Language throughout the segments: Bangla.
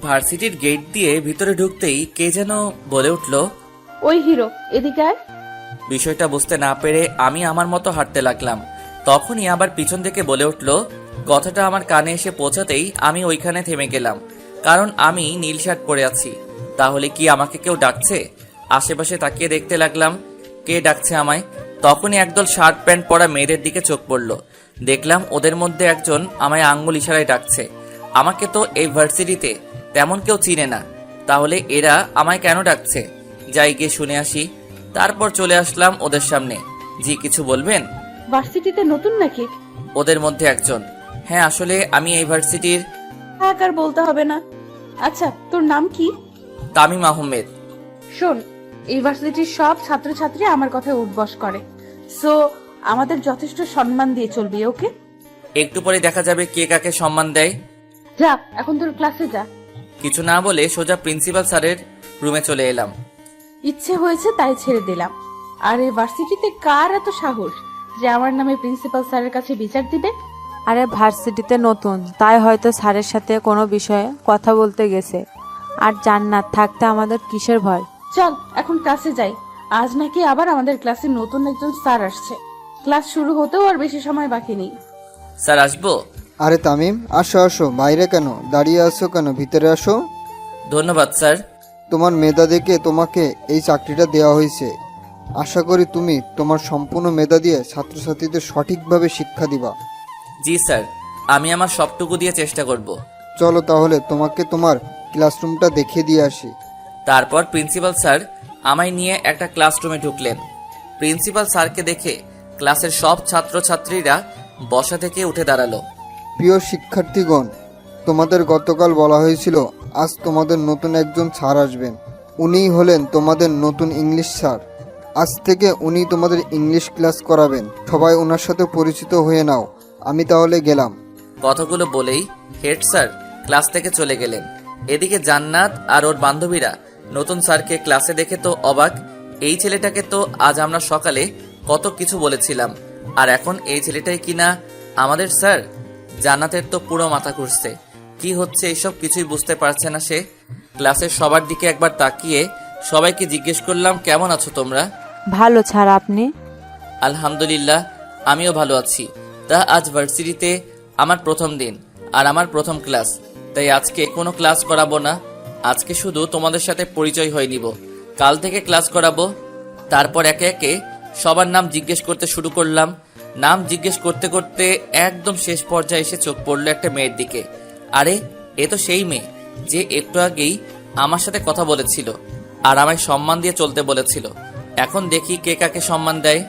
ভার্সিটির গেট দিয়ে ভিতরে ঢুকতেই কে যেন বলে উঠল, ওই হিরো, এদিকে আয়। বিষয়টা বুঝতে না পেরে আমি আমার মতো হাঁটতে লাগলাম। তখনই আবার পিছন থেকে বলে উঠল। কথাটা আমার কানে এসে পৌঁছাতেই আমি ওইখানে থেমে গেলাম, কারণ আমি নীল শার্ট পরে আছি। তাহলে কি আমাকে কেউ ডাকছে? আশেপাশে তাকিয়ে দেখতে লাগলাম কে ডাকছে আমায়। তখনই একদল শার্ট প্যান্ট পরা মেয়েদের দিকে চোখ পড়ল। দেখলাম ওদের মধ্যে একজন আমায় আঙ্গুল ইশারায় ডাকছে। আমাকে তো এই ভার্সিটিতে তেমন কেউ চিনে না, তাহলে এরা আমায় কেন ডাকছে? যাই গিয়ে শুনে আসি। তারপর চলে আসলাম ওদের সামনে। জি, কিছু বলবেন? ভার্সিটিতে নতুন নাকি? ওদের মধ্যে একজন। হ্যাঁ, আসলে আমি এই ভার্সিটির। থাক, আর বলতে হবে না। আচ্ছা, তোর নাম কি? তামিম আহমেদ। শোন, এই ভার্সিটির সব ছাত্রছাত্রী আমার কথায় উঠবস করে, সো আমাদের যথেষ্ট সম্মান দিয়ে চলবি, ওকে? একটু পরে দেখা যাবে কে কাকে সম্মান দেয়। যা, এখন তোর ক্লাসে যা। কিছু না বলে সোজা প্রিন্সিপাল স্যারের রুমে চলে এলাম। ইচ্ছে হয়েছে তাই ছেড়ে দিলাম। আর এই ভার্সিটিতে কার এত সাহস যে আমার নামে প্রিন্সিপাল স্যারের কাছে বিচার দিবে? আরে ভার্সিটিতে নতুন, তাই হয়তো স্যারের সাথে কোনো বিষয়ে কথা বলতে গেছে। আর জান্নাত থাকতে আমাদের কিসের ভয়? চল এখন ক্লাসে যাই। আজ নাকি আবার আমাদের ক্লাসে নতুন একজন স্যার আসছে। ক্লাস শুরু হতেও আর বেশি সময় বাকি নেই। স্যার, আসবো? আরে তামিম, আসো আসো, বাইরে কেন দাঁড়িয়ে আসো? কেন ভিতরে আসো। ধন্যবাদ স্যার। তোমার মেধা দেখে তোমাকে এই চাকরিটা দেওয়া হয়েছে। আশা করি তুমি তোমার সম্পূর্ণ মেধা দিয়ে ছাত্রছাত্রীদের সঠিকভাবে শিক্ষা দিবা। জি স্যার, আমি আমার সবটুকু দিয়ে চেষ্টা করব। চলো তাহলে তোমাকে তোমার ক্লাসরুমটা দেখিয়ে দিয়ে আসি। তারপর প্রিন্সিপাল স্যার আমায় নিয়ে একটা ক্লাসরুমে ঢুকলেন। প্রিন্সিপাল স্যারকে দেখে ক্লাসের সব ছাত্রছাত্রীরা বসা থেকে উঠে দাঁড়ালো। প্রিয় শিক্ষার্থীগণ, তোমাদের গতকাল বলা হয়েছিল আজ তোমাদের নতুন একজন স্যার আসবেন। উনিই হলেন তোমাদের নতুন ইংলিশ স্যার। আজ থেকে উনি তোমাদের ইংলিশ ক্লাস করাবেন। সবাই ওনার সাথে পরিচিত হয়ে নাও। আমি তাহলে গেলাম। কথাগুলো বলেই হেড স্যার ক্লাস থেকে চলে গেলেন। এদিকে জান্নাত আর ওর বান্ধবীরা নতুন স্যারকে ক্লাসে দেখে তো অবাক। এই ছেলেটাকে তো আজ আমরা সকালে কত কিছু বলেছিলাম, আর এখন এই ছেলেটাই কিনা আমাদের স্যার। জান্নাতের তো পুরো মাথা ঘুরছে, কি হচ্ছে এইসব কিছুই বুঝতে পারছে না সে। ক্লাসের সবার দিকে একবার তাকিয়ে সবাইকে জিজ্ঞেস করলাম, কেমন আছো তোমরা? ভালো স্যার, আপনি? আলহামদুলিল্লাহ, আমিও ভালো আছি। তা আজ ভার্সিটিতে আমার প্রথম দিন আর আমার প্রথম ক্লাস, তাই আজকে কোনো ক্লাস করাবো না। আজকে শুধু তোমাদের সাথে পরিচয় হয়ে নিব, কাল থেকে ক্লাস করাবো। তারপর একে একে সবার নাম জিজ্ঞেস করতে শুরু করলাম। নাম জিজ্ঞেস করতে করতে একদম শেষ পর্যায়ে এসে চোখ পড়লো একটা মেয়ের দিকে। আরে, এ তো সেই মেয়ে যে একটু আগেই আমার সাথে কথা বলেছিল আর আমায় সম্মান দিয়ে চলতে বলেছিল। এখন দেখি কে কাকে সম্মান দেয়।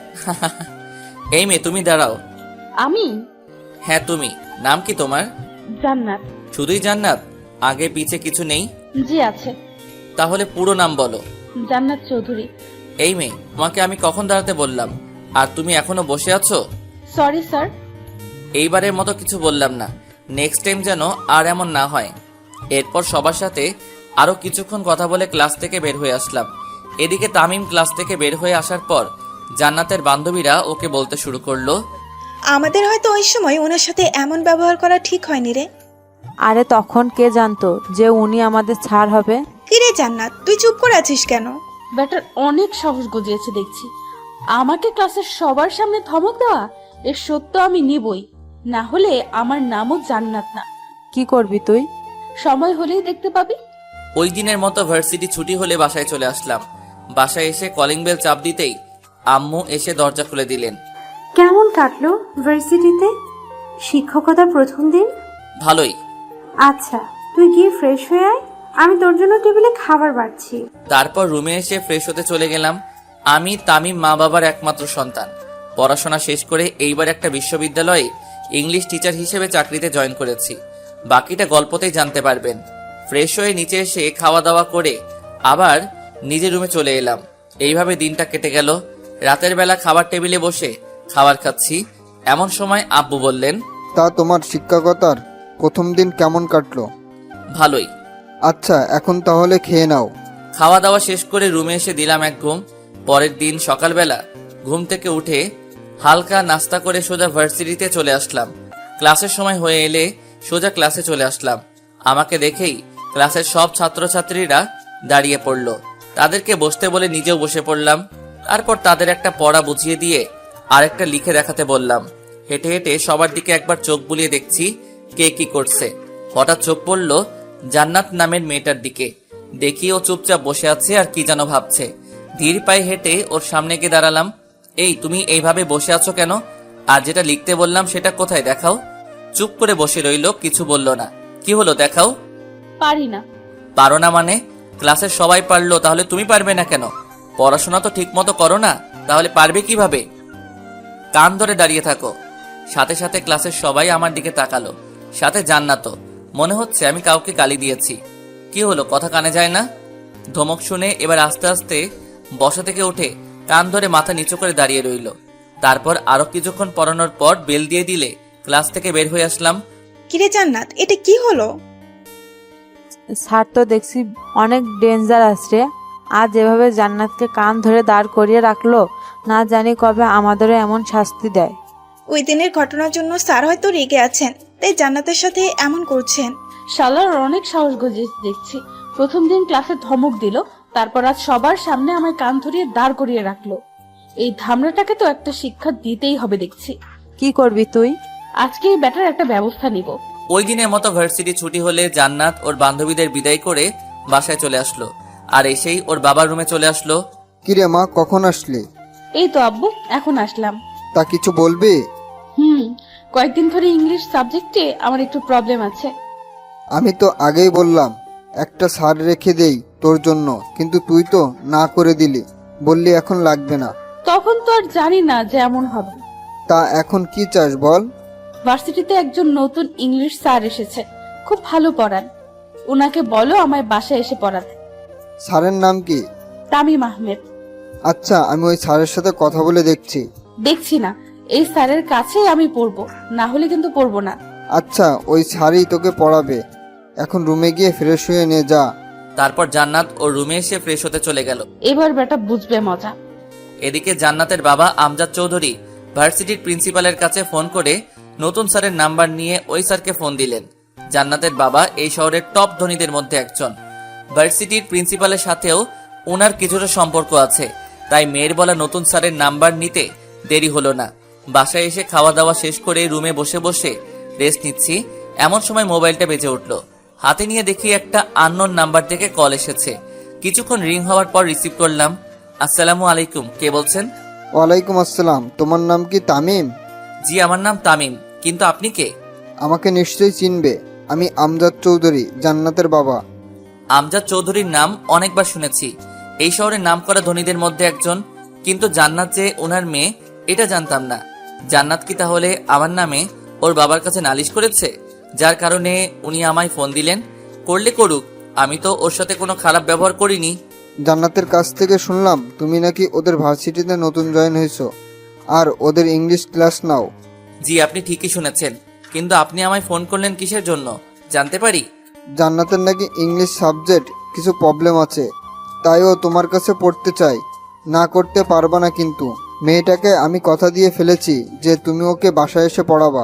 এই মেয়ে, তুমি দাঁড়াও। আমি? হ্যাঁ তুমি। নাম কি তোমার? জান্নাত। শুধুই জান্নাত? আগে পিছে কিছু নেই? জি আছে। তাহলে পুরো নাম বলো। জান্নাত চৌধুরী। এই মেয়ে, তোমাকে আমি কখন দাঁড়াতে বললাম, আর তুমি এখনো বসে আছো? Sorry sir. এইবারের মতো কিছু বললাম না, নেক্সট টাইম যেন আর এমন না হয়। এরপর সবার সাথে আরো কিছুক্ষণ কথা বলে ক্লাস থেকে বের হয়ে আসলাম। এদিকে তামিম ক্লাস থেকে বের হয়ে আসার পর জান্নাতের বান্ধবীরা ওকে বলতে শুরু করলো, আমাদের হয়তো ওই সময় ওনার সাথে এমন ব্যবহার করা ঠিক হয়নি রে। আরে তখন কে জানতো যে উনি আমাদের স্যার হবে? কিরে জান্নাত, তুই চুপ করে আছিস কেন? ব্যাটার অনেক সাহস গজিয়েছে দেখছি। আমাকে ক্লাসের সবার সামনে ধমক দেওয়া, এর সত্য আমি নিবই। না হলে আমার নামও জান্নাত না। কি করবি তুই? সময় হলেই দেখতে পাবি। ওই দিনের মতো ভার্সিটি ছুটি হলে বাসায় চলে আসলাম। বাসায় এসে কলিং বেল চাপ দিতেই আম্মু এসে দরজা খুলে দিলেন। কেমন কাটলো ভার্সিটিতে শিক্ষকতার প্রথম দিন? ভালোই। আচ্ছা, তুই গিয়ে ফ্রেশ হয়ে আয়, আমি তোর জন্য টেবিলে খাবার বাড়ছি। তারপর রুমে এসে ফ্রেশ হতে চলে গেলাম। আমি তামিম মা বাবার একমাত্র সন্তান। পড়াশোনা শেষ করে এইবার একটা বিশ্ববিদ্যালয়ে ইংলিশ টিচার হিসেবে চাকরিতে জয়েন করেছি। বাকিটা গল্পতেই জানতে পারবেন। ফ্রেশ হয়ে নিচে এসে খাওয়া দাওয়া করে আবার নিজের রুমে চলে এলাম। এইভাবে দিনটা কেটে গেল। রাতের বেলা খাবার টেবিলে বসে খাবার খাচ্ছি, এমন সময় আব্বু বললেন, তা তোমার শিক্ষকতার প্রথম দিন কেমন কাটলো? ভালোই। আচ্ছা, এখন তাহলে খেয়ে নাও। খাওয়া দাওয়া শেষ করে রুমে এসে দিলাম এক ঘুম। পরের দিন সকালবেলা ঘুম থেকে উঠে হালকা নাস্তা করে সোজা ভার্সিটিতে চলে আসলাম। ক্লাসের সময় হয়ে এলে সোজা ক্লাসে চলে আসলাম। আমাকে দেখেই ক্লাসের সব ছাত্রছাত্রীরা দাঁড়িয়ে পড়ল। তাদেরকে বসতে বলে নিজেও বসে পড়লাম। তারপর তাদের একটা পড়া বুঝিয়ে দিয়ে আরেকটা লিখে দেখাতে বললাম। হেঁটে হেঁটে সবার দিকে একবার চোখ বুলিয়ে দেখছি কে কি করছে। হঠাৎ চোখ পড়ল জান্নাত নামের মেয়েটার দিকে। দেখি ও চুপচাপ বসে আছে আর কি যেন ভাবছে। ধীর পায়ে হেঁটে ওর সামনে গিয়ে দাঁড়ালাম। এই, তুমি এইভাবে বসে আছো কেন? আর যেটা লিখতে বললাম সেটা কোথায়, দেখাও। চুপ করে বসে রইল, কিছু বলল না। কি হলো, দেখাও। পারি না। পারো না মানে? ক্লাসের সবাই পারলো, তাহলে তুমি পারবে না কেন? পড়াশোনা তো ঠিক মতো করো না, তাহলে পারবে কিভাবে? কান ধরে দাঁড়িয়ে থাকো। সাথে সাথে ক্লাসের সবাই আমার দিকে তাকালো, সাথে জান্নাতও। মনে হচ্ছে আমি কাউকে গালি দিয়েছি। কি হলো, কথা কানে যায় না? ধমক শুনে এবার আস্তে আস্তে বসা থেকে উঠে কান ধরে মাথা নিচু করে দাঁড়িয়ে রইল। তারপর আরো কিছুক্ষণ পড়ানোর পর বেল দিয়ে দিলে ক্লাস থেকে বের হয়ে আসলাম। কিরে জান্নাত, এটা কি হলো? স্যার তো দেখছি অনেক ডেঞ্জারাস রে। আজ এভাবে জান্নাতকে কান ধরে দাঁড় করিয়ে রাখলো, না জানি কবে আমাদেরও এমন শাস্তি দেয়। ওই দিনের ঘটনার জন্য স্যার হয়তো রেগে আছেন, তাই জান্নাতের সাথে এমন করছেন। শালার অনেক সাহস গজিয়েছে দেখছি। প্রথম দিন ক্লাসে ধমক দিল, তারপর আজ সবার সামনে আমায় কান ধরিয়ে দাঁড় করিয়ে রাখলো। এই ধামড়াটাকে তো একটা শিক্ষা দিতেই হবে দেখছি। কি করবি তুই? আজকে এই ব্যাটার একটা ব্যবস্থা নিব। ওই দিনের মতো ভার্সিটি ছুটি হলে জান্নাত ওর বান্ধবীদের বিদায় করে বাসায় চলে আসলো। আর এসেই ওর বাবার রুমে চলে আসলো। কিরে মা, কখন আসলি? এই তো আব্বু, এখন আসলাম। তা কিছু বলবি? কয়েকদিন ধরে ইংলিশ সাবজেক্টে আমার একটু প্রবলেম আছে। আমি তো আগেই বললাম একটা স্যার রেখে দেই তোর জন্য, কিন্তু তুই তো না করে দিলি, বললি এখন লাগবে না। তখন তো আর জানি না যে এমন হবে। তা এখন কি চাস বল? ভার্সিটিতে একজন নতুন ইংলিশ স্যার এসেছে, খুব ভালো পড়ান। ওনাকে বলো আমায় বাসায় এসে পড়াতে। স্যারের নাম কি? তামিম আহমেদ। আচ্ছা, আমি ওই স্যারের সাথে কথা বলে দেখছি। দেখছি না, এই স্যারের কাছেই আমি পড়বো, না হলে কিন্তু পড়বো না। আচ্ছা, ওই স্যারই তোকে পড়াবে। এখন রুমে গিয়ে ফ্রেশ হয়ে নে যা। তারপর জান্নাত ওর রুমে এসে ফ্রেশ হতে চলে গেল। এবার বেটা বুঝবে মজা। এদিকে জান্নাতের বাবা আমজাদ চৌধুরী ভার্সিটির প্রিন্সিপালের কাছে ফোন করে নতুন স্যারের নাম্বার নিয়ে ওই স্যারকে ফোন দিলেন। জান্নাতের বাবা এই শহরের টপ ধনীদের মধ্যে একজন। ভার্সিটির প্রিন্সিপালের সাথেও ওনার কিছুটা সম্পর্ক আছে, তাই মেয়ের বলা নতুন স্যারের নাম্বার নিতে দেরি হলো না। বাসায় এসে খাওয়া দাওয়া শেষ করে রুমে বসে বসে রেস্ট নিচ্ছি, এমন সময় মোবাইলটা বেজে উঠল। হাতে নিয়ে দেখি একটা আননোন নাম্বার থেকে কল এসেছে। কিছুক্ষণ রিং হওয়ার পর রিসিভ করলাম। আসসালামু আলাইকুম, কে বলছেন? ওয়ালাইকুম আসসালাম। তোমার নাম কি তামিম? জি, আমার নাম তামিম, কিন্তু আপনি কে? আমাকে নিশ্চয়ই চিনবে, আমি আমজাদ চৌধুরী, জান্নাতের বাবা। আমজাদ চৌধুরীর নাম অনেকবার শুনেছি, এই শহরের নামকরা ধনীদের মধ্যে একজন, কিন্তু জান্নাত যে ওনার মেয়ে এটা জানতাম না। জান্নাত কি তাহলে আমার নামে ওর বাবার কাছে নালিশ করেছে, যার কারণে উনি আমায় ফোন দিলেন? করলে করুক, আমি তো ওর সাথে কোনো খারাপ ব্যবহার করিনি। জান্নাতের কাছ থেকে শুনলাম তুমি নাকি ওদের ভার্সিটিতে নতুন জয়েন হয়েছো আর ওদের ইংলিশ ক্লাস নাও। জি, আপনি ঠিকই শুনেছেন, কিন্তু আপনি আমায় ফোন করলেন কিসের জন্য, জানতে পারি? জান্নাতের নাকি ইংলিশ সাবজেক্ট কিছু প্রবলেম আছে, তাই ও তোমার কাছে পড়তে চাই। না করতে পারবা না, কিন্তু মেয়েটাকে আমি কথা দিয়ে ফেলেছি যে তুমি ওকে বাসায় এসে পড়াবা।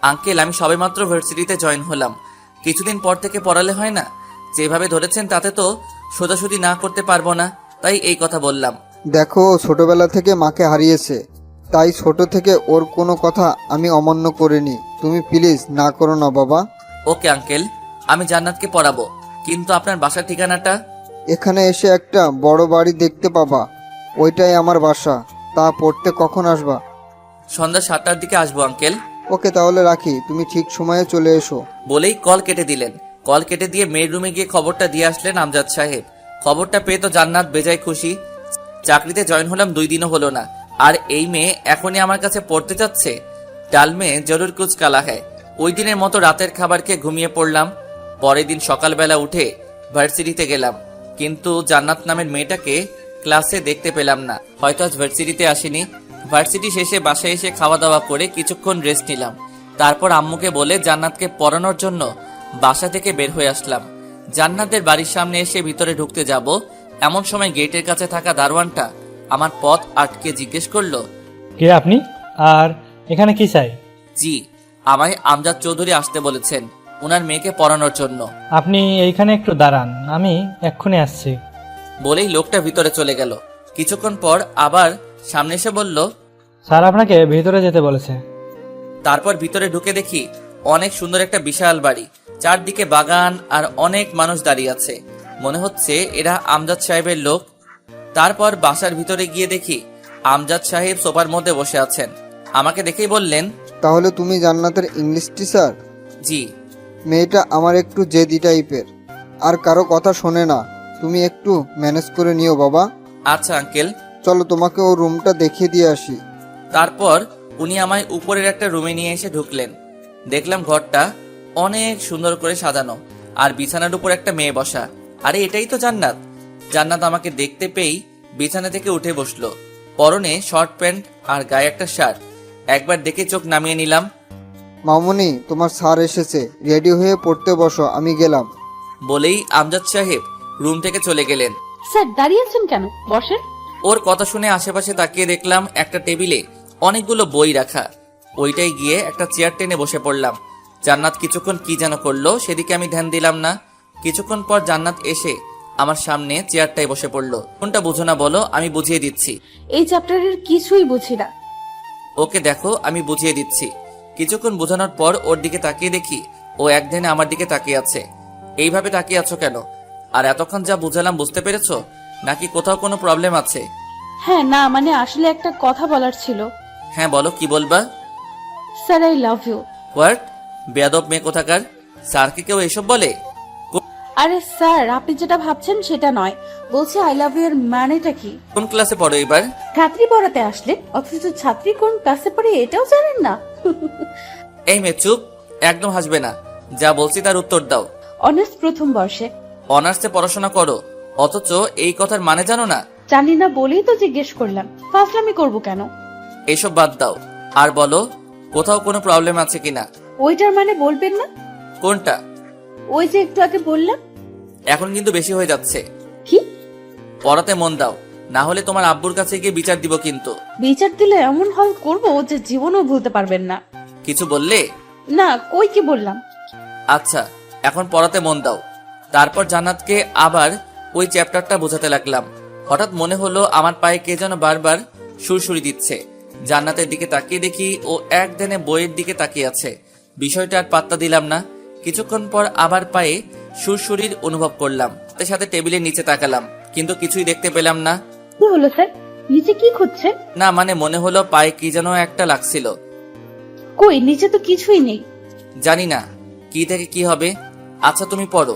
আঙ্কেল, আমি সবেমাত্র ভার্সিটিতে জয়েন হলাম, কিছুদিন পর থেকে পড়ালে হয় না? যেভাবে ধরেছেন তাতে তো সোজাসুজি না করতে পারবো না, তাই এই কথা বললাম। দেখো, ও ছোটবেলা থেকে মাকে হারিয়েছে, তাই ছোট থেকে ওর কোনো কথা আমি অমান্য করিনি। তুমি প্লিজ না করো না বাবা। ওকে আঙ্কেল, আমি জান্নাতকে পড়াবো, কিন্তু আপনার বাসার ঠিকানাটা? এখানে এসে একটা বড় বাড়ি দেখতে পাবা, ওইটাই আমার বাসা। তা পড়তে কখন আসবা? সন্ধ্যা 7টার দিকে আসবো আঙ্কেল। ওকে, তাহলে রাখি, তুমি ঠিক সময়ে চলে এসো। বলেই কল কেটে দিলেন। কল কেটে দিয়ে মেয়ের রুমে গিয়ে খবরটা দিয়ে আসলেন আমজাদ সাহেব। খবরটা পেয়ে তো জান্নাত বেজায় খুশি। চাকরিতে জয়েন হলাম 2 দিনও হলো না, আর এই মেয়ে এখনই আমার কাছে পড়তে যাচ্ছে। ডাল মেয়ে জরুর কুছ কালা হ্যায়। ওই দিনের মতো রাতের খাবার খেয়ে ঘুমিয়ে পড়লাম। পরের দিন সকালবেলা উঠে ভার্সিটিতে গেলাম, কিন্তু জান্নাত নামের মেয়েটাকে ক্লাসে দেখতে পেলাম না। হয়তো আজ ভার্সিটিতে আসেনি। ভার্সিটি শেষে বাসায় এসে খাওয়া দাওয়া করে কিছুক্ষণ রেস্ট নিলাম। তারপর আম্মুকে বলে জান্নাতকে পড়ানোর জন্য বাসা থেকে বের হয়ে আসলাম। জান্নাতের বাড়ির সামনে এসে ভিতরে ঢুকতে যাব, এমন সময় গেটের কাছে থাকা দারোয়ানটা আমার পথ আটকে জিজ্ঞেস করলো, কে আপনি আর এখানে কি চাই? জি, আমায় আমজাদ চৌধুরী আসতে বলেছেন ওনার মেয়েকে পড়ানোর জন্য। আপনি এইখানে একটু দাঁড়ান, আমি এক্ষুনি আসছি। বলেই লোকটা ভিতরে চলে গেল। কিছুক্ষণ পর আবার সামনে এসে বলল, স্যার আপনাকে ভিতরে যেতে বলেছে। তারপর ভিতরে ঢুকে দেখি অনেক সুন্দর একটা বিশাল বাড়ি, চারদিকে বাগান আর অনেক মানুষ দাঁড়িয়ে আছে। মনে হচ্ছে এরা আমজাদ সাহেবের লোক। তারপর বাসার ভিতরে গিয়ে দেখি আমজাদ সাহেব সোফার মধ্যে বসে আছেন। আমাকে দেখেই বললেন, তাহলে তুমি জান্নাতের ইংলিশ টিচার? জি। মেয়েটা আমার একটু জেদি টাইপের, আর কারো কথা শোনে না। তুমি একটু ম্যানেজ করে নিও বাবা। আচ্ছা আঙ্কেল। চলো তোমাকে ও রুমটা দেখিয়ে দিয়ে আসি। তারপর উনি আমায় উপরের একটা রুমে নিয়ে এসে ঢুকলেন। দেখলাম ঘরটা অনেক সুন্দর করে সাজানো, আর বিছানার উপর একটা মেয়ে বসা। আরে এটাই তো জান্নাত। জান্নাত আমাকে দেখতে পেয়েই বিছানা থেকে উঠে বসলো। পরনে শর্ট প্যান্ট আর গায়ে একটা শার্ট। একবার দেখে চোখ নামিয়ে নিলাম। মামুনি, তোমার স্যার এসেছে, রেডি হয়ে পড়তে বসো, আমি গেলাম। বলেই আমজাদ সাহেব রুম থেকে চলে গেলেন। স্যার দাঁড়িয়ে আছেন কেন, বসেন। ওর কথা শুনে আশেপাশে তাকিয়ে দেখলাম একটা টেবিলে অনেকগুলো বই রাখা। ওইটাই গিয়ে একটা চেয়ার টেনে বসে পড়লাম। জান্নাত কিছুক্ষণ কি যেন করলো, সেদিকে আমি ধ্যান দিলাম না। কিছুক্ষণ পর জান্নাত এসে আমার সামনে চেয়ারটায় বসে পড়লো। কোনটা বুঝো না বলো, আমি বুঝিয়ে দিচ্ছি। এই চ্যাপ্টারের কিছুই বুঝি না। ওকে দেখো, আমি বুঝিয়ে দিচ্ছি। কিছুক্ষণ বোঝানোর পর ওর দিকে তাকিয়ে দেখি ও এক ধ্যানে আমার দিকে তাকিয়ে আছে। এইভাবে তাকিয়ে আছো কেন? আর এতক্ষণ যা বুঝালাম বুঝতে পেরেছো, নাকি কোথাও কোনো প্রবলেম আছে? হ্যাঁ না, মানে আসলে একটা কথা বলার ছিল। হ্যাঁ বলো, কি বলবা? Sir I love you. What? বেয়াদব মেয়ে কোথাকার! স্যারকে কেউ এসব বলে? আরে স্যার, আপনি যেটা ভাবছেন সেটা নয়, বলছি আই লাভ ইউ এর মানেটা কি? কোন ক্লাসে পড়ো এবার? ছাত্রী পড়াতে আসলে, অথচ ছাত্রী কোন ক্লাসে পড়ে এটাও জানেন না। এই মেয়ে চুপ, একদম হাসবে না। যা বলছি তার উত্তর দাও। অনার্স প্রথম বর্ষে। অনার্সে পড়াশোনা করো, অথচ এই কথার মানে জানো না? জানি না বলেই তো জিজ্ঞেস করলাম, ফাজলামি করব কেন? এইসব বাদ দাও, আর বলো কোথাও কোনো প্রবলেম আছে কিনা। ওইটার মানে বলবেন না? কোনটা? ওই যে একটু আগে বললাম। এখন কিন্তু বেশি হয়ে যাচ্ছে। কি? পড়াতে মন দাও, না হলে তোমার আব্বুর কাছে গিয়ে বিচার দিব কিন্তু। বিচার দিলে এমন হল করব যে জীবনও ভুলতে পারবেন না। কিছু বললে? না, কই কি বললাম। আচ্ছা, এখন পড়াতে মন দাও। তারপর জান্নাতকে আবার ওই চ্যাপ্টারটা বোঝাতে লাগলাম। হঠাৎ মনে হলো আমার পায়ে কে যেন বারবার সুরসুরি দিচ্ছে। জান্নাতের দিকে তাকিয়ে দেখি ও এক ধ্যানে বইয়ের দিকে তাকিয়ে আছে। বিষয়টা আর পাত্তা দিলাম না। কিছুক্ষণ পর আবার পায়ে সুরসুরির অনুভব করলাম। সাথে সাথে টেবিলের নিচে তাকালাম, কিন্তু কিছুই দেখতে পেলাম না। কি হলো স্যার, নিচে কি খুঁজছেন? না মানে মনে হলো পায়ে কি যেন একটা লাগছিল। কই, নিচে তো কিছুই নেই। জানি না কি থেকে কি হবে। আচ্ছা তুমি পড়ো।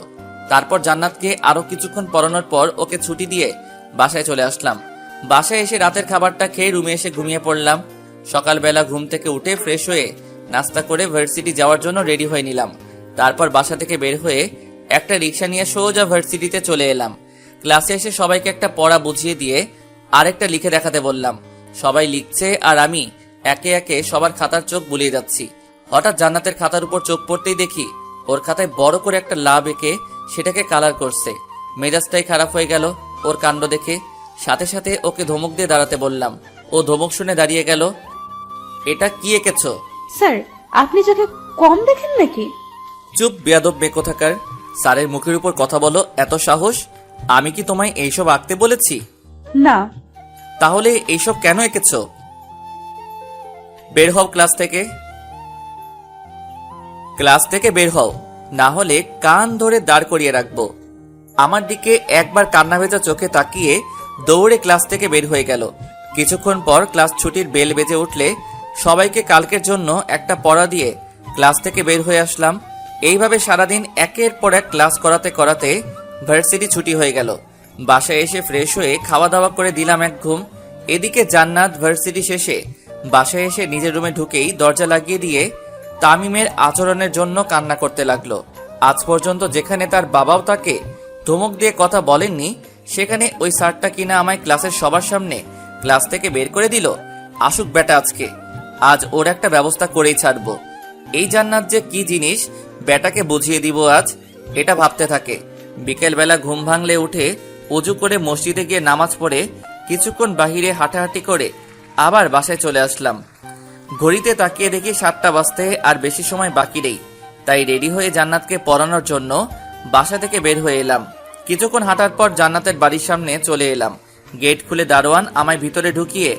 তারপর জান্নাতকে আরো কিছুক্ষণ পড়ানোর পর ওকে ছুটি দিয়ে বাসায় চলে আসলাম। বাসায় এসে রাতের খাবারটা খেয়ে রুমে এসে ঘুমিয়ে পড়লাম। সকালবেলা ঘুম থেকে উঠে ফ্রেশ হয়ে নাস্তা করে ভার্সিটি যাওয়ার জন্য রেডি হয়ে নিলাম। তারপর বাসা থেকে বের হয়ে একটা রিক্সা নিয়ে সোজা ভার্সিটিতে চলে এলাম। ক্লাসে এসে সবাইকে একটা পড়া বুঝিয়ে দিয়ে আরেকটা লিখে দেখাতে বললাম। সবাই লিখছে আর আমি একে একে সবার খাতার চোখ বুলিয়ে যাচ্ছি। হঠাৎ জান্নাতের খাতার উপর চোখ পড়তেই দেখি ওর খাতায় বড় করে একটা লাভ এঁকে সেটাকে কালার করছে। মেজাজটাই খারাপ হয়ে গেল ওর কাণ্ড দেখে। সাথে সাথে ওকে ধমক দিয়ে দাঁড়াতে বললাম। ও ধমক শুনে দাঁড়িয়ে গেল। এটা কি এঁকেছো? স্যার, আপনি চোখে কম দেখেন নাকি? চুপ বেয়াদব মেয়ে কোথাকার! স্যারের মুখের উপর কথা বলো, এত সাহস! আমি কি তোমায় এইসব আঁকতে বলেছি? না। তাহলে এইসব কেন এঁকেছো? বের হও ক্লাস থেকে। ক্লাস থেকে বের হও, না হলে কান ধরে দাঁড় করিয়ে রাখবো। আমার দিকে একবার কান্না ভেজা চোখে তাকিয়ে দৌড়ে ক্লাস থেকে বের হয়ে গেল। কিছুক্ষণ পর ক্লাস ছুটির বেল বেজে উঠলে সবাইকে কালকের জন্য একটা পড়া দিয়ে ক্লাস থেকে বের হয়ে আসলাম। এইভাবে সারাদিন একের পর এক ক্লাস করাতে করাতে ভার্সিটি ছুটি হয়ে গেল। বাসায় এসে ফ্রেশ হয়ে খাওয়া দাওয়া করে দিলাম এক ঘুম। এদিকে জান্নাত ভার্সিটি শেষে বাসায় এসে নিজের রুমে ঢুকেই দরজা লাগিয়ে দিয়ে তামিমের আচরণের জন্য কান্না করতে লাগলো। আজ পর্যন্ত যেখানে তার বাবাও তাকে ধমক দিয়ে কথা বলেননি, সেখানে ওই স্যারটা কিনা আমায় ক্লাসের সবার সামনে ক্লাস থেকে বের করে দিল। আসুক বেটা আজকে, আজ ওর একটা ব্যবস্থা করেই ছাড়বো। এই জান্নাত যে কি জিনিস বেটাকে বুঝিয়ে দিব আজ, এটা ভাবতে থাকে। বিকেলবেলা ঘুম ভাঙলে উঠে উজু করে মসজিদে গিয়ে নামাজ পড়ে কিছুক্ষণ বাহিরে হাঁটাহাঁটি করে আবার বাসায় চলে আসলাম। ঘড়িতে তাকিয়ে দেখি 7টা বাজতে আর বেশি সময় বাকি নেই। তাই রেডি হয়ে জান্নাতকে পড়ানোর জন্য বাসা থেকে বের হয়ে এলাম। কিছুক্ষণ হাঁটার পর জান্নাতের বাড়ির সামনে চলে এলাম। গেট খুলে দারোয়ান আমায় ভিতরে ঢুকিয়ে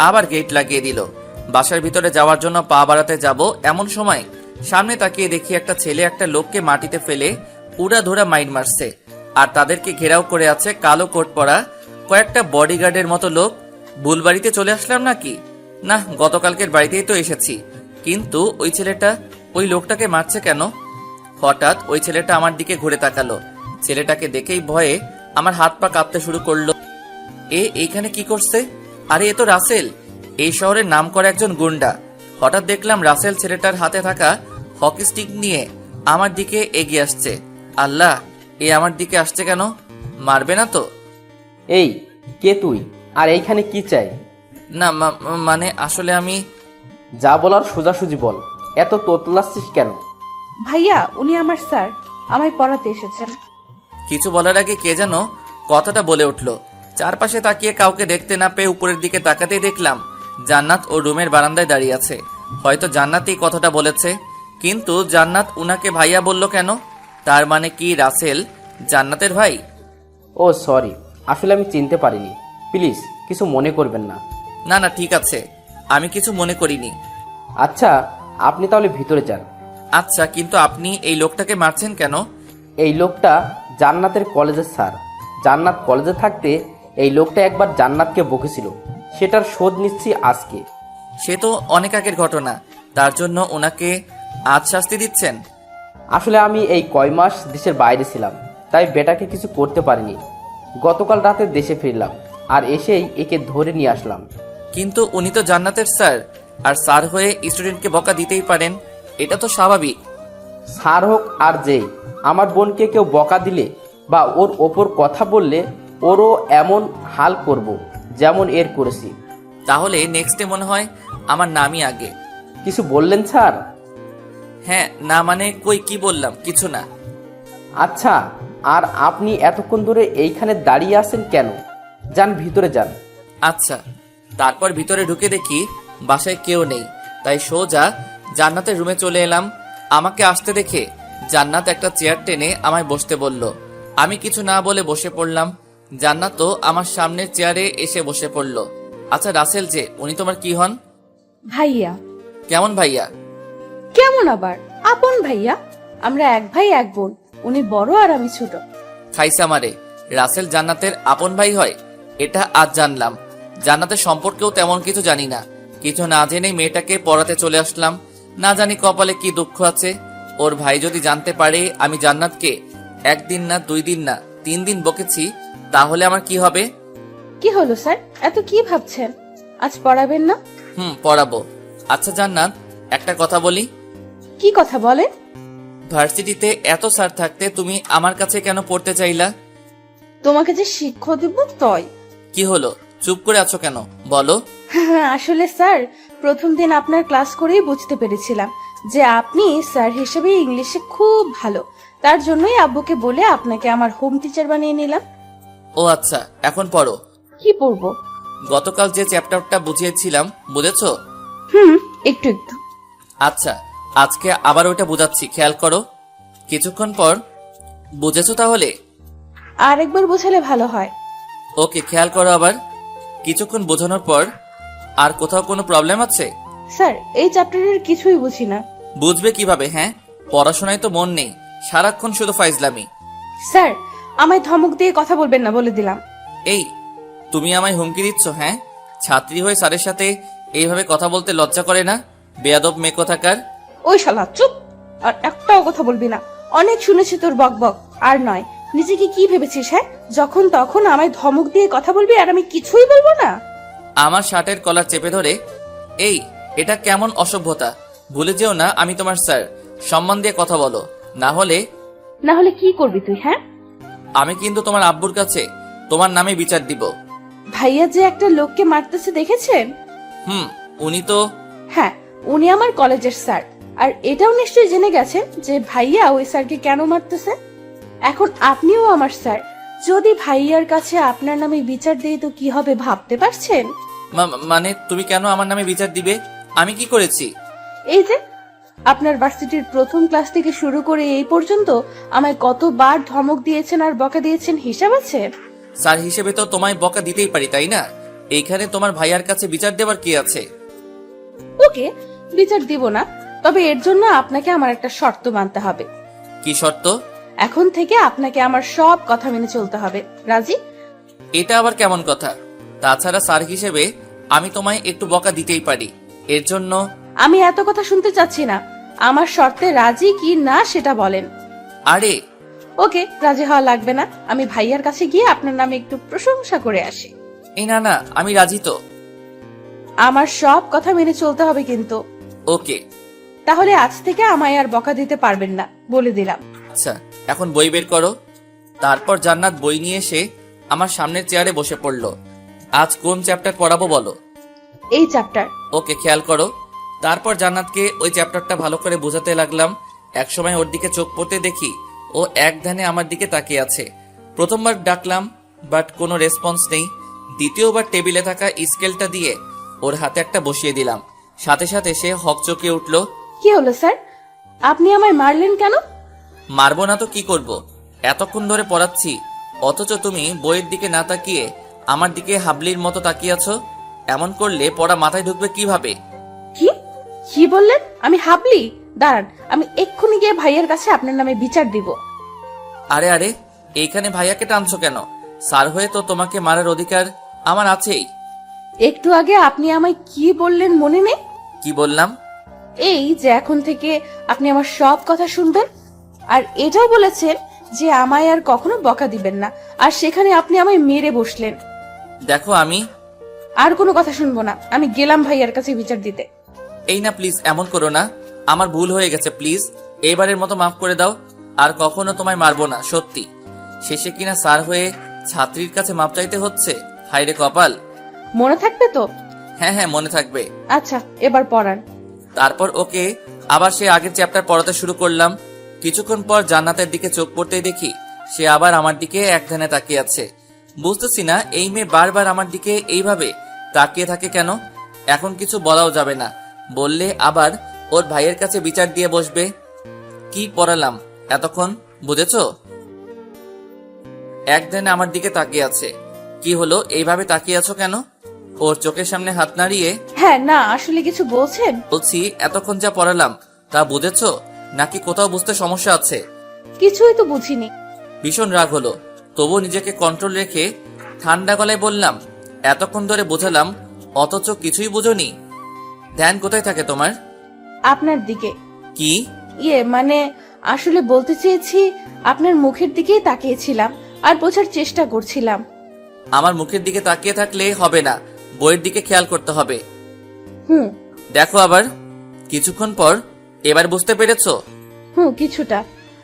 আবার গেট লাগিয়ে দিল। বাসার ভিতরে যাওয়ার জন্য পা বাড়াতে যাব এমন সময় সামনে তাকিয়ে দেখি একটা ছেলে একটা লোককে মাটিতে ফেলে উড়াধুরা মাইর মারছে, আর তাদেরকে ঘেরাও করে আছে কালো কোট পরা কয়েকটা বডিগার্ডের মতো লোক। ভুল বাড়িতে চলে আসলাম নাকি? না, গতকালকের বাড়িতেই তো এসেছি, কিন্তু ওই ছেলেটা ওই লোকটাকে মারছে কেন? হঠাৎ ওই ছেলেটা আমার দিকে ঘুরে তাকালো। ছেলেটাকে দেখেই ভয়ে আমার হাত পা কাঁপতে শুরু করলো। এইখানে কি করছে? আরে এ তো রাসেল, এই শহরের নাম করা একজন গুন্ডা। হঠাৎ দেখলাম রাসেল ছেলেটার হাতে থাকা হকি স্টিক নিয়ে আমার দিকে এগিয়ে আসছে। আল্লাহ, এ আমার দিকে আসছে কেন? মারবে না তো? এই, কে তুই? আর এইখানে কি চাই? না মানে আসলে আমি যা বলার সোজাসুজি বল, এত তোতলাচ্ছিস কেন? ভাইয়া, উনি আমার স্যার, আমায় পড়াতে এসেছেন। কিছু বলার আগে কে যেন কথাটা বলে উঠলো। চারপাশে তাকিয়ে কাউকে দেখতে না পেয়ে উপরের দিকে তাকাতেই দেখলাম জান্নাত ও রুমের বারান্দায় দাঁড়িয়ে আছে। হয়তো জান্নাতই কথাটা বলেছে, কিন্তু জান্নাত উনাকে ভাইয়া বলল কেন? তার মানে কি রাসেল জান্নাতের ভাই? ও সরি, আসলে আমি চিনতে পারিনি। প্লিজ কিছু মনে করবেন না। না না, ঠিক আছে, আমি কিছু মনে করিনি। আচ্ছা, আপনি তাহলে ভিতরে যান। আচ্ছা, কিন্তু আপনি এই লোকটাকে মারছেন কেন? এই লোকটা জান্নাতের কলেজের স্যার। জান্নাত কলেজে থাকতে এই লোকটা একবার জান্নাতকে বকেছিল, সেটার শোধ নিচ্ছি আজকে। সে তো অনেক আগের ঘটনা, তার জন্য ওনাকে আজ শাস্তি দিচ্ছেন? আসলে আমি এই কয় মাস দেশের বাইরে ছিলাম, তাই বেটাকে কিছু করতে পারিনি। গতকাল রাতে দেশে ফিরলাম, আর এসেই একে ধরে নিয়ে আসলাম। কিন্তু উনি তো জান্নাতের স্যার, আর স্যার হয়ে স্টুডেন্টকে বকা দিতেই পারেন, এটা তো স্বাভাবিক। স্যার হোক আর যেই, আমার বোনকে কেউ বকা দিলে বা ওর ওপর কথা বললে ওরও এমন হাল করব যেমন এর করেছি। তাহলে নেক্সটে মনে হয় আমার নামই আগে। কিছু বললেন স্যার? হ্যাঁ, না মানে কই কি বললাম, কিছু না। আচ্ছা, আর আপনি এতক্ষণ ধরে এইখানে দাঁড়িয়ে আছেন কেন? যান ভিতরে যান। আচ্ছা। তারপর ভিতরে ঢুকে দেখি বাসায় কেউ নেই, তাই সোজা জান্নাতের রুমে চলে এলাম। আমাকে আসতে দেখে জান্নাত একটা চেয়ার টেনে আমায় বসতে বলল। আমি কিছু না বলে বসে পড়লাম। জান্নাতও আমার সামনের চেয়ারে এসে বসে পড়ল। আচ্ছা রাসেল যে, উনি তোমার কি হন? ভাইয়া। কেমন ভাইয়া? কেমন আবার, আপন ভাইয়া। আমরা এক ভাই এক বোন, উনি বড় আর আমি ছোট। খাইসা মারে, রাসেল জান্নাতের আপন ভাই হয়? এটা আজ জানলাম। জান্নাতের সম্পর্কেও তেমন কিছু জানি না। কিছু না জেনেই মেয়েটাকে পড়াতে চলে আসলাম। না জানি কপালে কি দুঃখ আছে। ওর ভাই যদি জানতে পারে আমি জান্নাতকে 1 দিন না 2 দিন না 3 দিন বকেছি, তাহলে আমার কি হবে? কি হলো স্যার, এত কি ভাবছেন? আজ পড়াবেন না? পড়াবো। আচ্ছা জান্নাত, একটা কথা বলি। কি কথা বলেন? ভার্সিটিতে এত স্যার থাকতে তুমি আমার কাছে কেন পড়তে চাইলা? তোমাকে যে শিক্ষা দেব তাই। কি হলো, চুপ করে আছো কেন, বলো। আসলে স্যার, প্রথম দিন আপনার ক্লাস করেই বুঝতে পেরেছিলাম যে আপনি স্যার হিসেবে ইংলিশে খুব ভালো। তার জন্যই আব্বুকে বলে আপনাকে আমার হোম টিচার বানিয়ে নিলাম। ও আচ্ছা, এখন পড়ো। কি পড়বো? গতকাল যে চ্যাপ্টারটা বুঝিয়েছিলাম, বুঝেছো? একটু একটু। আচ্ছা, আজকে আবার ওটা বোঝাচ্ছি, খেয়াল করো। কিছুক্ষণ পর বুঝেছো তাহলে? আরেকবার বোঝালে ভালো হয়। ওকে, খেয়াল করো আবার। কিছুক্ষণ বোঝানোর পর, আর কোথাও কোনো প্রবলেম আছে? স্যার, এই চ্যাপ্টারের কিছুই বুঝি না। বুঝবে কিভাবে? হ্যাঁ, পড়াশোনায় তো মন নেই, সারাক্ষণ শুধু ফাইজলামি। স্যার, আমায় ধমক দিয়ে কথা বলবেন না বলে দিলাম। এই, তুমি আমায় হুমকি দিচ্ছ? হ্যাঁ, ছাত্রী হয়ে স্যারের সাথে এইভাবে কথা বলতে লজ্জা করে না? বেয়াদব মেয়ে কোথাকার। ওই শালা চুপ, আর একটাও কথা বলবি না। অনেক শুনেছি তোর বকবক, আর নয়। নিজেকে কি ভেবেছিস? হ্যাঁ, যখন তখন আমায় ধমক দিয়ে কথা বলবি আর আমি কিছুই বলবো না? আমার শার্টের কলার চেপে ধরে, এই, এটা কেমন অসভ্যতা? ভুলে যেও না আমি তোমার স্যার, সম্মান দিয়ে কথা বলো, না হলে কি করবি তুই? হ্যাঁ, আমি কিন্তু তোমার আব্বুর কাছে তোমার নামে বিচার দিব। ভাইয়া যে একটা লোককে মারতেছে দেখেছেন? উনি তো। হ্যাঁ, উনি আমার কলেজের স্যার। আর এটাও নিশ্চয়ই জেনে গেছেন যে ভাইয়া ওই স্যারকে কেন মারতেছে। এখন আপনিও আমার স্যার, যদি ভাইয়ার কাছে আপনার নামে বিচার দেই তো কি হবে ভাবতে পারছেন? মানে তুমি কেন আমার নামে বিচার দিবে? আমি কি করেছি? এই যে আপনার ভার্সিটির প্রথম ক্লাস থেকে শুরু করে এই পর্যন্ত আমায় কতবার ধমক দিয়েছেন আর বকা দিয়েছেন হিসাব আছে? স্যার হিসেবে তো তোমায় বকা দিতেই পারি, তাই না? এইখানে তোমার ভাইয়ার কাছে বিচার দেবার কি আছে? ওকে, বিচার দিব না, তবে এর জন্য আপনাকে আমার একটা শর্ত মানতে হবে। কি শর্ত? এখন থেকে আপনাকে আমার সব কথা মেনে চলতে হবে। রাজি? এটা আবার কেমন কথা? তাছাড়া স্যার হিসেবে আমি তোমায় একটু বকা দিতেই পারি, এর জন্য। আমি এত কথা শুনতে চাচ্ছি না, আমার শর্তে রাজি কি না সেটা বলেন। আরে ওকে, রাজি হওয়া লাগবে না, আমি ভাইয়ার কাছে গিয়ে আপনার নামে একটু প্রশংসা করে আসি। এই না না, আমি রাজি তো। আমার সব কথা মেনে চলতে হবে কিন্তু। ওকে। তাহলে আজ থেকে আমায় আর বকা দিতে পারবেন না, বলে দিলাম। আচ্ছা, এখন বই বের করো। তারপর জান্নাত বই নিয়ে এসে আমার সামনের চেয়ারে বসে পড়লো। আজ কোন চ্যাপ্টার পড়াবো বলো? এই চ্যাপ্টার। ওকে, খেয়াল করো। তারপর জান্নাতকে ওই চ্যাপ্টারটা ভালো করে বোঝাতে লাগলাম। একসময় ওর দিকে চোখ পড়তে দেখি ও এক ধ্যানে আমার দিকে তাকিয়ে আছে। প্রথমবার ডাকলাম, বাট কোনো রেসপন্স নেই। দ্বিতীয়বার টেবিলে থাকা স্কেলটা দিয়ে ওর হাতে একটা বসিয়ে দিলাম। সাথে সাথে সে হকচকিয়ে উঠল। কি হলো স্যার, আপনি আমায় মারলেন কেন? মারবো না তো কি করব? এতক্ষণ ধরে পড়াচ্ছি, অথচ তুমি বইয়ের দিকে না তাকিয়ে আমার দিকে হাবলির মতো তাকিয়ে আছো। এমন করলে পড়া মাথায় ঢুকবে কিভাবে? কি কি বললেন? আমি হাবলি? দাঁড়ান, আমি এক্ষুনি গিয়ে ভাইয়ের কাছে আপনার নামে বিচার দিব। আরে আরে, এইখানে ভাইয়াকে টানছো কেন? স্যার হয়ে তো তোমাকে মারার অধিকার আমার আছেই। একটু আগে আপনি আমায় কি বললেন মনে নেই? কি বললাম? এই যে এখন থেকে আপনি আমার সব কথা শুনবেন, আর এটাও বলেছেন যে আমায় আর কখনো বকা দিবেন না, আর সেখানে আপনি আমায় মেরে বসলেন। দেখো, আমি আর কোনো কথা শুনবো না, আমি গেলাম ভাইয়ার কাছে বিচার দিতে। এই না, প্লিজ এমন করো না। আমার ভুল হয়ে গেছে, প্লিজ এবারের মতো মাফ করে দাও। আর কখনো তোমায় মারবো না, সত্যি। শেষে কিনা স্যার হয়ে ছাত্রীর কাছে মাপ চাইতে হচ্ছে। হায়রে কপাল। মনে থাকবে তো? হ্যাঁ হ্যাঁ, মনে থাকবে। আচ্ছা, এবার পড়ান। তারপর ওকে আবার সে আগের চ্যাপ্টার পড়াতে শুরু করলাম। কিছুক্ষণ পর জান্নাতের দিকে চোখ পড়তেই দেখি সে আবার আমার দিকে এক ধ্যানে তাকিয়ে আছে। বুঝতেছি না এই মেয়ে বারবার আমার দিকে এইভাবে তাকিয়ে থাকে কেন। এখন কিছু বলাও যাবে না, বললে আবার ওর ভাইয়ের কাছে বিচার দিয়ে বসবে। কি পড়ালাম এতক্ষণ, বুঝেছো? এক ধ্যানে আমার দিকে তাকিয়ে আছে। কি হলো, এইভাবে তাকিয়ে আছো কেন? ওর চোখের সামনে হাত নাড়িয়ে হ্যাঁ, না আসলে কিছু বলছেন? বলছি, এতক্ষণ যা পড়ালাম তা বুঝেছো নাকি কোথাও বুঝতে সমস্যা আছে? কিছুই তো বুঝিনি। ভীষণ রাগ হলো, তবু নিজেকে কন্ট্রোল রেখে ঠান্ডা গলায় বললাম, এতক্ষণ ধরে বোঝালাম অথচ কিছুই বুঝোনি। ধ্যান কোথায় থাকে তোমার? আপনার দিকে। কি? মানে আসলে বলতে চেয়েছি আপনার মুখের দিকেই তাকিয়েছিলাম আর বোঝার চেষ্টা করছিলাম। আমার মুখের দিকে তাকিয়ে থাকলে হবে না, বইয়ের দিকে খেয়াল করতে হবে। হুম দেখো আবার। কিছুক্ষণ পর, এবার বুঝতে পেরেছো? কিছুটা।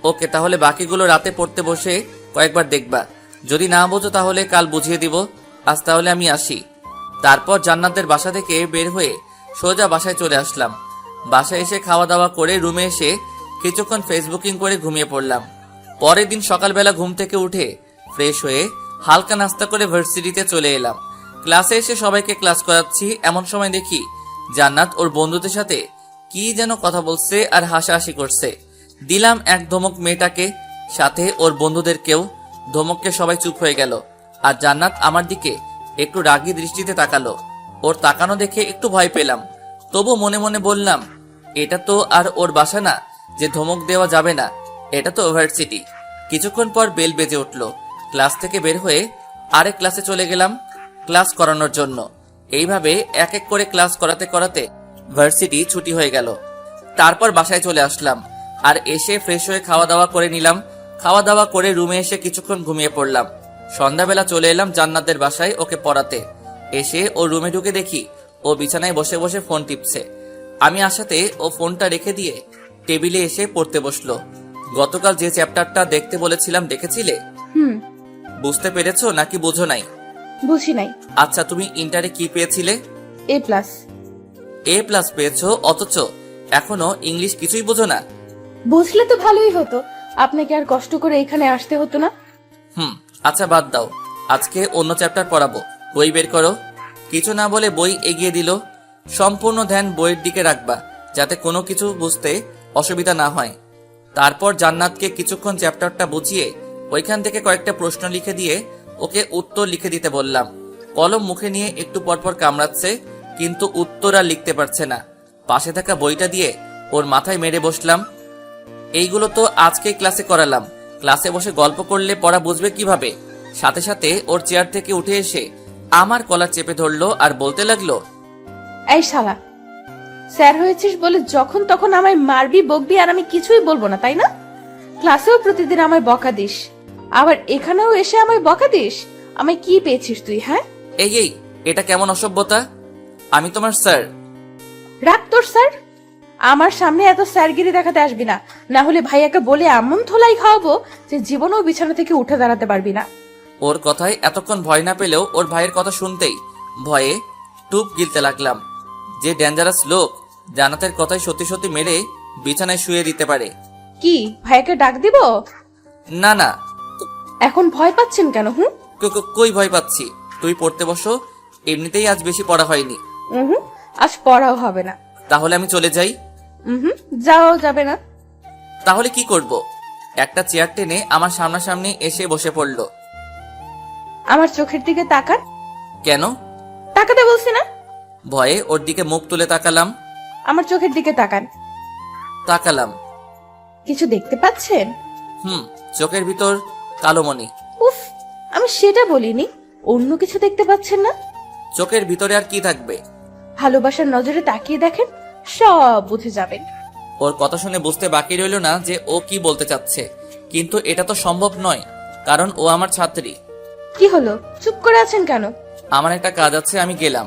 ওকে, তাহলে বাকিগুলো রাতে পড়তে বসে কয়েকবার দেখবা। যদি না বোঝো তাহলে কাল বুঝিয়ে দিব। আজ তাহলে আমি আসি। তারপর জান্নাতের বাসা থেকে বের হয়ে সোজা বাসায় চলে আসলাম। বাসায় এসে খাওয়া দাওয়া করে রুমে এসে কিছুক্ষণ ফেসবুকিং করে ঘুমিয়ে পড়লাম। পরের দিন সকালবেলা ঘুম থেকে উঠে ফ্রেশ হয়ে হালকা নাস্তা করে ভার্সিটিতে চলে এলাম। ক্লাসে এসে সবাইকে ক্লাস করাচ্ছি, এমন সময় দেখি জান্নাত ওর বন্ধুদের সাথে কি যেন কথা বলছে আর হাসাহাসি করছে। দিলাম এক ধমক মেয়েটাকে, সাথে ওর বন্ধুদেরকেও। ধমককে সবাই চুপ হয়ে গেল, আর জান্নাত আমার দিকে একটু রাগী দৃষ্টিতে তাকালো। ওর তাকানো দেখে একটু ভয় পেলাম, তবু মনে মনে বললাম, এটা তো আর ওর বাসা না যে ধমক দেওয়া যাবে না, এটা তো ভার্সিটি। কিছুক্ষণ পর বেল বেজে উঠল। ক্লাস থেকে বের হয়ে আরেক ক্লাসে চলে গেলাম ক্লাস করানোর জন্য। এইভাবে এক এক করে ক্লাস করাতে করাতে ভার্সিটি ছুটি হয়ে গেল। তারপর বাসায় চলে আসলাম, আর এসে ফ্রেশ হয়ে খাওয়া দাওয়া করে নিলাম। খাওয়া দাওয়া করে রুমে এসে কিছুক্ষণ ঘুমিয়ে পড়লাম। সন্ধ্যাবেলা চলে এলাম জান্নাতের বাসায় ওকে পড়াতে। এসে ও রুমে ঢুকে দেখি ও বিছানায় বসে বসে ফোন টিপছে। আমি আসাতে ও ফোনটা রেখে দিয়ে টেবিলে এসে পড়তে বসলো। গতকাল যে চ্যাপ্টারটা দেখতে বলেছিলাম দেখেছিলে? বুঝতে পেরেছো নাকি বুঝো নাই? বুঝি নাই। আচ্ছা, তুমি ইন্টারে কি পেয়েছিলে? A+। A+ পেয়েছো, অথচ এখনো ইংলিশ কিছুই বুঝো না? বুঝলে তো ভালোই হতো, আপনাকে আর কষ্ট করে এখানে আসতে হতো না। আচ্ছা বাদ দাও, আজকে অন্য চ্যাপ্টার পড়াবো। বই বের করো। কিছু না বলে বই এগিয়ে দিল। সম্পূর্ণ ধ্যান বইয়ের দিকে রাখবা, যাতে কোনো কিছু বুঝতে অসুবিধা না হয়। তারপর জান্নাতকে কিছুক্ষণ চ্যাপ্টারটা বুঝিয়ে ওইখান থেকে কয়েকটা প্রশ্ন লিখে দিয়ে ওকে উত্তর লিখে দিতে বললাম। কলম মুখে নিয়ে একটু পরপর কামড়াচ্ছে, কিন্তু উত্তর আর লিখতে পারছে না। পাশে থাকা বইটা দিয়ে ওর মাথায় মেরে বসলাম। এইগুলো তো আজকেই ক্লাসে করালাম, ক্লাসে বসে গল্প করলে পড়া বুঝবে কিভাবে? সাথে সাথে ওর চেয়ার থেকে উঠে এসে আমার কলার চেপে ধরলো আর বলতে লাগলো, এই শালা, স্যার হয়েছিস বলে যখন তখন আমায় মারবি বকবি আর আমি কিছুই বলবো না, তাই না? ক্লাসেও প্রতিদিন আমায় বকা দিস, আবার এখানেও এসে আমায় বকা দিস। আমায় কি পেয়েছিস তুই, হ্যাঁ? এই এটা কেমন অসভ্যতা? আমি তোমার স্যার। রাখ তোর স্যার, আমার সামনে এত স্যারগিরি দেখাতে আসবি না, না হলে ভাইয়াকে বলে এমন থোলাই খাওয়াবো যে জীবনেও বিছানা থেকে উঠে দাঁড়াতে পারবি না। ওর কথায় এতক্ষণ ভয় না পেলেও ওর ভাইয়ের কথা শুনতেই ভয়ে টুপ গিলতে লাগলাম। যে ডেঞ্জারাস লোক জান্নাতের কথায় সত্যি সত্যি মেরে বিছানায় শুয়ে দিতে পারে। কি ভাইয়াকে ডাক দিব? না না, এখন ভয় পাচ্ছেন কেন? কই ভয় পাচ্ছি? তুই পড়তে বসো, এমনিতেই আজ বেশি পড়া হয়নি। আজ পড়াও হবে না। তাহলে আমি চলে যাই? যাওয়াও যাবে না। তাহলে কি করব? একটা চেয়ার টেনে আমার সামনাসামনি এসে বসে পড়লো। আমার চোখের দিকে তাকান। কেন? তাকাতে বলছি না? ভয়ে ওর দিকে মুখ তুলে তাকালাম। আমার চোখের দিকে তাকান। তাকালাম। কিছু দেখতে পাচ্ছেন? চোখের ভিতর কালো মণি। উফ, আমি সেটা বলিনি। অন্য কিছু দেখতে পাচ্ছেন না? চোখের ভিতরে আর কি থাকবে? ভালোবাসার নজরে তাকিয়ে দেখেন, সব বুঝে যাবেন। ওর কথা শুনে বুঝতে বাকি রইল না যে ও কি বলতে চাচ্ছে, কিন্তু এটা তো সম্ভব নয়, কারণ ও আমার ছাত্রী। কি হলো, চুপ করে আছেন কেন? আমার একটা কাজ আছে, আমি গেলাম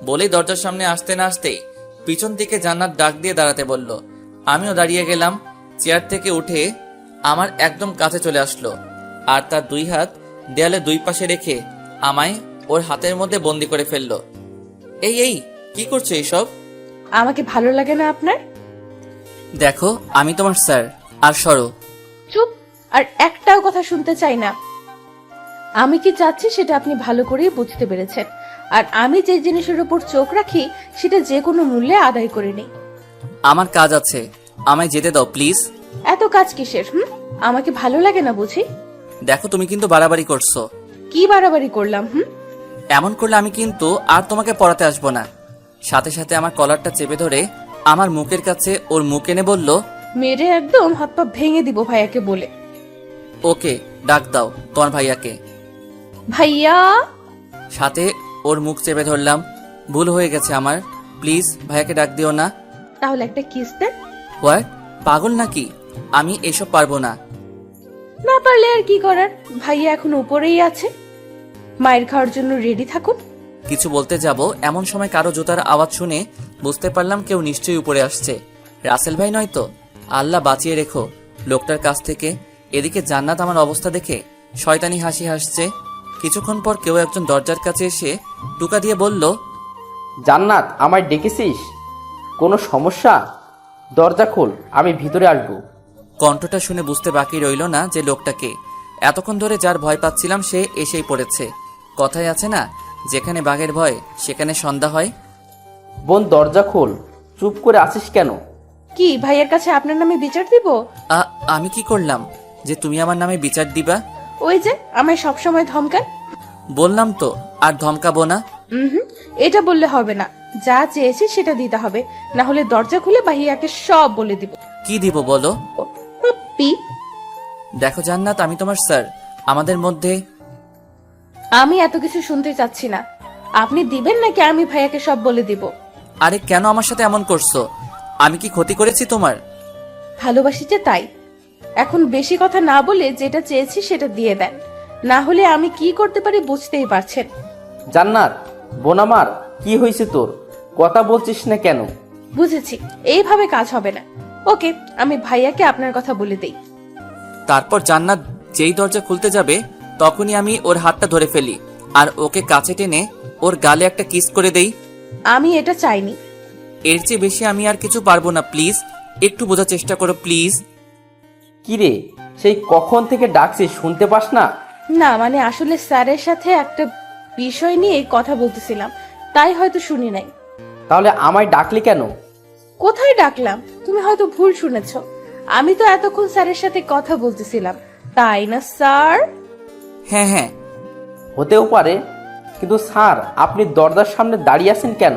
বলেই দরজার সামনে আসতে না আসতেই পিছন থেকে জান্নাত ডাক দিয়ে দাঁড়াতে বলল। আমিও দাঁড়িয়ে গেলাম। চেয়ার থেকে উঠে আমার একদম কাছে চলে আসলো আর তার দুই হাত দেয়ালে দুই পাশে রেখে আমায় ওর হাতের মধ্যে বন্দি করে ফেললো। এই কি করছো এইসব? আমাকে ভালো লাগে না আপনার? দেখো, আমি তোমার স্যার, আর সরো। চুপ, আর একটাও কথা শুনতে চাই না। আমি কি চাচ্ছি সেটা আপনি ভালো করেই বুঝতে পেরেছেন, আর আমি যে জিনিসের উপর চোখ রাখি সেটা যে কোনো মূল্যে আদায় করে নিই। আমার কাজ আছে, আমায় যেতে দাও প্লিজ। এত কাজ কিসের? আমাকে ভালো লাগে না বুঝি? দেখো, তুমি কিন্তু বাড়াবাড়ি করছো। কি বাড়াবাড়ি করলাম? এমন করলে আমি কিন্তু আর তোমাকে পড়াতে আসবো না। সাথে সাথে আমার কলারটা চেপে ধরে আমার মুখের কাছে ওর মুখ এনে বলল, মেরে একদম হাত পা ভেঙে দিব ভাইয়াকে বলে। ওকে, ডাক দাও তোমার ভাইয়াকে। ভাইয়া? সাথে ওর মুখ চেপে ধরলাম। ভুল হয়ে গেছে আমার, প্লিজ ভাইয়াকে ডাক দিও না। তাহলে একটা কিস দেন। হোয়াট? পাগল নাকি? আমি এসব পারবো না। না পারলে আর কি করার, ভাইয়া এখন উপরেই আছে, মায়ের খাওয়ার জন্য রেডি থাকুন। কিছু বলতে যাব এমন সময় কারো জুতার আওয়াজ শুনে বুঝতে পারলাম কেউ নিশ্চয়ই উপরে আসছে। রাসেল ভাই নয় তো? আল্লাহ বাঁচিয়ে রেখো লোকটার কাছ থেকে। এদিকে জান্নাত আমার অবস্থা দেখে শয়তানি হাসি হাসছে। কিছুক্ষণ পর কেউ একজন দরজার কাছে এসে টুকা দিয়ে বলল, জান্নাত, আমায় ডেকেছিস? কোনো সমস্যা? দরজা খোল, আমি ভিতরে আসবো। কণ্ঠটা শুনে বুঝতে বাকি রইল না যে লোকটাকে। এতক্ষণ ধরে যার ভয় পাচ্ছিলাম সে এসেই পড়েছে। কথায় আছে না, যেখানে বাঘের ভয় সেখানে সন্ধ্যা হয়। বোন, দরজা খোল, চুপ করে আছিস কেন? কি ভাইয়ের কাছে আপনার নামে বিচার দিব? আমি কি করলাম যে তুমি আমার নামে বিচার দিবা? ওই যে আমায় সবসময় ধমকান। বললাম তো আর ধমকাবো না। এটা বললে হবে না, যা চেয়েছি সেটা দিতে হবে, না হলে দরজা খুলে ভাইয়াকে সব বলে দিব। কি দিব বলো? পি, দেখো জান্নাত, আমি তোমার স্যার, আমাদের মধ্যে। আমি এত কিছু শুনতে চাচ্ছি না। আপনি দিবেন নাকি আমি ভাইয়াকে সব বলে দিব? আরে কেন আমার সাথে এমন করছো? আমি কি ক্ষতি করেছি তোমার? ভালোবাসি যে তাই। এখন বেশি কথা না বলে যেটা চেয়েছি সেটা দিয়ে দেন, না হলে আমি কি করতে পারি বুঝতেই পারছেন। জান্নাত, বোন আমার, কি হয়েছে তোর? কথা বলছিস না কেন? বুঝেছি, এইভাবে কাজ হবে না। ওকে, আমি ভাইয়াকে আপনার কথা বলে দেই। তারপর জান্নাত যেই দরজা খুলতে যাবে তখনই আমি ওর হাতটা ধরে ফেলি আর ওকে কাছে টেনে ওর গালে একটা কিস করে দেই। আমি এটা চাইনি। এর চেয়ে বেশি আমি আর কিছু পারবো না, প্লিজ একটু বোঝার চেষ্টা করো প্লিজ। কি রে, সেই কখন থেকে ডাকছিস, শুনতে পাস না? না মানে আসলে স্যারের সাথে একটা বিষয় নিয়ে কথা বলতেছিলাম, তাই হয়তো শুনি নাই। তাহলে আমায় ডাকলি কেন? কোথায় ডাকলাম? তুমি হয়তো ভুল শুনেছ। আমি তো এতক্ষণ স্যারের সাথে কথা বলতেছিলাম, তাই না স্যার? হ্যাঁ হ্যাঁ। হতেও পারে, কিন্তু স্যার আপনি দরজার সামনে দাঁড়িয়ে আছেন কেন?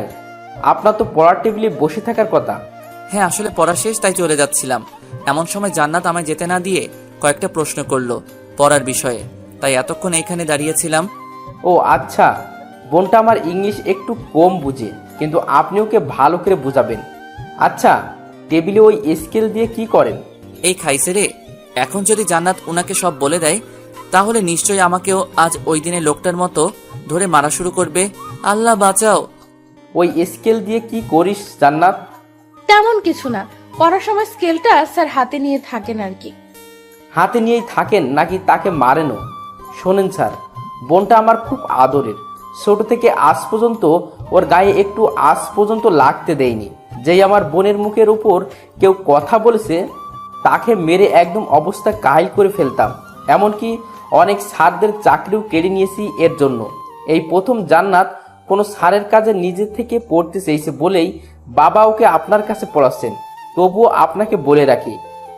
আপনার তো পড়ার টেবিলে বসে থাকার কথা। হ্যাঁ আসলে পড়া শেষ, তাই চলে যাচ্ছিলাম। এমন সময় জান্নাত আমায় যেতে না দিয়ে কয়েকটা প্রশ্ন করলো পড়ার বিষয়ে, তাই এতক্ষণ এইখানে দাঁড়িয়েছিলাম। ও আচ্ছা, বোনটা আমার ইংলিশ একটু কম বুঝে, কিন্তু আপনি ওকে ভালো করে বুঝাবেন। আচ্ছা, টেবিলে ওই স্কেল দিয়ে কি করেন? এই খাইছে রে, এখন যদি জান্নাত উনাকে সব বলে দেয় তাহলে নিশ্চয়ই আমাকেও আজ ওই দিনে লোকটার মতো ধরে মারা শুরু করবে। আল্লাহ বাঁচাও। ওই স্কেল দিয়ে কি করিস জান্নাত? তেমন কিছু না, পড়ার সময় স্কেলটা স্যার হাতে নিয়ে থাকেন আর কি। হাতে নিয়েই থাকেন নাকি তাকে মারেনও? শোনেন স্যার, বোনটা আমার খুব আদরের। ছোট থেকে আজ পর্যন্ত ওর গায়ে একটু আজ পর্যন্ত লাগতে দেয়নি। যেই আমার বোনের মুখের উপর কেউ কথা বলেছে তাকে মেরে একদম অবস্থা কাহিল করে ফেলতাম। এমনকি অনেক স্যারদের চাকরিও কেড়ে নিয়েছি এর জন্য। এই প্রথম জান্নাত কোনো স্যারের কাজে নিজে থেকে পড়তে চেয়েছে বলেই বাবা ওকে আপনার কাছে পড়াচ্ছেন। তবুও আপনাকে বলে রাখি,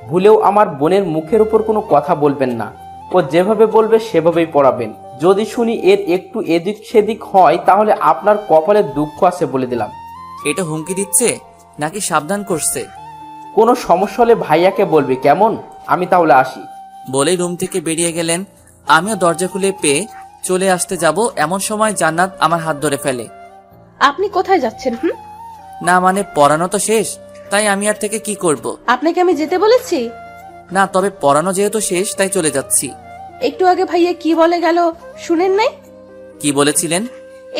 ভুলেও আমার বোনের মুখের উপর কোনো কথা বলবেন না। ও যেভাবে বলবে সেভাবেই পড়াবেন। যদি শুনি এর একটু এদিক সেদিক হয় তাহলে আপনার কপালে দুঃখ আছে বলে দিলাম। এটা হুমকি দিচ্ছে নাকি সাবধান করছে? কোনো সমস্যা হলে ভাইয়াকে বলবি, কেমন? আমি তাহলে আসি। বলেই রুম থেকে বেরিয়ে গেলেন। আমিও দরজা খুলে পেয়ে চলে আসতে যাব, এমন সময় জান্নাত আমার হাত ধরে ফেলে। আপনি কোথায় যাচ্ছেন? না মানে পড়ানো তো শেষ, তাই আমি আর থেকে কি করব? আপনাকে আমি যেতে বলেছি? না, তবে পড়ানো যেহেতু শেষ তাই চলে যাচ্ছি। একটু আগে ভাইয়া কি বলে গেল শুনেন নাই? কি বলেছিলেন?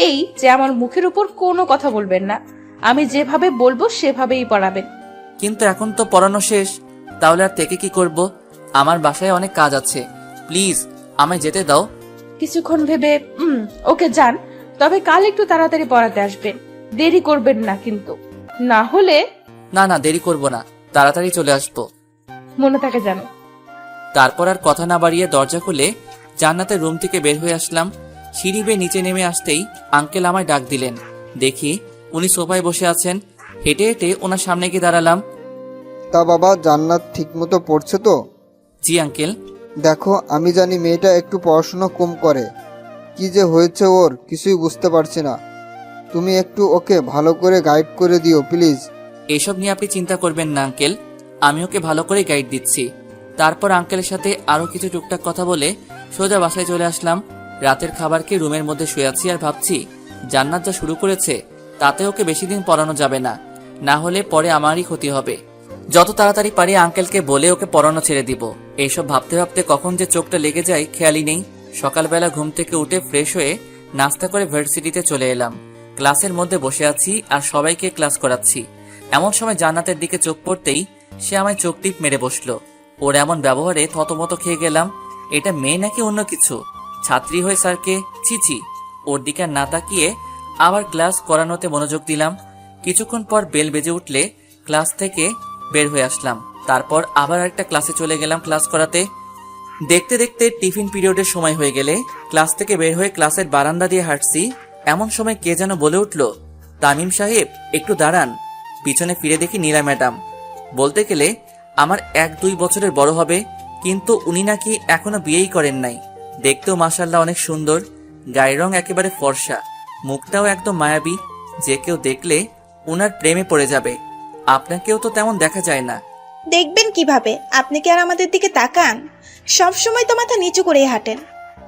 এই যে আমার মুখের উপর কোনো কথা বলবেন না, আমি যেভাবে বলবো সেভাবেই পড়াবেন। কিন্তু এখন তো পড়ানো শেষ, তাহলে আর থেকে কি করব? আমার বাসায় অনেক কাজ আছে, প্লিজ আমায় যেতে দাও। কিছুক্ষণ ভেবে ওকে যান, তবে কাল একটু তাড়াতাড়ি পড়াতে আসবেন, দেরি করবেন না কিন্তু। না হলে না না, দেরি করব না, তাড়াতাড়ি চলে আসবো। মনে থাকে জানো। তারপর আর কথা না বাড়িয়ে দরজা খুলে জান্নাতের রুম থেকে বের হয়ে আসলাম। সিঁড়ি বেয়ে নিচে নেমে আসতেই আঙ্কেল আমায় ডাক দিলেন। দেখি উনি সোফায় বসে আছেন। হেঁটে হেঁটে ওনার সামনে গিয়ে দাঁড়ালাম। তা বাবা, জান্নাত ঠিকমতো পড়ছে তো? জি আঙ্কেল। দেখো, আমি জানি মেয়েটা একটু পড়াশোনা কম করে, কি যে হয়েছে ওর কিছুই বুঝতে পারছি না। তুমি একটু ওকে ভালো করে গাইড করে দিও প্লিজ। এসব নিয়ে আপনি চিন্তা করবেন না আঙ্কেল, আমি ওকে ভালো করে গাইড দিচ্ছি। তারপর আঙ্কেলের সাথে আরো কিছু টুকটাক কথা বলে সোজা বাসায় চলে আসলাম। রাতের খাবার খেয়ে রুমের মধ্যে শুয়ে আছি আর ভাবছি জান্নাত যা শুরু করেছে তাতে ওকে বেশি দিন পড়ানো যাবে না, না হলে পরে আমারই ক্ষতি হবে। যত তাড়াতাড়ি পারি আঙ্কেলকে বলে ওকে পড়ানো ছেড়ে দিব। এইসব ভাবতে ভাবতে কখন যে চোখটা লেগে যায় খেয়ালই নেই। সকালবেলা ঘুম থেকে উঠে ফ্রেশ হয়ে নাস্তা করে ভার্সিটিতে চলে এলাম। ক্লাসের মধ্যে বসে আছি আর সবাইকে ক্লাস করাচ্ছি। এমন সময় জান্নাতের দিকে চোখ পড়তেই সে আমায় চোখ টিপ মেরে বসলো। ওর এমন ব্যবহারে থতমত খেয়ে গেলাম। এটা মেয়ে নাকি অন্য কিছু? ছাত্রী হয়ে স্যারকে ছিছি। ওর দিকে না তাকিয়ে আবার ক্লাস করানোতে মনোযোগ দিলাম। কিছুক্ষণ পর বেল বেজে উঠলে ক্লাস থেকে বের হয়ে আসলাম। তারপর আবার একটা ক্লাসে চলে গেলাম ক্লাস করাতে। দেখতে দেখতে টিফিন পিরিয়ডের সময় হয়ে গেলে ক্লাস থেকে বের হয়ে ক্লাসের বারান্দা দিয়ে হাঁটছি। এমন সময় কে যেন বলে উঠল, তামিম সাহেব একটু দাঁড়ান। পিছনে ফিরে দেখি নীলা ম্যাডাম। বলতে গেলে আমার 1-2 বছরের বড় হবে, কিন্তু উনি নাকি এখনো বিয়েই করেন নাই। দেখতেও মাশাআল্লাহ অনেক সুন্দর, গায়ের রং একেবারে ফর্সা, মুখটাও একদম মায়াবী। যে কেউ দেখলে উনার প্রেমে পড়ে যাবে। আপনাকেও তো তেমন দেখা যায় না। দেখবেন কিভাবে? আপনি কি আর আমাদের দিকে তাকান? সব সময় তো মাথা নিচু করেই হাঁটেন,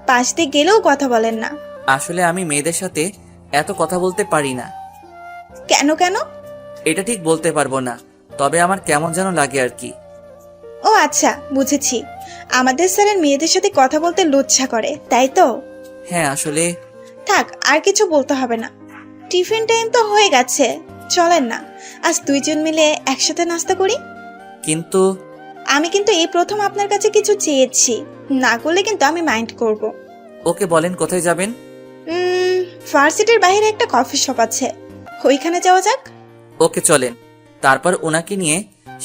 পাশ দিয়ে গেলেও কথা বলেন না। আসলে আমি মেয়েদের সাথে এত কথা বলতে পারি না। কেন কেন? এটা ঠিক বলতে পারবো না, তবে আমার কেমন যেন লাগে আর কি। ও আচ্ছা, বুঝেছি। আমাদের স্যারের মেয়েদের সাথে কথা বলতে লজ্জা করে, তাই তো? হ্যাঁ আসলে থাক, আর কিছু বলতে হবে না। টিফিন টাইম তো হয়ে গেছে, চলেন না আজ দুইজন মিলে একসাথে নাস্তা করি। কিন্তু আমি কিন্তু এই প্রথম আপনার কাছে কিছু চেয়েছি, না করলে কিন্তু আমি মাইন্ড করব। ওকে বলেন কোথায় যাবেন? ভার্সিটির বাইরে একটা কফি শপ আছে, ওইখানে যাওয়া যাক। ওকে চলেন। তারপর ওনাকে নিয়ে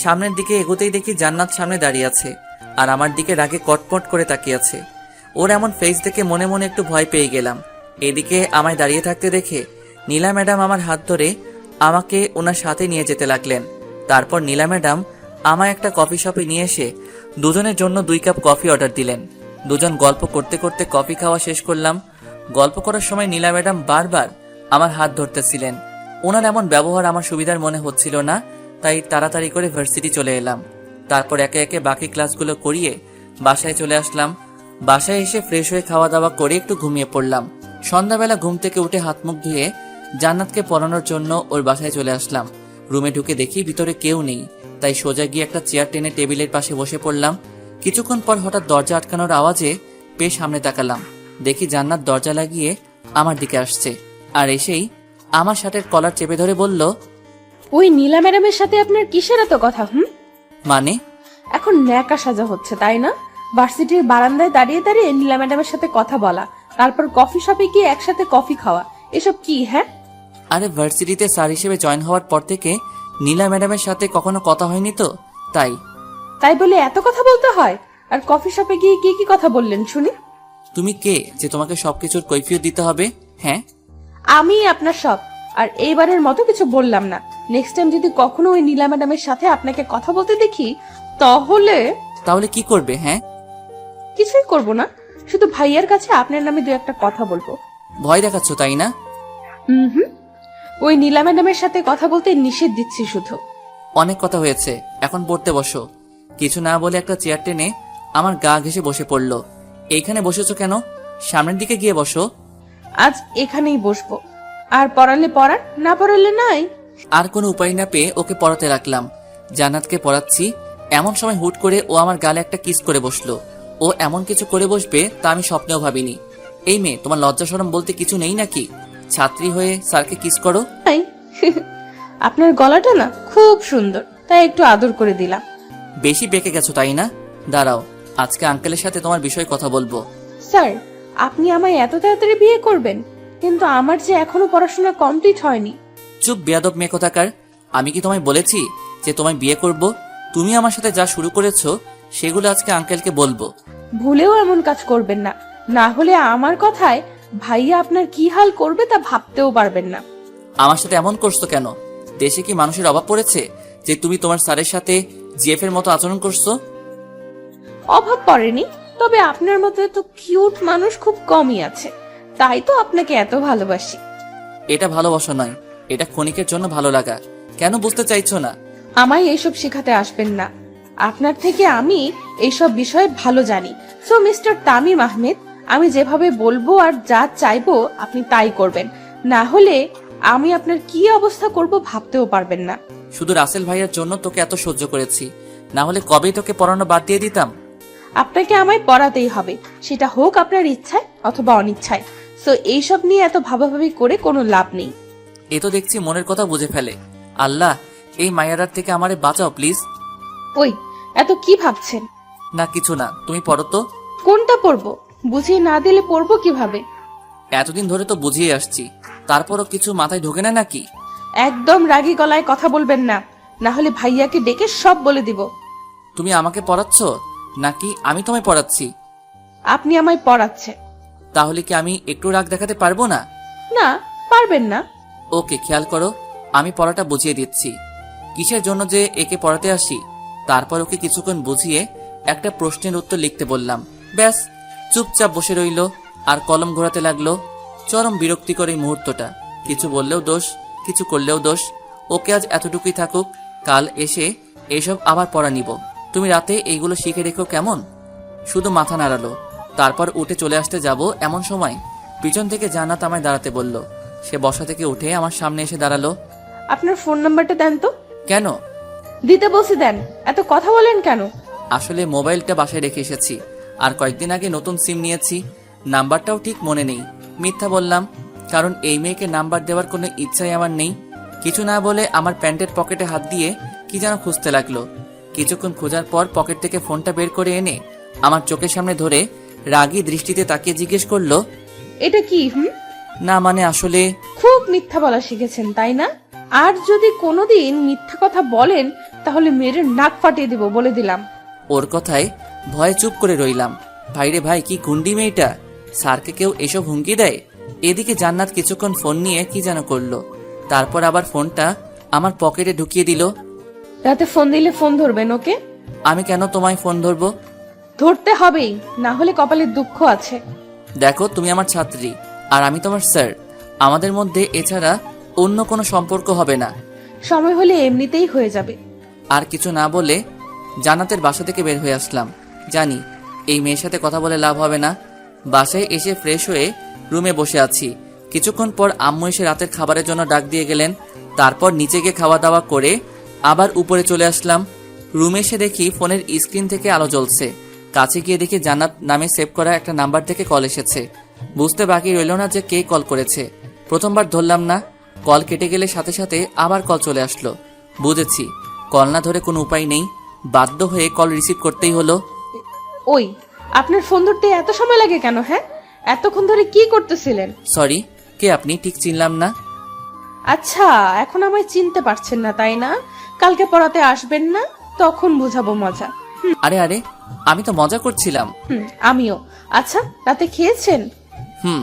সামনের দিকে এগোতেই দেখি জান্নাত সামনে দাঁড়িয়ে আছে আর আমার দিকে রাগে কটকট করে তাকিয়ে আছে। ওর এমন ফেস দেখে মনে মনে একটু ভয় পেয়ে গেলাম। এদিকে আমায় দাঁড়িয়ে থাকতে দেখে নীলা ম্যাডাম আমার হাত ধরে আমাকে ওনার সাথে নিয়ে যেতে লাগলেন। তারপর নীলা ম্যাডাম আমায় একটা কফি শপে নিয়ে এসে দুজনের জন্য 2 কাপ কফি অর্ডার দিলেন। দুজন গল্প করতে করতে কফি খাওয়া শেষ করলাম। গল্প করার সময় নীলা ম্যাডাম বারবার আমার হাত ধরতেছিলেন। ওনার এমন ব্যবহার আমার সুবিধার মনে হচ্ছিল না, তাই তাড়াতাড়ি করে ভার্সিটি চলে এলাম। তারপর একে একে বাকি ক্লাসগুলো করিয়ে বাসায় চলে আসলাম। বাসায় এসে ফ্রেশ হয়ে খাওয়া দাওয়া করে একটু ঘুমিয়ে পড়লাম। সন্ধ্যাবেলা ঘুম থেকে উঠে হাত মুখ ধুয়ে জান্নাতকে পড়ানোর জন্য ওর বাসায় চলে আসলাম। রুমে ঢুকে দেখি ভিতরে কেউ নেই, তাই সোজা গিয়ে একটা চেয়ার টেনে টেবিলের পাশে বসে পড়লাম। কিছুক্ষণ পর হঠাৎ দরজা আটকানোর আওয়াজে পেয়ে সামনে তাকালাম। দেখি জান্নাত দরজা লাগিয়ে আমার দিকে আসছে, আর এসেই আমার শার্টের কলার চেপে ধরে বলল, ওই নীলা ম্যাডামের সাথে আপনার কিসের এত কথা? মানে? এখন ন্যাকা সাজা হচ্ছে তাই না? ভার্সিটির বারান্দায় দাঁড়িয়ে দাঁড়িয়ে নীলা ম্যাডামের সাথে কথা বলা, তারপর কফি শপে গিয়ে একসাথে কফি খাওয়া, এসব কি? হ্যাঁ, আরে ভার্সিটিতে স্যার হিসেবে জয়েন হওয়ার পর থেকে নীলা ম্যাডামের সাথে কখনো কথা হয়নি তো, তাই। তাই বলে এত কথা বলতে হয়? আর কফি শপে গিয়ে কি কি কথা বললেন শুনি? তুমি কে যে তোমাকে সবকিছুর কৈফিয়ত দিতে হবে? হ্যাঁ, আমি আপনার সব। আর এইবারের মতো কিছু বললাম না। নেক্সট টাইম যদি কখনো ওই নীলা ম্যাডামের সাথে আপনাকে কথা বলতে দেখি তাহলে কি করবে? হ্যাঁ, কিছুই করব না, শুধু ভাইয়ার কাছে আপনার নামে 2-1টা কথা বলবো। ভয় দেখাচ্ছ তাই না? হুম, ওই নীলা ম্যাডামের সাথে কথা বলতে নিষেধ দিচ্ছি শুধু। অনেক কথা হয়েছে, এখন পড়তে বসো। কিছু না বলে একটা চেয়ার টেনে আমার গা ঘেঁষে বসে পড়লো। এইখানে বসেছো কেন? সামনের দিকে গিয়ে বসো। আজ এখানেই বসবো, আর পড়ালে পড়ান, না পড়ালে নাই। আর কোনো উপায় না পেয়ে ওকে পড়াতে রাখলাম। জান্নাতকে পড়াচ্ছি, এমন সময় হুট করে ও আমার গালে একটা কিস করে বসলো। ও এমন কিছু করে বসবে তা আমি স্বপ্নেও ভাবিনি। এই মেয়ে, তোমার লজ্জা শরম বলতে কিছু নেই নাকি? ছাত্রী হয়ে স্যারকে কিস করো? নাই। আপনার গলাটা না খুব সুন্দর, তাই একটু আদর করে দিলাম। বেশি বেঁকে গেছো তাই না? দাঁড়াও, আজকে আঙ্কেলের সাথে তোমার বিষয়ে কথা বলবো। স্যার, আপনি আমায় এত তাড়াতাড়ি বিয়ে করবেন? কিন্তু আমার যে এখনো পড়াশোনা কমপ্লিট হয়নি। চুপ বেয়াদব মেয়ে কোথাকার! আমি কি তোমায় বলেছি যে তোমায় বিয়ে করব? তুমি আমার সাথে যা শুরু করেছো সেগুলো আজকে আঙ্কেলকে বলবো। ভুলেও এমন কাজ করবেন না, না হলে আমার কথায় ভাইয়া আপনার কি হাল করবে তা ভাবতেও পারবেন না। আমার সাথে এমন করছো কেন? দেশে কি মানুষের অভাব পড়েছে যে তুমি তোমার স্যারের সাথে জিএফ এর মতো আচরণ করছো? অভাব পড়েনি, তবে আপনার মতো এত কিউট মানুষ খুব কমই আছে, তাই তো আপনাকে এত ভালোবাসি। এটা ভালোবাসা নয়, এটা ক্ষণিকের জন্য ভালো লাগা। কেন বুঝতে চাইছো না? আমায় এইসব শেখাতে আসবেন না, আপনার থেকে আমি এইসব বিষয়ে ভালো জানি। সো মিস্টার তামিম আহমেদ, আমি যেভাবে বলবো আর যা চাইবো আপনি তাই করবেন, না হলে আমি আপনার কি অবস্থা করব ভাবতেও পারবেন না। শুধু রাসেল ভাইয়ের জন্য তোকে এত সহ্য করেছি, না হলে কবেই তোকে পড়ানো বাদ দিয়ে দিতাম। আপনাকে আমায় পড়াতেই হবে, সেটা হোক আপনার ইচ্ছায় অথবা অনিচ্ছায়। সো এইসব নিয়ে এত ভাবাভাবি করে কোনো লাভ নেই। এ তো দেখছি মনের কথা বুঝে ফেলে। আল্লাহ, এই মায়ারার থেকে আমারে বাঁচাও প্লিজ। ওই, এত কি ভাবছেন? না কিছু না, তুমি পড়ো তো। কোনটা পড়বো? বুঝিয়ে না দিলে পড়বো কিভাবে? এতদিন ধরে তো বুঝিয়ে আসছি, তারপরও কিছু মাথায় ঢোকে না নাকি? একদম রাগী গলায় কথা বলবেন না, না হলে ভাইয়াকে ডেকে সব বলে দিব। তুমি আমাকে পড়াচ্ছ নাকি আমি তোমায় পড়াচ্ছি? আপনি আমায় পড়াচ্ছেন। তাহলে কি আমি একটু রাগ দেখাতে পারবো না? না, পারবেন না। ওকে, খেয়াল করো, আমি পড়াটা বুঝিয়ে দিচ্ছি। কিসের জন্য যে একে পড়াতে আসি, তারপর ওকে কিছুক্ষণ বুঝিয়ে একটা প্রশ্নের উত্তর লিখতে বললাম। ব্যাস, চুপচাপ বসে রইল আর কলম ঘোরাতে লাগলো। চরম বিরক্তিকর এই মুহূর্তটা। কিছু বললেও দোষ, কিছু করলেও দোষ। ওকে আজ এতটুকুই থাকুক, কাল এসে এসব আবার পড়া নিব। তুমি রাতে এইগুলো শিখে রেখো কেমন? শুধু মাথা নাড়ালো। তারপর উঠে চলে আসতে যাব, এমন সময় পিছন থেকে জান্নাত আমায় দাঁড়াতে বলল। সে বসা থেকে উঠে আমার সামনে এসে দাঁড়ালো। আপনার ফোন নাম্বারটা দেন তো। কেন? দিতে বলছি দেন, এত কথা বলেন কেন? আসলে মোবাইলটা বাসায় রেখে এসেছি, আর কয়েকদিন আগে নতুন সিম নিয়েছি, নাম্বারটাও ঠিক মনে নেই। মিথ্যা বললাম, কারণ এই মেয়েকে নাম্বার দেওয়ার কোনো ইচ্ছাই আমার নেই। কিছু না বলে আমার প্যান্টের পকেটে হাত দিয়ে কি যেন খুঁজতে লাগলো। কিছুক্ষণ খোঁজার পর পকেট থেকে ফোনটা বের করে এনে আমার চোখের সামনে ধরে রাগী দৃষ্টিতে তাকিয়ে জিজ্ঞেস করলো, এটা কি? না মানে আসলে। খুব মিথ্যা বলা শিখেছেন তাই না? আর যদি কোনোদিন মিথ্যা কথা বলেন তাহলে মেয়ের নাক ফাটিয়ে দিব, বলে দিলাম। ওর কথায় ভয়ে চুপ করে রইলাম। ভাইরে ভাই, কি গুন্ডি মেয়েটা! স্যারকে কেউ এসব হুমকি দেয়? এদিকে জান্নাত কিছুক্ষণ ফোন নিয়ে কি যেন করলো। তারপর আবার ফোনটা আমার পকেটে ঢুকিয়ে দিল। রাতে ফোন দিলে ফোন ধরবেন ওকে? আমি কেন তোমায় ফোন ধরবো? ধরতে হবেই, না হলে কপালে দুঃখ আছে। দেখো, তুমি আমার ছাত্রী আর আমি তোমার স্যার। আমাদের মধ্যে এছাড়া অন্য কোনো সম্পর্ক হবে না। সময় হলে এমনিতেই হয়ে যাবে। আর কিছু না বলে জান্নাতের বাসা থেকে বের হয়ে আসলাম। জানি এই মেয়ের সাথে কথা বলে লাভ হবে না। বাসায় এসে ফ্রেশ হয়ে রুমে বসে আছি। কিছুক্ষণ পর আম্মু এসে রাতের খাবারের জন্য ডাক দিয়ে গেলেন। তারপর নিচে গিয়ে খাওয়া দাওয়া করে আবার উপরে চলে আসলাম। রুমে এসে দেখি ফোনের স্ক্রিন থেকে আলো জ্বলছে। কাছে গিয়ে দেখি জান্নাত নামে সেভ করা একটা নাম্বার থেকে কল এসেছে। বুঝতে বাকি রইল না যে কে কল করেছে। প্রথমবার ধরলাম না, কল কেটে গেলে সাথে সাথে আবার কল চলে আসলো। বুঝেছি কল না ধরে কোনো উপায় নেই, বাধ্য হয়ে কল রিসিভ করতেই হলো। ওই, আপনার ফোন ধরতে এত সময় লাগে কেন? হ্যাঁ, এতক্ষণ ধরে কি করতেছিলেন? সরি, কে আপনি? ঠিক চিনলাম না। আচ্ছা, এখন আমায় চিনতে পারছেন না তাই না? কালকে পড়াতে আসবেন না, তখন বুঝাবো মজা। আরে আরে, আমি তো মজা করছিলাম। আমিও। আচ্ছা, রাতে খেয়েছেন? হুম।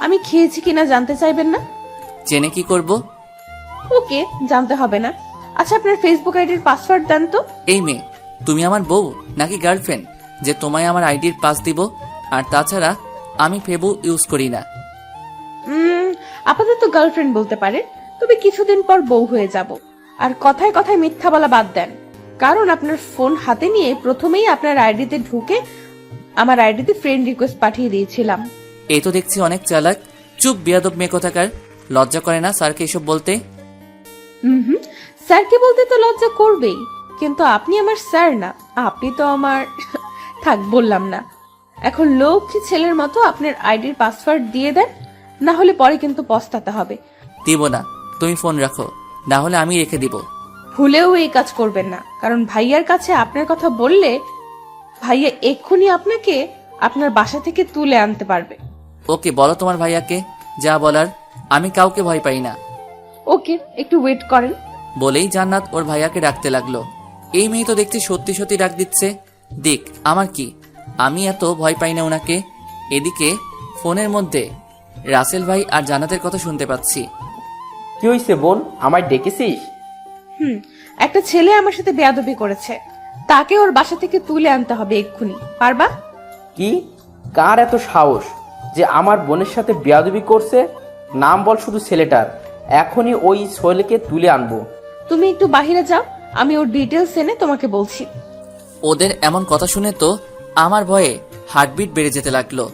আমি খেয়েছি কিনা জানতে চাইবেন না? জেনে কি করব? ওকে, জানতে হবে না। আচ্ছা, আপনার ফেসবুক আইডির পাসওয়ার্ড দেন তো। এই মেয়ে, তুমি আমার বউ নাকি গার্লফ্রেন্ড যে তোমায় আমার আইডির পাস দিব? আর তাছাড়া আমি ফেবু ইউজ করি না। আপাতত গার্লফ্রেন্ড বলতে পারেন, তবে কিছুদিন পর বউ হয়ে যাব। আর কথায় কথায় মিথ্যা বলা বাদ দেন, কারণ আপনার ফোন হাতে নিয়ে প্রথমেই আপনার আইডিতে ঢুকে আমার আইডিতে ফ্রেন্ড রিকোয়েস্ট পাঠিয়ে দিয়েছিলাম। এই তো দেখছি অনেক চালাক। চুপ বিয়াদব মেয়ে কোথাকার। লজ্জা করে না স্যারকে এসব বলতে? স্যারকে বলতে তো লজ্জা করবেই, কিন্তু আপনি আমার স্যার না, আপনি তো আমার থাক, বললাম না। এখন লক্ষ্মী ছেলের মতো আপনার আইডির পাসওয়ার্ড দিয়ে দেন, না হলে পরে কিন্তু পস্তাতে হবে। দিব না, তুমি ফোন রাখো, না হলে আমি রেখে দিব। ভুলেও এই কাজ করবেন না, কারণ ভাইয়ার কাছে আপনার কথা বললে ভাইয়া এক্ষুনি আপনাকে আপনার বাসা থেকে তুলে আনতে পারবে। ওকে, বলো তোমার ভাইয়াকে যা বলার। আমি কাউকে ভয় পাই না। ওকে, একটু ওয়েট করেন। বলেই জান্নাত ওর ভাইয়াকে ডাকতে লাগলো। এই মেয়ে তো দেখছি সত্যি সত্যি ডাক দিচ্ছে। দেখ আমার কি, আমি এত ভয় পাই না ওনাকে। এদিকে ফোনের মধ্যে রাসেল ভাই আর জান্নাতের কথা শুনতে পাচ্ছি। কি হইছে বোন, আমায় ডেকেছিস? একটা ছেলে আমার সাথে বেয়াদবি করেছে, তাকে ওর বাসা থেকে তুলে আনতে হবে এক্ষুনি। পারবা? কি? কার এত সাহস যে আমার বোনের সাথে বেয়াদবি করছে? নাম বল শুধু ছেলেটার, এখনই ওই ছেলেকে তুলে আনবো। তুমি একটু বাহিরে যাও, আমি ওর ডিটেলস এনে তোমাকে বলছি। ওদের এমন কথা শুনে তো আমার ভয়ে হার্টবিট বেড়ে যেতে লাগলো।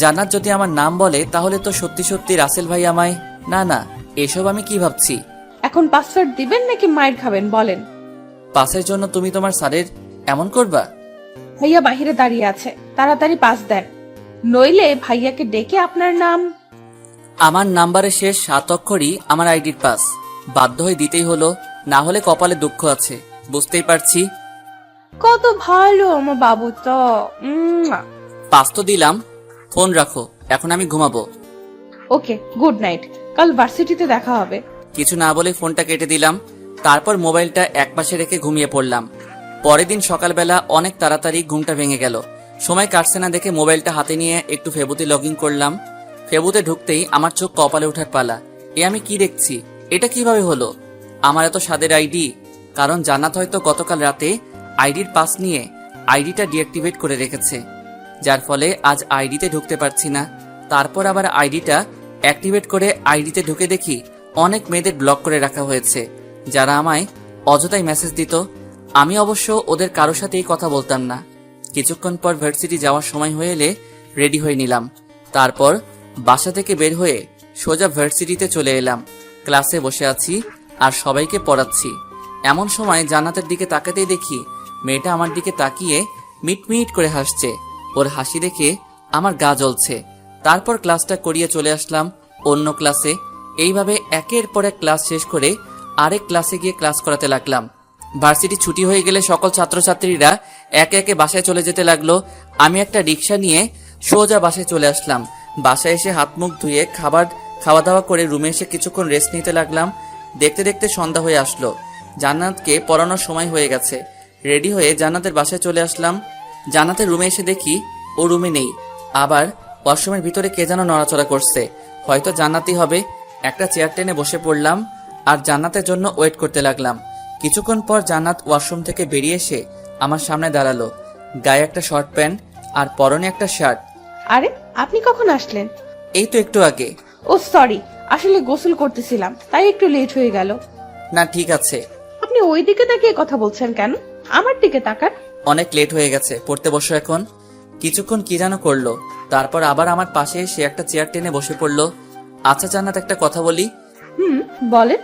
জান্নাত যদি আমার নাম বলে তাহলে তো সত্যি সত্যি রাসেল ভাই আমায়। না না, এসব আমি কি ভাবছি। এখন পাসওয়ার্ড দিবেন নাকি মাইর খাবেন বলেন? পাসের জন্য তুমি তোমার স্যারের এমন করবা? ভাইয়া বাহিরে দাঁড়িয়ে আছে, তাড়াতাড়ি পাস দেন, নইলে ভাইয়াকে ডেকে আপনার নাম। আমার নাম্বারের শেষ 7 অক্ষরই আমার আইডির পাস। বাধ্য হয়ে দিতেই হলো, না হলে কপালে দুঃখ আছে, বুঝতেই পারছি। কত ভালো আমার বাবু তো। পাস তো দিলাম, ফোন রাখো, এখন আমি ঘুমাবো। ওকে, গুড নাইট, কাল ভার্সিটিতে দেখা হবে। কিছু না বলে ফোনটা কেটে দিলাম। তারপর মোবাইলটা একপাশে রেখে ঘুমিয়ে পড়লাম। পরের দিন সকালবেলা অনেক তাড়াতাড়ি ঘুমটা ভেঙে গেল। সময় কাটছে না দেখে মোবাইলটা হাতে নিয়ে একটু ফেবুতে লগ ইন করলাম। ফেবুতে ঢুকতেই আমার চোখ কপালে ওঠার পালা। এ আমি কি দেখছি? এটা কিভাবে হলো? আমার এত স্বাদের আইডি। কারণ জান্নাত হয়তো গতকাল রাতে আইডির পাস নিয়ে আইডিটা ডিঅ্যাক্টিভেট করে রেখেছে, যার ফলে আজ আইডিতে ঢুকতে পারছি না। তারপর আবার আইডিটা অ্যাক্টিভেট করে আইডিতে ঢুকে দেখি অনেক মেয়েদের ব্লক করে রাখা হয়েছে, যারা আমায় অযথাই মেসেজ দিত। আমি অবশ্য ওদের কারোর সাথেই কথা বলতাম না। কিছুক্ষণ পর ভার্সিটি যাওয়ার সময় হয়ে এলে রেডি হয়ে নিলাম। তারপর বাসা থেকে বের হয়ে সোজা ভার্সিটিতে চলে এলাম। ক্লাসে বসে আছি আর সবাইকে পড়াচ্ছি। এমন সময় জান্নাতের দিকে তাকাতেই দেখি মেয়েটা আমার দিকে তাকিয়ে মিটমিট করে হাসছে। ওর হাসি দেখে আমার গা জ্বলছে। তারপর ক্লাসটা করিয়ে চলে আসলাম অন্য ক্লাসে। এইভাবে একের পর এক ক্লাস শেষ করে আরেক ক্লাসে গিয়ে ক্লাস করাতে লাগলাম। ভার্সিটি ছুটি হয়ে গেলে সকল ছাত্রছাত্রীরা একে একে বাসায় চলে যেতে লাগলো। আমি একটা রিক্সা নিয়ে সোজা বাসায় চলে আসলাম। বাসায় এসে হাত মুখ ধুয়ে খাওয়া দাওয়া করে রুমে এসে কিছুক্ষণ রেস্ট নিতে লাগলাম। দেখতে দেখতে সন্ধ্যা হয়ে আসলো। জান্নাতকে পড়ানোর সময় হয়ে গেছে। রেডি হয়ে জান্নাতের বাসায় চলে আসলাম। জান্নাতের রুমে এসে দেখি ও রুমে নেই। আবার ওয়াশরুমের ভিতরে কে যেন নড়াচড়া করছে, হয়তো জান্নাতই হবে। একটা চেয়ার টেনে বসে পড়লাম আর জান্নাতের জন্য ওয়েট করতে লাগলাম। কিছুক্ষণ পর জান্নাত ওয়াশরুম থেকে বেরিয়ে এসে আমার সামনে দাঁড়ালো। গায়ে একটা শর্ট প্যান্ট আর পরনে একটা শার্ট। আরে আপনি কখন আসলেন? এই তো একটু আগে। ও সরি, আসলে গোসল করতেছিলাম তাই একটু লেট হয়ে গেল। না ঠিক আছে। আপনি ওই দিকে তাকিয়ে কথা বলছেন কেন? আমার দিকে তাকান। অনেক লেট হয়ে গেছে, পড়তে বসো এখন। কিছুক্ষণ কি যেন করলো, তারপর আবার আমার পাশে এসে একটা চেয়ার টেনে বসে পড়লো। আচ্ছা জান্নাত, একটা কথা বলি। বলেন।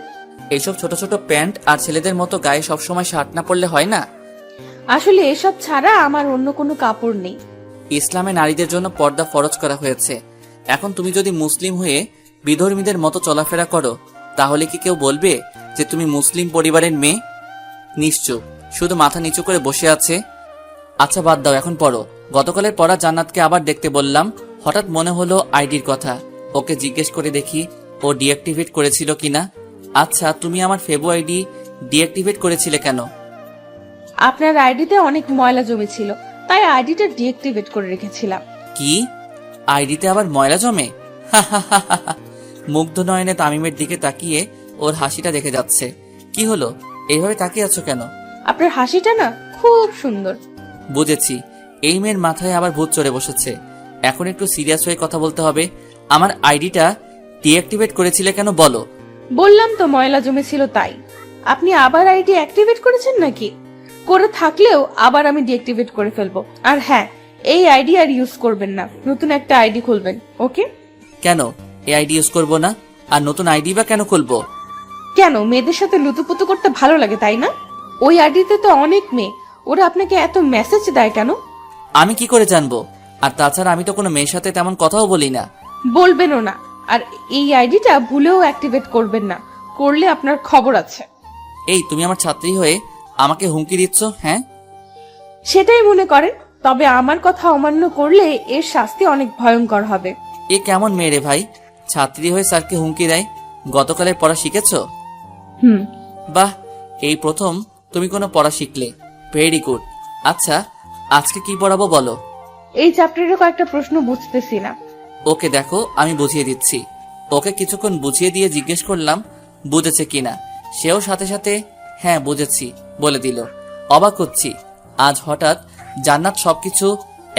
এইসব ছোট ছোট প্যান্ট আর ছেলেদের মতো গায়ে সবসময় শার্ট না পরলে হয় না? আসলে এসব ছাড়া আমার অন্য কোনো কাপড় নেই। ইসলামে নারীদের জন্য পর্দা ফরজ করা হয়েছে। এখন তুমি যদি মুসলিম হয়ে বিধর্মীদের মতো চলাফেরা করো, তাহলে কি কেউ বলবে যে তুমি মুসলিম পরিবারের মেয়ে? নিশ্চুপ, শুধু মাথা নিচু করে বসে আছে। আচ্ছা বাদ দাও, এখন পড়ো। গতকালের পড়া জান্নাতকে আবার দেখতে বললাম। হঠাৎ মনে হলো আইডির কথা। ওকে জিজ্ঞেস করে দেখি ও ডিঅ্যাক্টিভেট করেছিল কিনা। আচ্ছা, তুমি আমার ফেবো আইডি ডিঅ্যাক্টিভেট করেছিলে কেন? আপনার আইডিতে অনেক ময়লা জমেছিল, তাই আইডিটা ডিঅ্যাক্টিভেট করে রেখেছিলাম। কি? আইডিতে আবার ময়লা জমে? মুগ্ধ নয়নে তামিমের দিকে তাকিয়ে ওর হাসিটা দেখে যাচ্ছে। কি হলো, এইভাবে তাকিয়ে আছো কেন? আপনার হাসিটা না খুব সুন্দর। বুঝেছি, এই মেয়ের মাথায় আবার ভূত চড়ে বসেছে। এখন একটু সিরিয়াস হয়ে কথা বলতে হবে। আমার আইডিটা ডিঅ্যাক্টিভেট করেছিলে কেন বলো? বললাম তো ময়লা জমেছিল তাই। আপনি আবার আইডি অ্যাক্টিভেট করেছেন নাকি? করে থাকলেও আবার আমি ডিঅ্যাক্টিভেট করে ফেলবো। আর হ্যাঁ, এই আইডি আর ইউজ করবেন না, নতুন একটা আইডি খুলবেন। ওকে? কেন এই আইডি ইউজ করবো না? আর নতুন আইডি বা কেন খুলবো? কেন, মেয়েদের সাথে লুতুপুতু করতে ভালো লাগে তাই না? ওই আইডিতে তো অনেক মেয়ে, ওরা আপনাকে এত মেসেজ দেয় কেন? আমি কি করে জানবো? আর তাছাড়া আমি তো কোনো মেয়ের সাথে তেমন কথাও বলি না। বলবেনও না। আর এই আইডিটা ভুলেও অ্যাক্টিভেট করবেন না, করলে আপনার খবর আছে। এই তুমি আমার ছাত্রী হয়ে আমাকে হুমকি দিচ্ছ? হ্যাঁ, সেটাই মনে করেন, তবে আমার কথা অমান্য করলে এর শাস্তি অনেক ভয়ঙ্কর হবে। এ কেমন মেয়ে রে ভাই, ছাত্রী হয়ে স্যারকে হুমকি দেয়? গতকালের পড়া শিখেছো? বাহ, এই প্রথম তুমি কোনো পড়া শিখলে। Very good. আচ্ছা, আজকে কি পড়াবো বলো? এই চ্যাপ্টারের কয়েকটা প্রশ্ন বুঝতেছি না। ওকে দেখো, আমি বুঝিয়ে দিচ্ছি। ওকে কিছুক্ষণ বুঝিয়ে দিয়ে জিজ্ঞেস করলাম বুঝেছে কিনা। সেও সাথে সাথে হ্যাঁ বুঝেছি বলে দিল। অবাক হচ্ছি, আজ হঠাৎ জান্নাত সবকিছু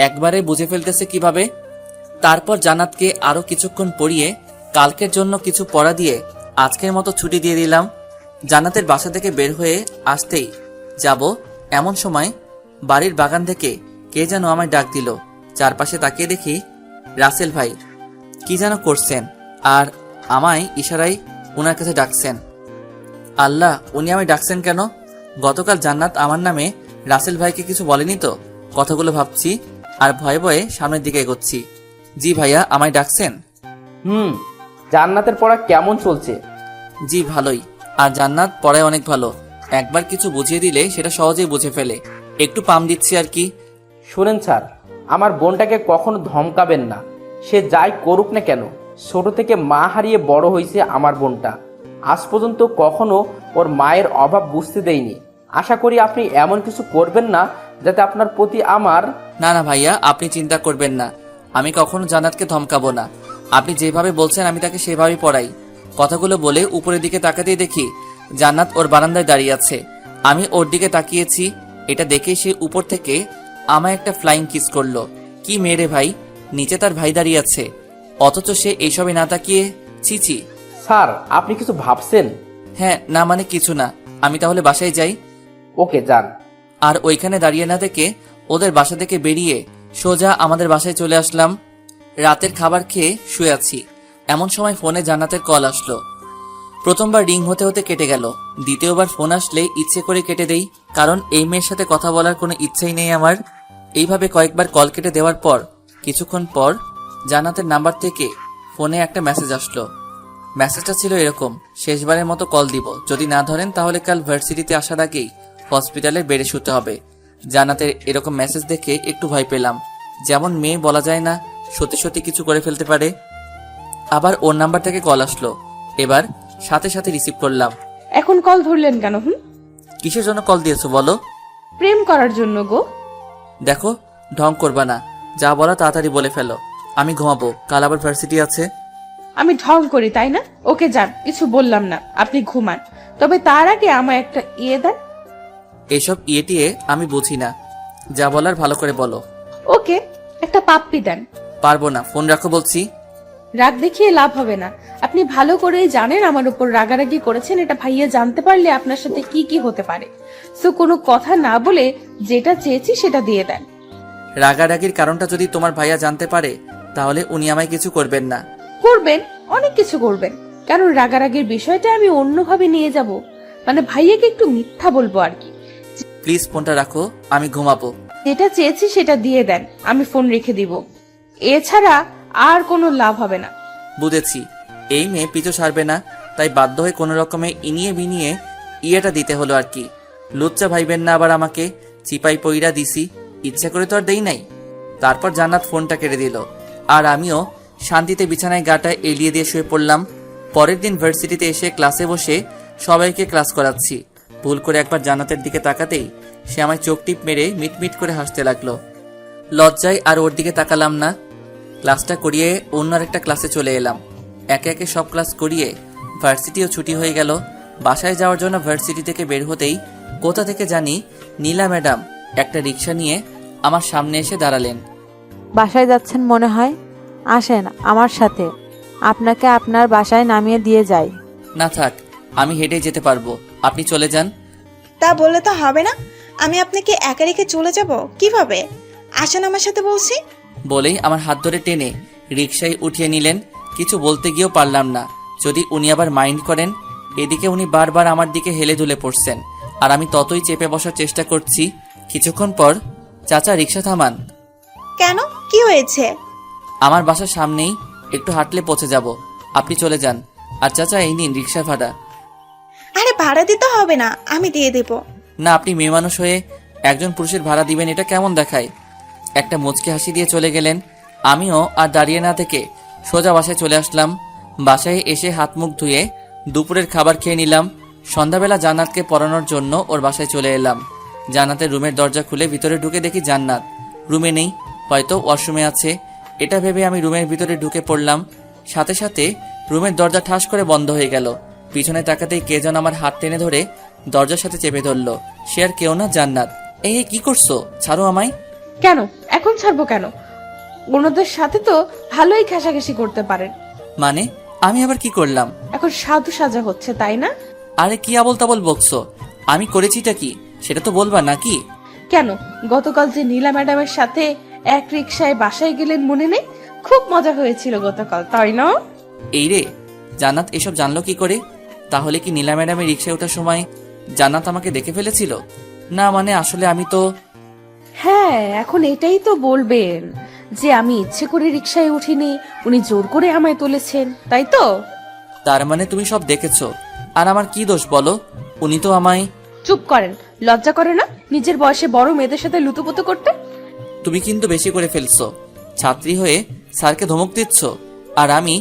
একবারে বুঝে ফেলতেছে কিভাবে। তারপর জান্নাতকে আরো কিছুক্ষণ পড়িয়ে কালকের জন্য কিছু পড়া দিয়ে আজকের মতো ছুটি দিয়ে দিলাম। জান্নাতের বাসা থেকে বের হয়ে আসতেই যাব এমন সময় বাড়ির বাগান থেকে কে যেন আমায় ডাক দিল। চারপাশে তাকিয়ে দেখি রাসেল ভাই কি যেন করছেন আর আমায় ইশারায় ওনার কাছে ডাকছেন। আল্লাহ, উনি আমায় ডাকছেন কেন? গতকাল জান্নাত আমার নামে রাসেল ভাইকে কিছু বলেনি তো? কথাগুলো ভাবছি আর ভয়ে ভয়ে সামনের দিকে এগোচ্ছি। জি ভাইয়া, আমায় ডাকছেন? জান্নাতের পড়া কেমন চলছে? জি ভালোই। আর জান্নাত পড়ায় অনেক ভালো, একবার কিছু বুঝিয়ে দিলে সেটা সহজেই বুঝে ফেলে। একটু পাম দিচ্ছি আর কি। শোনেন স্যার, আমার বোনটাকে কখনো ধমকাবেন না। সে যাই করুক না কেন, ছোট থেকে মা হারিয়ে বড় হয়েছে আমার বোনটা। আজ পর্যন্ত কখনো ওর মায়ের অভাব বুঝতে দেয়নি। আশা করি আপনি এমন কিছু করবেন না যাতে আপনার প্রতি আমার... না না ভাইয়া, আপনি চিন্তা করবেন না, আমি কখনো জান্নাতকে ধমকাবো না। আপনি যেভাবে বলছেন আমি তাকে সেভাবেই পড়াই। কথাগুলো বলে উপরের দিকে তাকাতেই দেখি জান্নাত ওর বারান্দায় দাঁড়িয়ে আছে। আমি ওর দিকে তাকিয়েছি, এটা দেখে সে উপর থেকে আমায় একটা ফ্লাইং কিস করলো। কি মেরে ভাই, নিচে তার ভাই দাঁড়িয়ে আছে, অথচ সে এইসবে না তাকিয়ে ছিছি। স্যার, আপনি কিছু ভাবছেন? হ্যাঁ, না মানে কিছু না। আমি তাহলে বাসায় যাই। ওকে, যান। আর ওইখানে দাঁড়িয়ে না দেখে ওদের বাসা থেকে বেরিয়ে সোজা আমাদের বাসায় চলে আসলাম। রাতের খাবার খেয়ে শুয়ে আছি, এমন সময় ফোনে জান্নাতের কল আসলো। প্রথমবার রিং হতে হতে কেটে গেল, দ্বিতীয়বার ফোন আসলে ইচ্ছে করে কেটে দেই, কারণ এই মেয়ের সাথে কথা বলার কোনো ইচ্ছেই নেই আমার। এইভাবে কয়েকবার কল কেটে দেওয়ার পর কিছুক্ষণ পর জান্নাতের নাম্বার থেকে ফোনে একটা মেসেজ আসলো। মেসেজটা ছিল এরকম: শেষবারের মতো কল দিব, যদি না ধরেন তাহলে কাল ভার্সিটিতে আসার আগেই হসপিটালে বেডে শুতে হবে। জান্নাতের এরকম মেসেজ দেখে একটু ভয় পেলাম, যেমন মেয়ে বলা যায় না, সত্যি সত্যি কিছু করে ফেলতে পারে। আবার ওর নাম্বার থেকে কল আসলো, এবার সাথে সাথে রিসিভ করলাম। এখন কল ধরলেন কেন? কিসের জন্য কল দিয়েছো বলো? প্রেম করার জন্য গো। দেখো, ঢং করবা না, যা বলা তাড়াতাড়ি বলে ফেলো। আমি ঘুমাবো, কাল আবার ভার্সিটি আছে। আমি ঢং করি তাই না? ওকে যান, কিছু বললাম না, আপনি ঘুমান। তবে তার আগে আমায় একটা ইয়ে দেন। এসব ইয়েটিয়ে আমি বুঝি না, যা বলার ভালো করে বলো। ওকে, একটা পাপ্পি দেন। পারবো না, ফোন রাখো বলছি। রাগ দেখিয়ে লাভ হবে না। আপনি ভালো করেই জানেন আমার উপর রাগারাগি করেছেন, এটা ভাইয়া জানতে পারলে আপনার সাথে কি কি হতে পারে। সো কোনো কথা না বলে যেটা চেয়েছি সেটা দিয়ে দেন। রাগারাগির কারণটা যদি তোমার ভাইয়া জানতে পারে তাহলে উনি আমায় কিছু করবেন না। করবেন, অনেক কিছু করবেন। কারণ রাগারাগির বিষয়টা আমি অন্যভাবে নিয়ে যাব, মানে ভাইয়াকে একটু মিথ্যা বলবো আর কি। প্লিজ ফোনটা রাখো, আমি ঘুমাবো। যেটা চেয়েছি সেটা দিয়ে দেন, আমি ফোন রেখে দিব। এছাড়া আর কোনো লাভ হবে না। বুঝেছি, এই মেয়ে পিছু ছাড়বে না, তাই বাধ্য হয়ে কোনো রকমে ইনিয়ে বিনিয়ে ইয়েটা দিতে হলো আর কি। লুচ্চা ভাইবেন না আবার আমাকে, চিপাই পইরা দিছি, ইচ্ছা করে তো আর দেই নাই। তারপর জান্নাত ফোনটা কেড়ে দিল, আর আমিও শান্তিতে বিছানায় গাটা এলিয়ে দিয়ে শুয়ে পড়লাম। পরের দিন ভার্সিটিতে এসে ক্লাসে বসে সবাইকে ক্লাস করাচ্ছি। ভুল করে একবার জান্নাতের দিকে তাকাতেই সে আমায় চোখ টিপ মেরে মিটমিট করে হাসতে লাগলো। লজ্জায় আর ওর দিকে তাকালাম না। ক্লাসটা করিয়ে অন্য আরেকটা ক্লাসে চলে এলাম। একে একে সব ক্লাস করিয়ে ভার্সিটিও ছুটি হয়ে গেল। বাসায় যাওয়ার জন্য ভার্সিটি থেকে বের হতেই কোথা থেকে জানি নীলা ম্যাডাম একটা রিক্সা নিয়ে আমার সামনে এসে দাঁড়ালেন। বাসায় যাচ্ছেন মনে হয়, আসেন আমার সাথে, আপনাকে আপনার বাসায় নামিয়ে দিয়ে যাই। না থাক, আমি হেঁটে যেতে পারবো, আপনি চলে যান। তা বললে তো হবে না, আমি আপনাকে একা রেখে চলে যাব কিভাবে? আসেন আমার সাথে বলছি। বলেই আমার হাত ধরে টেনে রিক্সায় উঠিয়ে নিলেন। কিছু বলতে গিয়েও পারলাম না, যদি উনি আবার মাইন্ড করেন। এদিকে উনি বারবার আমার দিকে হেলে দুলে পড়ছেন, আর আমি ততই চেপে বসার চেষ্টা করছি। কিছুক্ষণ পর, চাচা রিক্সা থামান। কেন, কি হয়েছে? আমার বাসার সামনেই, একটু হাঁটলে পৌঁছে যাব, আপনি চলে যান। আর চাচা এই নিন রিক্সা ভাড়া। আরে ভাড়া দিতে হবে না, আমি দিয়ে দেব। না, আপনি মেয়ে মানুষ হয়ে একজন পুরুষের ভাড়া দিবেন, এটা কেমন দেখায়? একটা মুচকি হাসি দিয়ে চলে গেলেন। আমিও আর দাঁড়িয়ে না থেকে সোজা বাসায় চলে আসলাম। বাসায় এসে হাত মুখ ধুয়ে দুপুরের খাবার খেয়ে নিলাম। সন্ধ্যাবেলা জান্নাতকে পড়ানোর জন্য ওর বাসায় চলে এলাম। জান্নাতের রুমের দরজা খুলে ভিতরে ঢুকে দেখি জান্নাত রুমে নেই, হয়তো ওয়াশরুমে আছে। এটা ভেবে আমি রুমের ভিতরে ঢুকে পড়লাম। সাথে সাথে রুমের দরজা ঠাস করে বন্ধ হয়ে গেল। পিছনে তাকাতেই কে যেন আমার হাত টেনে ধরে দরজার সাথে চেপে ধরলো। সে আর কেউ না, জান্নাত। এই কি করছো? ছাড়ো আমায়। কেন এখন ছাড়বো কেন? অন্যদের সাথে তো ভালোই ঘেঁষাঘেঁষি করতে পারেন। মানে আমি আবার কি করলাম? এখন সাধু সাজা হচ্ছে তাই না? আরে কি আবল তাবল বকছো? আমি করেছিটা কি সেটা তো বলবা নাকি? কেন, গতকাল যে নীলা ম্যাডামের সাথে এক রিকশায় বাসায় গেলেন মনে নেই? খুব মজা হয়েছিল গতকাল, তাই না? এই রে, জান্নাত এসব জানলো কি করে? তাহলে কি নীলা ম্যাডামের রিক্সায় ওঠার সময় জান্নাত আমাকে দেখে ফেলেছিল? না মানে আসলে আমি তো... হ্যাঁ, এখন এটাই তো বলবেন যে আমি ইচ্ছে করে রিকশায় উঠিনি, উনি জোর করে আমায় তুলেছেন, তাই তো? তার মানে তুমি সব দেখেছো, আর আমার কি দোষ বলো? উনি তো আমায়... চুপ করেন, লজ্জা করে না নিজের বয়সে বড় মেয়েদের সাথে লুতুপুতু করতে? তুমি কিন্তু বেশি করে ফেলছো। ছাত্রী হয়ে স্যারকে ধমক দিচ্ছ, আর আমি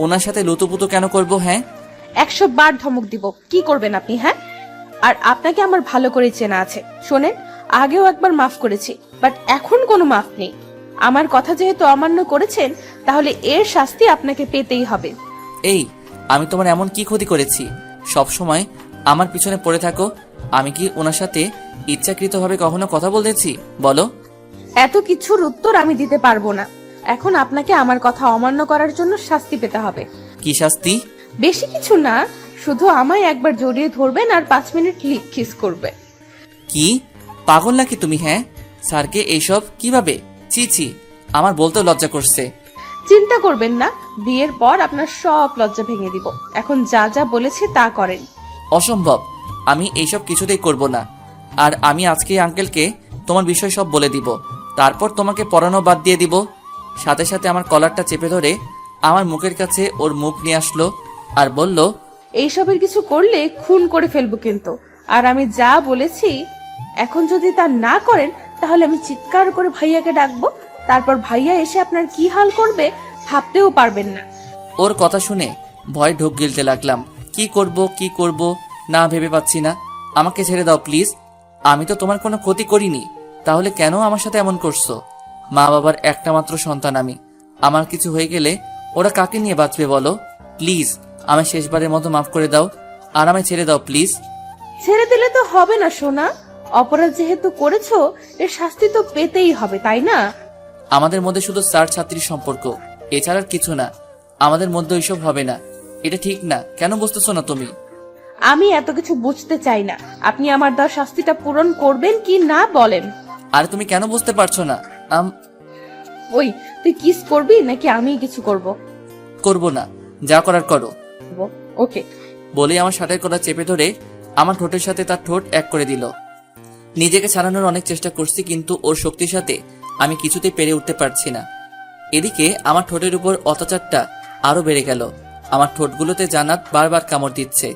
ওনার সাথে লুতুপুতু কেন করব? হ্যাঁ, 100 বার ধমক দিব, কি করবেন আপনি? হ্যাঁ, আর আপনাকে আমার ভালো করে চেনা আছে। শোনেন, আগেও একবার মাফ করেছি, বাট এখন কোনো মাফ নেই। আমার কথা যেহেতু অমান্য করেছেন, তাহলে এর শাস্তি আপনাকে পেতেই হবে। এই আমি তোমার এমন কি ক্ষতি করেছি সব সময় আমার পিছনে পড়ে থাকো? আমি কি ওনার সাথে ইচ্ছাকৃতভাবে কখনো কথা বলেছি বলো? এত কিছুর উত্তর আমি দিতে পারবো না। এখন আপনাকে আমার কথা অমান্য করার জন্য শাস্তি পেতে হবে। কি শাস্তি? বেশি কিছু না, শুধু আমায় একবার জড়িয়ে ধরবেন আর 5 মিনিট লিপ কিস করবে। কি পাগল নাকি তুমি? হ্যাঁ, স্যারকে এইসব কিভাবে? ছি ছি, আমার বলতেও লজ্জা করছে। চিন্তা করবেন না, বিয়ের পর আপনার সব লজ্জা ভেঙে দিব। এখন যা যা বলেছি তা করেন। অসম্ভব, আমি এইসব কিছুতেই করব না। আর আমি আজকে আঙ্কেলকে তোমার বিষয় সব বলে দিব, তারপর তোমাকে পড়ানো বাদ দিয়ে দিব। সাথে সাথে আমার কলারটা চেপে ধরে আমার মুখের কাছে ওর মুখ নিয়ে আসলো আর বলল, এইসবের কিছু করলে খুন করে ফেলবো কিন্তু। আর আমি যা বলেছি এখন যদি তা না করেন, তাহলে আমি চিৎকার করে ভাইয়াকে ডাকবো। তারপর ভাইয়া এসে আপনার কি হাল করবে ভাবতেও পারবেন না। ওর কথা শুনে ভয় ঢোক গিলতে লাগলাম। কি করব না ভেবে পাচ্ছি না। আমাকে ছেড়ে দাও প্লিজ। আমি তো তোমার কোনো ক্ষতি করিনি, তাহলে কেন আমার সাথে এমন করছো? মা বাবার একটা মাত্র সন্তান আমি। আমার কিছু হয়ে গেলে ওরা কাকে নিয়ে বাঁচবে বলো? প্লিজ আমায় শেষবারের মতো মাফ করে দাও, আর আমায় ছেড়ে দাও প্লিজ। ছেড়ে দিলে তো হবে না সোনা, অপরাধ যেহেতু করেছো এর শাস্তি তো পেতেই হবে, তাই না? আমাদের মধ্যে শুধু স্যার ছাত্রীর সম্পর্ক, এছাড়া আর কিছু না। আমাদের মধ্যে ওইসব হবে না, এটা ঠিক না। কেন বুঝতেছো না তুমি? আমি এত কিছু বুঝতে চাই না, আপনি আমার দেওয়া শাস্তিটা পূরণ করবেন কি না বলেন। আরে তুমি কেন বুঝতে পারছো না? ওই তুই কিস করবি নাকি আমি কিছু করব? করবো না, যা করার করো। ওকে। বলেই আমার শার্টের কলা চেপে ধরে আমার ঠোঁটের সাথে তার ঠোঁট এক করে দিল। নিজেকে ছাড়ানোর অনেক চেষ্টা করছি, কিন্তু ওর শক্তির সাথে আমি কিছুতেই পেরে উঠতে পারছি না। এদিকে আমার ঠোঁটের উপর অত্যাচারটা আরো বেড়ে গেল। আমার ঠোঁটগুলোতে জান্নাত বারবার কামড় দিচ্ছে।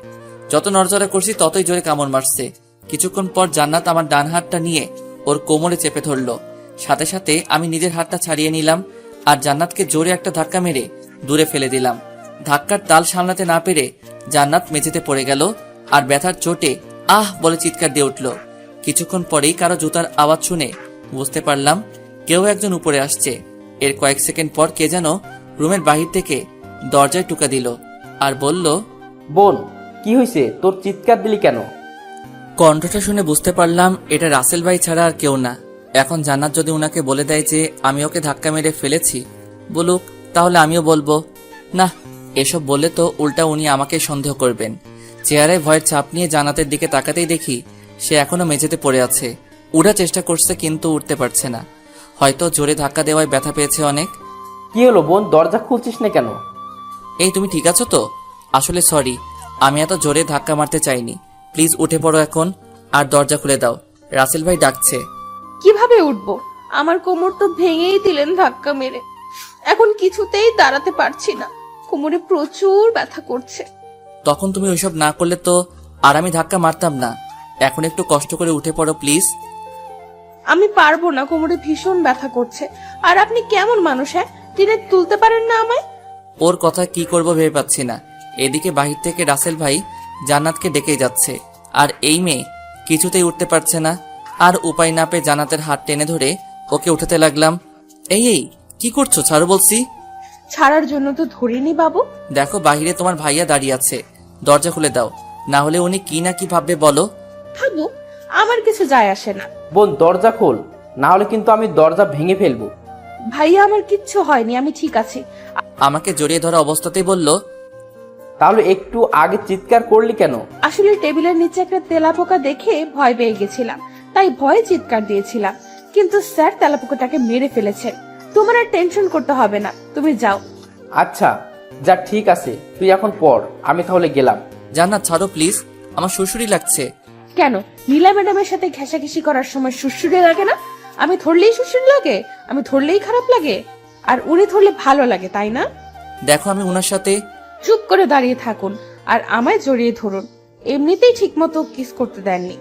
যত নড়চড়া করছি ততই জোরে কামড় মারছে। কিছুক্ষণ পর জান্নাত আমার ডান হাতটা নিয়ে ওর কোমরে চেপে ধরলো। সাথে সাথে আমি নিজের হাতটা ছাড়িয়ে নিলাম আর জান্নাতকে জোরে একটা ধাক্কা মেরে দূরে ফেলে দিলাম। ধাক্কার তাল সামলাতে না পেরে জান্নাত মেঝেতে পড়ে গেল আর ব্যথার চোটে আহ বলে চিৎকার দিয়ে উঠল। কিছুক্ষণ পরেই কারো জুতার আওয়াজ শুনে বুঝতে পারলাম কেউ একজন উপরে আসছে। এর কয়েক সেকেন্ড পর কে যেন রুমের বাহির থেকে দরজায় টুকা দিল আর বলল, বোন, কি হয়েছে? তোর চিৎকার দিলি কেন? কণ্ঠটা শুনে বুঝতে পারলাম এটা রাসেল ভাই ছাড়া আর কেউ না। এখন জান্নাত যদি উনাকে বলে দেয় যে আমি ওকে ধাক্কা মেরে ফেলেছি, বলুক, তাহলে আমিও বলবো। না, এসব বললে তো উল্টা উনি আমাকে সন্দেহ করবেন। চেয়ারে ভয়ের ছাপ নিয়ে জান্নাতের দিকে তাকাতেই দেখি সে এখনো মেঝেতে পড়ে আছে। উঠার চেষ্টা করছে কিন্তু উঠতে পারছে না। হয়তো জোরে ধাক্কা দেওয়ায় ব্যথা পেয়েছে অনেক। কি হলো বোন, দরজা খুলছিস না কেন? এই তুমি ঠিক আছো তো? আসলে সরি, আমি এত জোরে ধাক্কা মারতে চাইনি। প্লিজ উঠে পড়ো এখন আর দরজা খুলে দাও, রাসেল ভাই ডাকছে। কিভাবে উঠবো? আমার কোমর তো ভেঙেই দিলেন ধাক্কা মেরে, এখন কিছুতেই দাঁড়াতে পারছি না, কোমরে প্রচুর ব্যথা করছে। তখন তুমি ওইসব না করলে তো আর আমি ধাক্কা মারতাম না। এখন একটু কষ্ট করে উঠে পড়ো প্লিজ। আমি পারবো না, কোমরে ভীষণ ব্যথা করছে। আর আপনি কেমন মানুষ, হ্যাঁ? টেনে তুলতে পারেন না আমায়? ওর কথা কি করব ভেবে পাচ্ছি না। এদিকে বাহির থেকে রাসেল ভাই জান্নাতকে ডেকে যাচ্ছে, আর এই মেয়ে কিছুতেই উঠতে পারছে না। আর উপায় না পেয়ে জান্নাতের হাত টেনে ধরে ওকে উঠাতে লাগলাম। এই কি করছো? ছাড়ো বলছি। ছাড়ার জন্য তো ধরিনি বাবু। দেখো বাহিরে তোমার ভাইয়া দাঁড়িয়ে আছে, দরজা খুলে দাও, না হলে উনি কি না কি ভাববে বলো। বাবু, আমার কিছু যায় আসে না। বোন, দরজা খোল, না হলে কিন্তু আমি দরজা ভেঙে ফেলবো। ভাইয়া, আমার কিচ্ছু হয়নি, আমি ঠিক আছি। আমাকে জড়িয়ে ধরা অবস্থাতেই বলল, তাহলে একটু আগে চিৎকার করলি কেন? আসলে টেবিলের নিচে একটা তেলাপোকা দেখে ভয় পেয়ে গেছিলাম, তাই ভয়ে চিৎকার দিয়েছিলাম। কিন্তু স্যার তেলাপোকাটাকে মেরে ফেলেছেন। তোমার আর টেনশন করতে হবে না, তুমি যাও। আচ্ছা যা, ঠিক আছে, তুই এখন পড়, আমি তাহলে গেলাম। জান্নাত ছাড়ো প্লিজ, আমার শ্বশুরই লাগছে। কেন, নীলা ম্যাডামের সাথে ঘেঁষাঘেঁষি করার সময় সুশ্রুরি লাগে না? আমি ধরলেই সুশ্রুরি লাগে? আমি ধরলেই খারাপ লাগে? আর উনি ধরলে ভালো লাগে, তাই না? দেখো আমি উনার সাথে। চুপ করে দাঁড়িয়ে থাকুন আর আমায় জড়িয়ে ধরুন। এমনিতেই ঠিক মতো কিস করতে দেননি,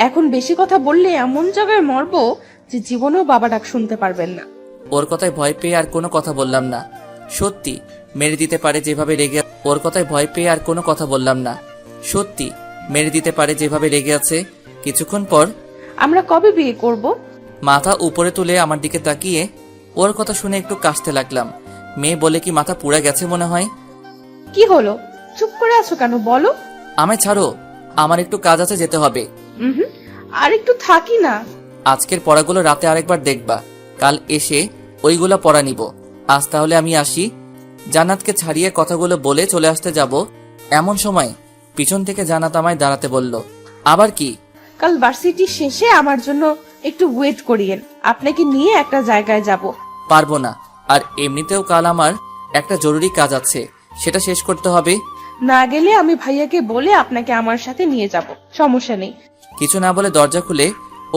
এখন বেশি কথা বললে এমন জায়গায় মরবো যে জীবনেও বাবা ডাক শুনতে পারবেন না। ওর কথায় ভয় পেয়ে আর কোনো কথা বললাম না। সত্যি মেরে দিতে পারে যেভাবে রেগে। ওর কথায় ভয় পেয়ে আর কোনো কথা বললাম না। সত্যি মেরে দিতে পারে যেভাবে রেগে আছে। কিছুক্ষণ পর আমরা কবে বিয়ে করব? মাথা উপরে তুলে আমার দিকে তাকিয়ে ওর কথা শুনে একটু কাশতে লাগলাম। মেয়ে বলে কি মাথা পুড়ে গেছে মনে হয়। কি হলো, চুপ করে আছো কেন, বলো। আমায় ছাড়ো, আমার একটু কাজ আছে, যেতে হবে। আর একটু থাকি না। আজকের পড়াগুলো রাতে আরেকবার দেখবা, কাল এসে ওইগুলো পড়া নিব। আজ তাহলে আমি আসি। জান্নাতকে ছাড়িয়ে কথাগুলো বলে চলে আসতে যাব, এমন সময় পিছন থেকে জান্নাত আমায় দাঁড়াতে বলল। আবার কি? কাল ভার্সিটি শেষে আমার জন্য একটু ওয়েট করিয়েন, আপনাকে নিয়ে একটা জায়গায় যাব। পারবো না, আর এমনিতেও কাল আমার একটা জরুরি কাজ আছে, সেটা শেষ করতে হবে। না গেলে আমি ভাইয়াকে বলে আপনাকে আমার সাথে নিয়ে যাব, সমস্যা নেই। কিছু না বলে দরজা খুলে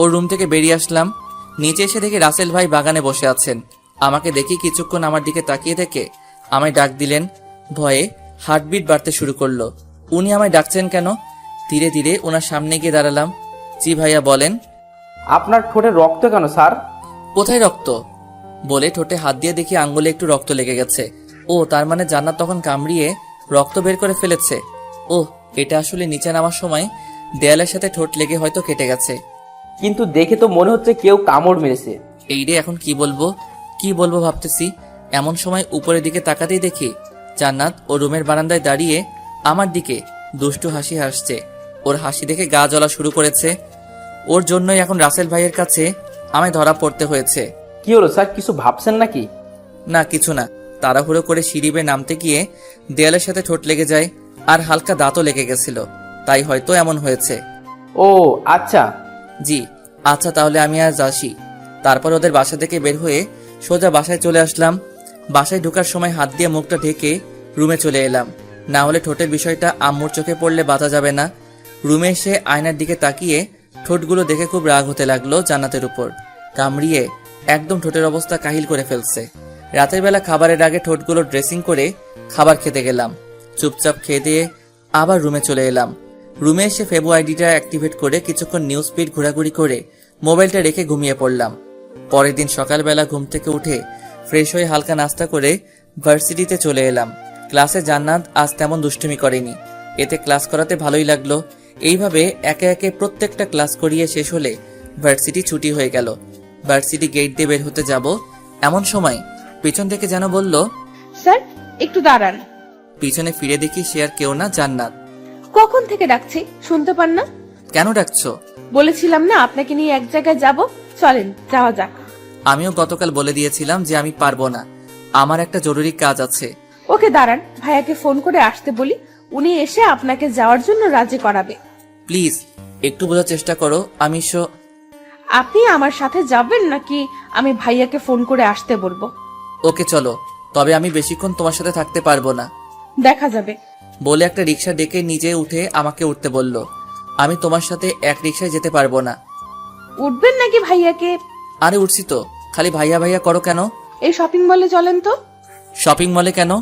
ওর রুম থেকে বেরিয়ে আসলাম। নিচে এসে দেখি রাসেল ভাই বাগানে বসে আছেন। আমাকে দেখি কিছুক্ষণ আমার দিকে তাকিয়ে থেকে আমায় ডাক দিলেন। ভয়ে হার্টবিট বাড়তে শুরু করলো। উনি আমায় ডাকছেন কেন? ধীরে ধীরে ওনার সামনে গিয়ে দাঁড়ালাম। জি ভাইয়া বলেন। আপনার ঠোঁটে রক্ত কেন স্যার? কোথায় রক্ত? বলে ঠোঁটে হাত দিয়ে দেখি আঙ্গুলে একটু রক্ত লেগে গেছে। ও তার মানে জান্নাত তখন কামড়িয়ে রক্ত বের করে ফেলেছে। ও, এটা আসলে নিচে নামার সময় দেয়ালের সাথে ঠোঁট লেগে হয়তো কেটে গেছে। কিন্তু দেখে তো মনে হচ্ছে কেউ কামড় মেরেছে। এই রে, এখন কি বলবো ভাবতেছি। এমন সময় উপরের দিকে তাকাতেই দেখি জান্নাত ও রুমের বারান্দায় দাঁড়িয়ে আমার দিকে দুষ্টু হাসি হাসছে। ওর হাসি দেখে গা জ্বলা শুরু করেছে। ওর জন্যই এখন রাসেল ভাইয়ের কাছে আমায় ধরা পড়তে হয়েছে। কি হলো স্যার, কিছু ভাবছেন নাকি? না কিছু না, তাড়াহুড়ো করে সিঁড়ি বেয়ে নামতে গিয়ে দেয়ালের সাথে ঠোঁট লেগে যায় আর হালকা দাঁতও লেগে গেছিল, তাই হয়তো এমন হয়েছে। ও আচ্ছা। জি আচ্ছা, তাহলে আমি আজ আসি। তারপর ওদের বাসা থেকে বের হয়ে সোজা বাসায় চলে আসলাম। বাসায় ঢোকার সময় হাত দিয়ে মুখটা ঢেকে রুমে চলে এলাম, না হলে ঠোঁটের বিষয়টা আম্মুর চোখে পড়লে বাঁচা যাবে না। রুমে এসে আয়নার দিকে তাকিয়ে ঠোঁটগুলো দেখে খুব রাগ হতে লাগলো জান্নাতের উপর। কামড়িয়ে একদম ঠোঁটের অবস্থা কাহিল করে ফেলছে। রাতের বেলা খাবারের আগে ঠোঁটগুলো ড্রেসিং করে খাবার খেতে গেলাম। চুপচাপ খেয়ে দিয়ে আবার রুমে চলে এলাম। রুমে এসে ফেবো আইডিটা অ্যাক্টিভেট করে কিছুক্ষণ নিউজ ফিড ঘোরাঘুরি করে মোবাইলটা রেখে ঘুমিয়ে পড়লাম। পরের দিন সকালবেলা ঘুম থেকে উঠে ফ্রেশ হয়ে হালকা নাস্তা করে ভার্সিটিতে চলে এলাম। ক্লাসে জান্নাত আজ তেমন দুষ্টুমি করেনি, এতে ক্লাস করাতে ভালোই লাগলো। এইভাবে একে একে প্রত্যেকটা ক্লাস করিয়ে শেষ হলে ভার্সিটি ছুটি হয়ে গেল। ভার্সিটি গেট দিয়ে বের হতে যাব, এমন সময় পিছন থেকে যেন বলল, স্যার একটু দাঁড়ান। পিছনে ফিরে দেখি সে আর কেউ না, জান্নাত। কখন থেকে ডাকছি, শুনতে পান না? কেন ডাকছো? বলেছিলাম না আপনাকে নিয়ে এক জায়গায় যাব, চলেন যাওয়া যাক। আমিও গতকাল বলে দিয়েছিলাম যে আমি পারবো না, আমার একটা জরুরি কাজ আছে। ওকে দাঁড়ান, ভাইয়াকে ফোন করে আসতে বলি, উনি এসে আপনাকে যাওয়ার জন্য রাজি করাবে। প্লিজ একটু বোঝার চেষ্টা করো। আপনি আমার সাথে যাবেন নাকি আমি ভাইয়াকে ফোন করে আসতে বলবো? ওকে চলো, তবে আমি বেশিক্ষণ তোমার সাথে থাকতে পারবো না। দেখা যাবে। বলে একটা রিক্সা ডেকে নিজে উঠে আমাকে উঠতে বলল। আমি তোমার সাথে এক রিক্সায় যেতে পারবো না। উঠবেন নাকি ভাইয়াকে? আরে উঠছি তো, খালি ভাইয়া ভাইয়া করো কেন? এই শপিং মলে চলেন তো। শপিং মলে কেন?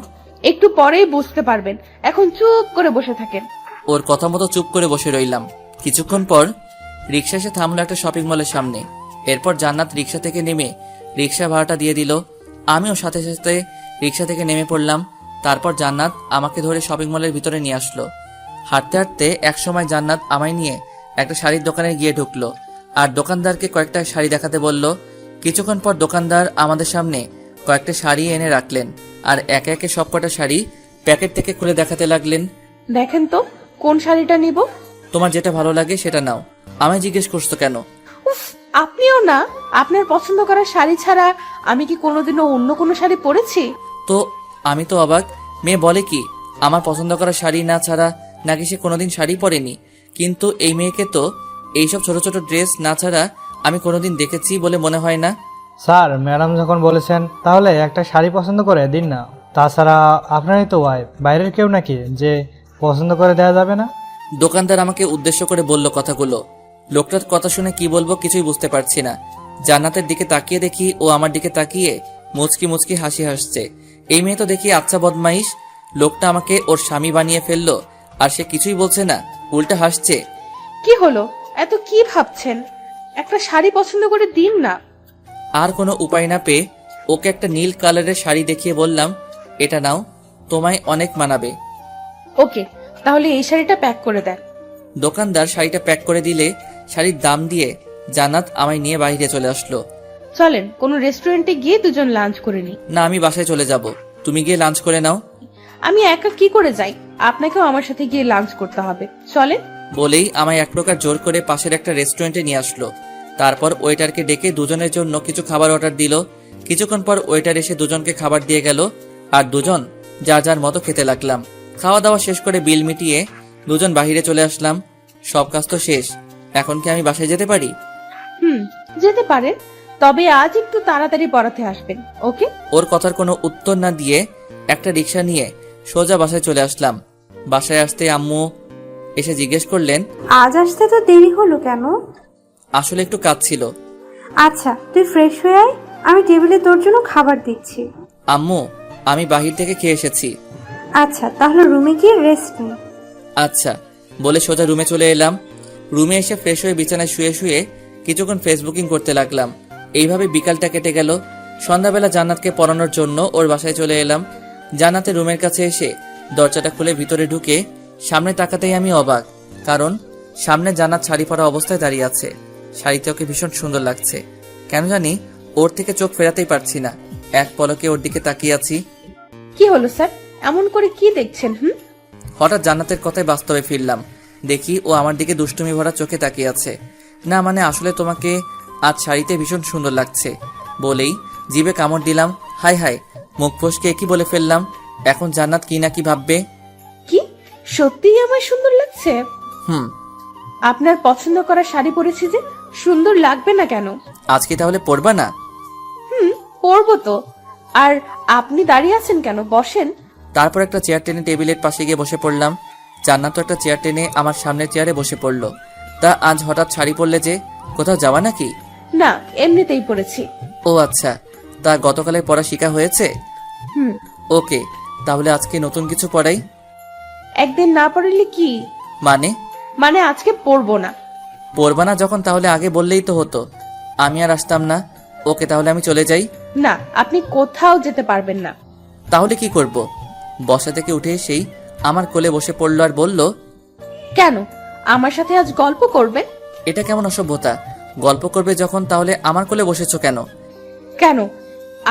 একটু পরেই বুঝতে পারবেন, এখন চুপ করে বসে থাকেন। ওর কথা মতো চুপ করে বসে রইলাম। কিছুক্ষণ পর রিক্সা এসে থামলো একটা শপিং মলের সামনে। এরপর জান্নাত রিক্সা থেকে নেমে রিক্সা ভাড়াটা দিয়ে দিল। আমিও সাথে সাথে রিক্সা থেকে নেমে পড়লাম। তারপর জান্নাত আমাকে ধরে শপিং মলের ভিতরে নিয়ে আসলো। হাঁটতে হাঁটতে একসময় জান্নাত আমায় নিয়ে একটা শাড়ির দোকানে গিয়ে ঢুকলো আর দোকানদারকে কয়েকটা শাড়ি দেখাতে বলল। কিছুক্ষণ পর দোকানদার আমাদের সামনে কয়েকটা শাড়ি এনে রাখলেন আর একে একে সবকটা শাড়ি প্যাকেট থেকে খুলে দেখাতে লাগলেন। দেখেন তো কোন শাড়িটা নিব। তোমার যেটা ভালো লাগে সেটা নাও। আমায় জিজ্ঞেস করছো কেন? উফ, আপনিও না, আপনার পছন্দ করা শাড়ি ছাড়া আমি কি কোনোদিনও অন্য কোনো শাড়ি পরেছি? তো আমি তো অবাক। মেয়ে বলে কি আমার পছন্দ করা শাড়ি না ছাড়া নাকি সে কোনোদিন শাড়ি পরেনি, কিন্তু এই মেয়েকে তো এইসব ছোট ছোট ড্রেস না ছাড়া আমি কোনোদিন দেখেছি বলে মনে হয় না। স্যার, ম্যাডাম যখন বলেছেন তাহলে একটা শাড়ি পছন্দ করে দিন না। তাছাড়া আপনারই তো ওয়াইফ, বাইরের কেউ নাকি যে পছন্দ করে দেওয়া যাবে না? দোকানদার আমাকে উদ্দেশ্য করে বলল কথাগুলো। লোকটার কথা শুনে কি বলবো কিছুই বুঝতে পারছি না। জান্নাতের দিকে তাকিয়ে দেখি ও আমার দিকে তাকিয়ে মুচকি মুচকি হাসি হাসছে। এই মেয়ে তো দেখি আচ্ছা বদমাইশ। লোকটা আমাকে ওর স্বামী বানিয়ে ফেললো আর সে কিছুই বলছে না, উল্টা হাসছে। কি হলো, এত কি ভাবছেন? একটা শাড়ি পছন্দ করে দিন না। আর কোনো উপায় না পেয়ে ওকে একটা নীল কালারের শাড়ি দেখিয়ে বললাম, এটা নাও, তোমায় অনেক মানাবে। ওকে, তাহলে এই শাড়িটা প্যাক করে দেন। দোকানদার শাড়িটা প্যাক করে দিলে শাড়ির দাম দিয়ে জান্নাত আমায় নিয়ে বাইরে চলে আসলো। চলেন কোনো রেস্টুরেন্টে গিয়ে দুজন লাঞ্চ করে নিই। না, আমি বাসায় চলে যাব, তুমি গিয়ে লাঞ্চ করে নাও। আমি একা কি করে যাই? আপনাকেও আমার সাথে গিয়ে লাঞ্চ করতে হবে, চলেন। বলেই আমায় এক প্রকার জোর করে পাশের একটা রেস্টুরেন্টে নিয়ে আসলো। তারপর ওয়েটারকে ডেকে দুজনের জন্য কিছু খাবার অর্ডার দিল। কিছুক্ষণ পর ওয়েটার এসে দুজনকে খাবার দিয়ে গেল আর দুজন যার যার মতো খেতে লাগলাম। খাওয়া দাওয়া শেষ করে বিল মিটিয়ে দুজন বাহিরে চলে আসলাম। সব কাজ তো শেষ, এখন কি আমি বাসায় যেতে পারি? যেতে পারেন, তবে আজ একটু তাড়াতাড়ি পড়াতে আসবেন, ওকে? ওর কথার কোনো উত্তর না দিয়ে একটা রিক্সা নিয়ে সোজা বাসায় চলে আসলাম। বাসায় আসতে আম্মু এসে জিজ্ঞেস করলেন, আজ আসতে তো দেরি হলো কেন? আসলে একটু কাজ ছিল। আচ্ছা, তুই ফ্রেশ হয়ে আয়, আমি টেবিলে তোর জন্য খাবার দিচ্ছি। আম্মু, আমি বাহির থেকে খেয়ে এসেছি। আচ্ছা, তাহলে রুমে গিয়ে রেস্ট নে। আচ্ছা বলে সোজা রুমে চলে এলাম। রুমে এসে ফ্রেশ হয়ে বিছানায় শুয়ে শুয়ে কিছুক্ষণ ফেসবুকিং করতে লাগলাম। এইভাবে বিকালটা কেটে গেল। সন্ধ্যাবেলা জান্নাতকে পড়ানোর জন্য ওর বাসায় চলে এলাম। জান্নাতের রুমের কাছে এসে দরজাটা খুলে ভিতরে ঢুকে সামনে তাকাতেই আমি অবাক, কারণ সামনে জান্নাত শাড়ি পরা অবস্থায় দাঁড়িয়ে আছে। শাড়িতে ওকে ভীষণ সুন্দর লাগছে, কেন জানি ওর থেকে চোখ ফেরাতেই পারছি না। এক পলকে ওর দিকে তাকিয়ে আছি। কি হলো স্যার, এমন করে কি দেখছেন? হঠাৎ জান্নাতের কথায় বাস্তবে ফিরলাম। দেখি ও আমার দিকে দুষ্টুমি ভরা চোখে তাকিয়ে আছে। না মানে আসলে তোমাকে আজ শাড়িতে ভীষণ সুন্দর লাগছে বলেই জিভে কামড় দিলাম। হাই হাই, মুখ ফসকে কি বলে ফেললাম। এখন জান্নাত কি না কি ভাববে। কি সত্যিই আমার সুন্দর লাগছে? হুম। আপনার পছন্দ করা শাড়ি পরেছি যে, সুন্দর লাগবে না কেন? আজকে তাহলে পরবা না? পরবো তো। আর আপনি দাঁড়িয়ে আছেন কেন? বসেন। তারপর একটা চেয়ার টেনে টেবিলের পাশে গিয়ে বসে পড়লাম। জান্নাত একটা চেয়ার টেনে আমার সামনের চেয়ারে বসে পড়লো। তা আজ হঠাৎ শাড়ি পরলে যে, কোথাও যাওয়া নাকি? না, এমনিতেই পরেছি। ও আচ্ছা, তা গতকালের পড়া শিখা হয়েছে? হুম। ওকে, তাহলে আজকে নতুন কিছু পড়াই। একদিন না পড়লে কি মানে আজকে পরবো না। পড়বা না যখন তাহলে আগে বললেই তো হতো, আমি আর আসতাম না। ওকে, তাহলে আমি চলে যাই। না, আপনি কোথাও যেতে পারবেন না। তাহলে কি করব? বসা থেকে উঠে এসেই আমার কোলে বসে পড়লো আর বলল, কেন আমার সাথে আজ গল্প করবেন? এটা কেমন অসভ্যতা? গল্প করবে যখন তাহলে আমার কোলে বসেছো কেন? কেন,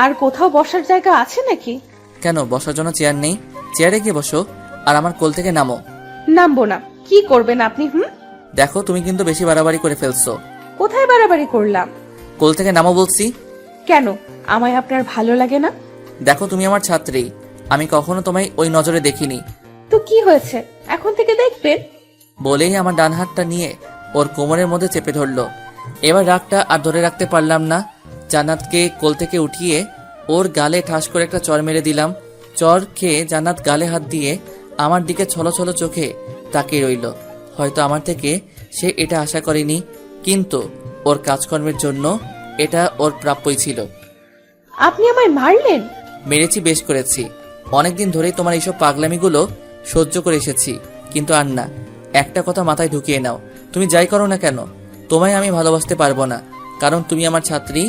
আর কোথাও বসার জায়গা আছে নাকি? কেন, বসার জন্য চেয়ার নেই? চেয়ারে গিয়ে বসো আর আমার কোল থেকে নামো। নামবো না। কি করবেন আপনি? দেখো, তুমি কিন্তু বেশি বাড়াবাড়ি করে ফেলছো। কোথায় বাড়াবাড়ি করলাম? কোল থেকে নামো বলছি। কেন, আমায় আপনার ভালো লাগে না? দেখো, তুমি আমার ছাত্রী, আমি কখনো তোমায় ওই নজরে দেখিনি। তো কি হয়েছে, এখন থেকে দেখবেন। বলেই আমার ডান হাতটা নিয়ে ওর কোমরের মধ্যে চেপে ধরলো। এবার রাগটা আর ধরে রাখতে পারলাম না। জান্নাতকে কোল থেকে উঠিয়ে ওর গালে ঠাস করে একটা চর মেরে দিলাম। চর খেয়ে জান্নাত গালে হাত দিয়ে আমার দিকে ছলো ছলো চোখে তাকিয়ে রইল। হয়তো আমার থেকে সে এটা আশা করেনি, কিন্তু ওর কাজকর্মের জন্য এটা ওর প্রাপ্যই ছিল। আপনি আমায় মারলেন? মেরেছি, বেশ করেছি। অনেকদিন ধরেই তোমার এইসব পাগলামিগুলো সহ্য করে এসেছি, কিন্তু আর না। একটা কথা মাথায় ঢুকিয়ে নাও, তুমি যাই করো না কেন, তোমায় আমি ভালোবাসতে পারবো না, কারণ তুমি আমার ছাত্রী।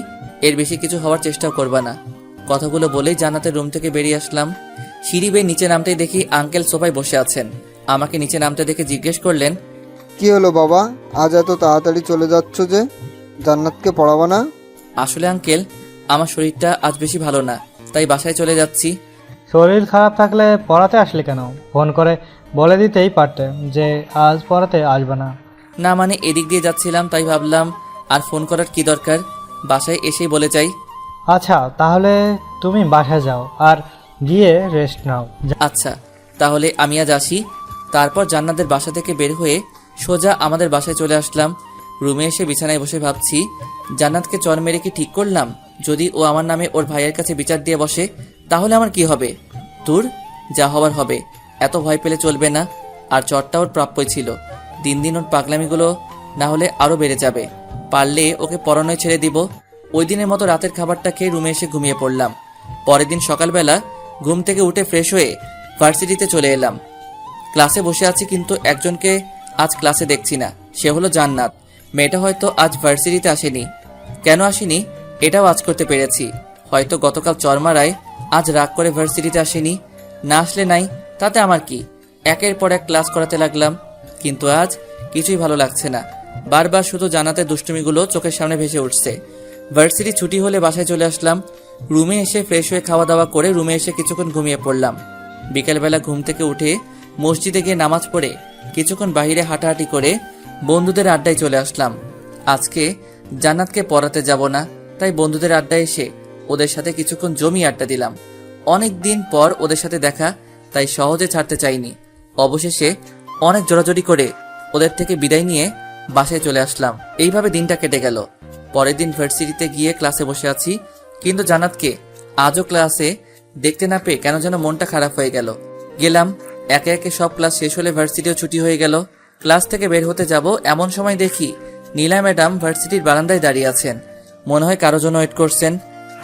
এর বেশি কিছু হওয়ার চেষ্টাও করবা না। কথাগুলো বলেই জান্নাতের রুম থেকে বেরিয়ে আসলাম। সিঁড়ি বেয়ে নিচে নামতেই দেখি আঙ্কেল সোফায় বসে আছেন। আমাকে নিচে নামতে দেখে জিজ্ঞেস করলেন, কি হলো বাবা, আজ এত তাড়াতাড়ি চলে যাচ্ছ যে? জান্নাতকে পড়াবা না? আসলে আঙ্কেল, আমার শরীরটা আজ বেশি ভালো না, তাই বাসায় চলে যাচ্ছি। শরীর খারাপ থাকলে পড়াতে আসলে কেন? ফোন করে বলে দিতেই পারতে যে আজ পড়াতে আসবে না। না মানে এদিক দিয়ে যাচ্ছিলাম, তাই ভাবলাম আর ফোন করার কি দরকার, বাসায় এসেই বলে যাই। আচ্ছা, তাহলে তুমি বাসায় যাও আর গিয়ে রেস্ট নাও। আচ্ছা, তাহলে আমি আজ আসি। তারপর জান্নাতের বাসা থেকে বের হয়ে সোজা আমাদের বাসায় চলে আসলাম। রুমে এসে বিছানায় বসে ভাবছি, জান্নাতকে চর মেরে কি ঠিক করলাম? যদি ও আমার নামে ওর ভাইয়ের কাছে বিচার দিয়ে বসে, তাহলে আমার কি হবে? দূর, যা হবার হবে। এত ভয় পেলে চলবে না। আর চরটা ওর প্রাপ্যই ছিল। দিন দিন ওর পাগলামিগুলো না হলে আরও বেড়ে যাবে। পারলে ওকে পড়ানোয় ছেড়ে দিব। ওই দিনের মতো রাতের খাবারটা খেয়ে রুমে এসে ঘুমিয়ে পড়লাম। পরের দিন সকালবেলা ঘুম থেকে উঠে ফ্রেশ হয়ে ভার্সিটিতে চলে এলাম। ক্লাসে বসে আছি, কিন্তু একজনকে আজ ক্লাসে দেখছি না। সে হলো জান্নাত। মেয়েটা হয়তো আজ ভার্সিটিতে আসেনি। কেন আসেনি এটাও আজ করতে পেরেছি। হয়তো গতকাল চরমারায় আজ রাগ করে ভার্সিটিতে আসেনি। না আসলে নাই, তাতে আমার কি। একের পর এক ক্লাস করাতে লাগলাম, কিন্তু আজ কিছুই ভালো লাগছে না। বারবার শুধু জান্নাতের দুষ্টুমিগুলো চোখের সামনে ভেসে উঠছে। ভার্সিটি ছুটি হলে বাসায় চলে আসলাম। রুমে এসে ফ্রেশ হয়ে খাওয়া দাওয়া করে রুমে এসে কিছুক্ষণ ঘুমিয়ে পড়লাম। বিকেলবেলা ঘুম থেকে উঠে মসজিদে গিয়ে নামাজ পড়ে কিছুক্ষণ বাইরে হাঁটাহাঁটি করে বন্ধুদের আড্ডায় চলে আসলাম। আজকে জান্নাতকে পড়াতে যাব না, তাই বন্ধুদের আড্ডায় এসে ওদের সাথে কিছুক্ষণ জমি আড্ডা দিলাম। অনেক দিন পর ওদের সাথে দেখা, তাই সহজে ছাড়তে চাইনি। অবশেষে অনেক জোরাজোরি করে ওদের থেকে বিদায় নিয়ে বাসায় চলে আসলাম। এইভাবে দিনটা কেটে গেল। পরের দিন ভার্সিটিতে গিয়ে ক্লাসে বসে আছি, কিন্তু জান্নাতকে আজও ক্লাসে দেখতে না পেয়ে কেন যেন মনটা খারাপ হয়ে গেল। গেলাম, একে একে সব ক্লাস শেষ হলে ভার্সিটিও ছুটি হয়ে গেল। ক্লাস থেকে বের হতে যাব, এমন সময় দেখি নীলা ম্যাডাম ভার্সিটির বারান্দায় দাঁড়িয়ে আছেন। মনে হয় কারো জন্য ওয়েট করছেন।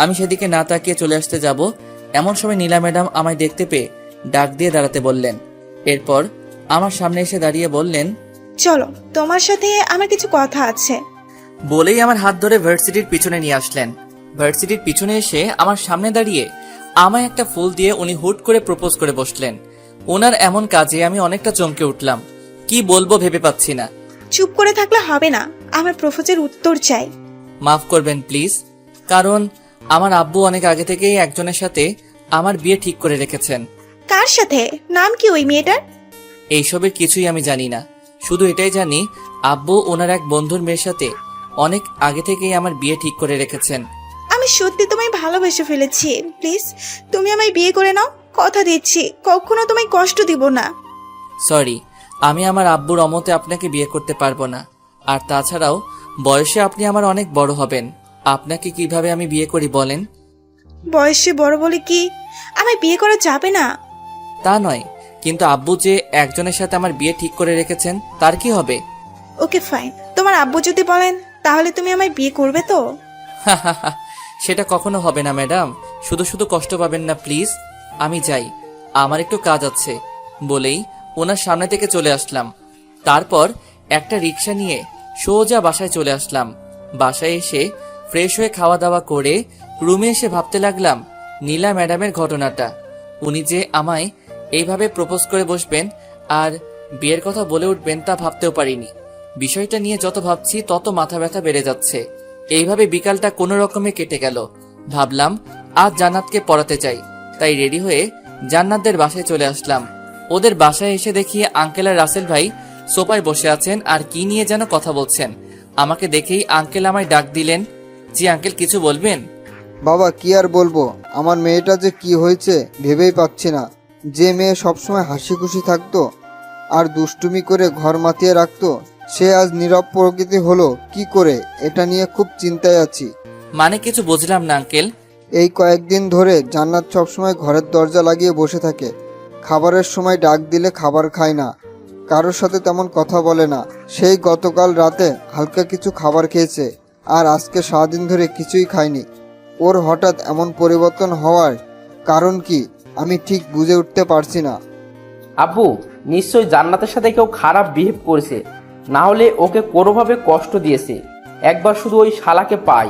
আমি সেদিকে না তাকিয়ে চলে আসতে যাব, এমন সময় নীলা ম্যাডাম আমায় দেখতে পেয়ে ডাক দিয়ে দাঁড়াতে বললেন। এরপর আমার সামনে এসে দাঁড়িয়ে বললেন, চলো, তোমার সাথে আমার কিছু কথা আছে। বলেই আমার হাত ধরে ভার্সিটির পিছনে নিয়ে আসলেন। ভার্সিটির পিছনে এসে আমার সামনে দাঁড়িয়ে আমায় একটা ফুল দিয়ে উনি হুট করে প্রপোজ করে বসলেন। ওনার এমন কাজে আমি অনেকটা চমকে উঠলাম। কি বলবো ভেবে পাচ্ছি না। চুপ করে থাকলে হবে না, আমার প্রপোজের উত্তর চাই। মাফ করবেন প্লিজ, কারণ আমার আব্বু অনেক আগে থেকেই একজনের সাথে আমার বিয়ে ঠিক করে রেখেছেন। কার সাথে? নাম কি ওই মেয়েটার? এইসবের কিছুই আমি জানি না, শুধু এটাই জানি আব্বু ওনার এক বন্ধুর মেয়ের সাথে অনেক আগে থেকেই আমার বিয়ে ঠিক করে রেখেছেন। আমি সত্যি তোমায় ভালোবেসে ফেলেছি। প্লিজ তুমি আমায় বিয়ে করে নাও, কথা দিচ্ছি কখনো তোমায় কষ্ট দিব না। সরি, আমি আমার আব্বুর অমতে আপনাকে বিয়ে করতে পারবো না। আর তাছাড়াও বয়সে আপনি আমার অনেক বড় হবেন। আপনাকে কিভাবে আমি বিয়ে করি বলেন? বয়সে বড় বলে কি আমায় বিয়ে করা যাবে না? তা নয়, কিন্তু আব্বু যে একজনের সাথে আমার বিয়ে ঠিক করে রেখেছেন তার কি হবে? ওকে ফাইন, তোমার আব্বু যদি বলেন তাহলে তুমি আমায় বিয়ে করবে তো? সেটা কখনো হবে না ম্যাডাম, শুধু শুধু কষ্ট পাবেন না প্লিজ। আমি যাই, আমার একটু কাজ আছে বলেই ওনার সামনে থেকে চলে আসলাম। তারপর একটা রিক্সা নিয়ে সোজা বাসায় চলে আসলাম। বাসায় এসে ফ্রেশ হয়ে খাওয়া দাওয়া করে রুমে এসে ভাবতে লাগলাম নীলা ম্যাডামের ঘটনাটা। উনি যে আমায় এইভাবে প্রপোজ করে বসবেন আর বিয়ের কথা বলে উঠবেন তা ভাবতেও পারিনি। বিষয়টা নিয়ে যত ভাবছি তত মাথা ব্যথা বেড়ে যাচ্ছে। এইভাবে বিকালটা কোনো রকমে কেটে গেল। ভাবলাম আজ জান্নাতকে পড়াতে চাই, তাই রেডি হয়ে জান্নাতদের বাসায় চলে আসলাম। ওদের বাসায় এসে দেখি আঙ্কেল আর রাসেল ভাই সোফায় বসে আছেন আর কি নিয়ে যেন কথা বলছেন। আমাকে দেখেই আঙ্কেল আমায় ডাক দিলেন। জি আঙ্কেল, কিছু বলবেন? বাবা কি আর বলবো, আমার মেয়েটা যে কি হয়েছে ভেবেই পাচ্ছি না। যে মেয়ে সবসময় হাসি খুশি থাকতো আর দুষ্টুমি করে ঘর মাতিয়ে রাখতো, সে আজ নীরব প্রকৃতি হলো কি করে, এটা নিয়ে খুব চিন্তায় আছি। মানে কিছু বুঝলাম না আঙ্কেল। এই কয়েকদিন ধরে জান্নাত সবসময় ঘরের দরজা লাগিয়ে বসে থাকে। খাবারের সময় ডাক দিলে খাবার খায় না, কারোর সাথে তেমন কথা বলে না। সেই গতকাল রাতে হালকা কিছু খাবার খেয়েছে আর আজকে সারাদিন ধরে কিছুই খায়নি। ওর হঠাৎ এমন পরিবর্তন হওয়ার কারণ কি আমি ঠিক বুঝে উঠতে পারছি না। আব্বু, নিশ্চয়ই জান্নাতের সাথে কেউ খারাপ বিহেভ করেছে, না হলে ওকে কোনোভাবে কষ্ট দিয়েছে। একবার শুধু ওই শালাকে পাই,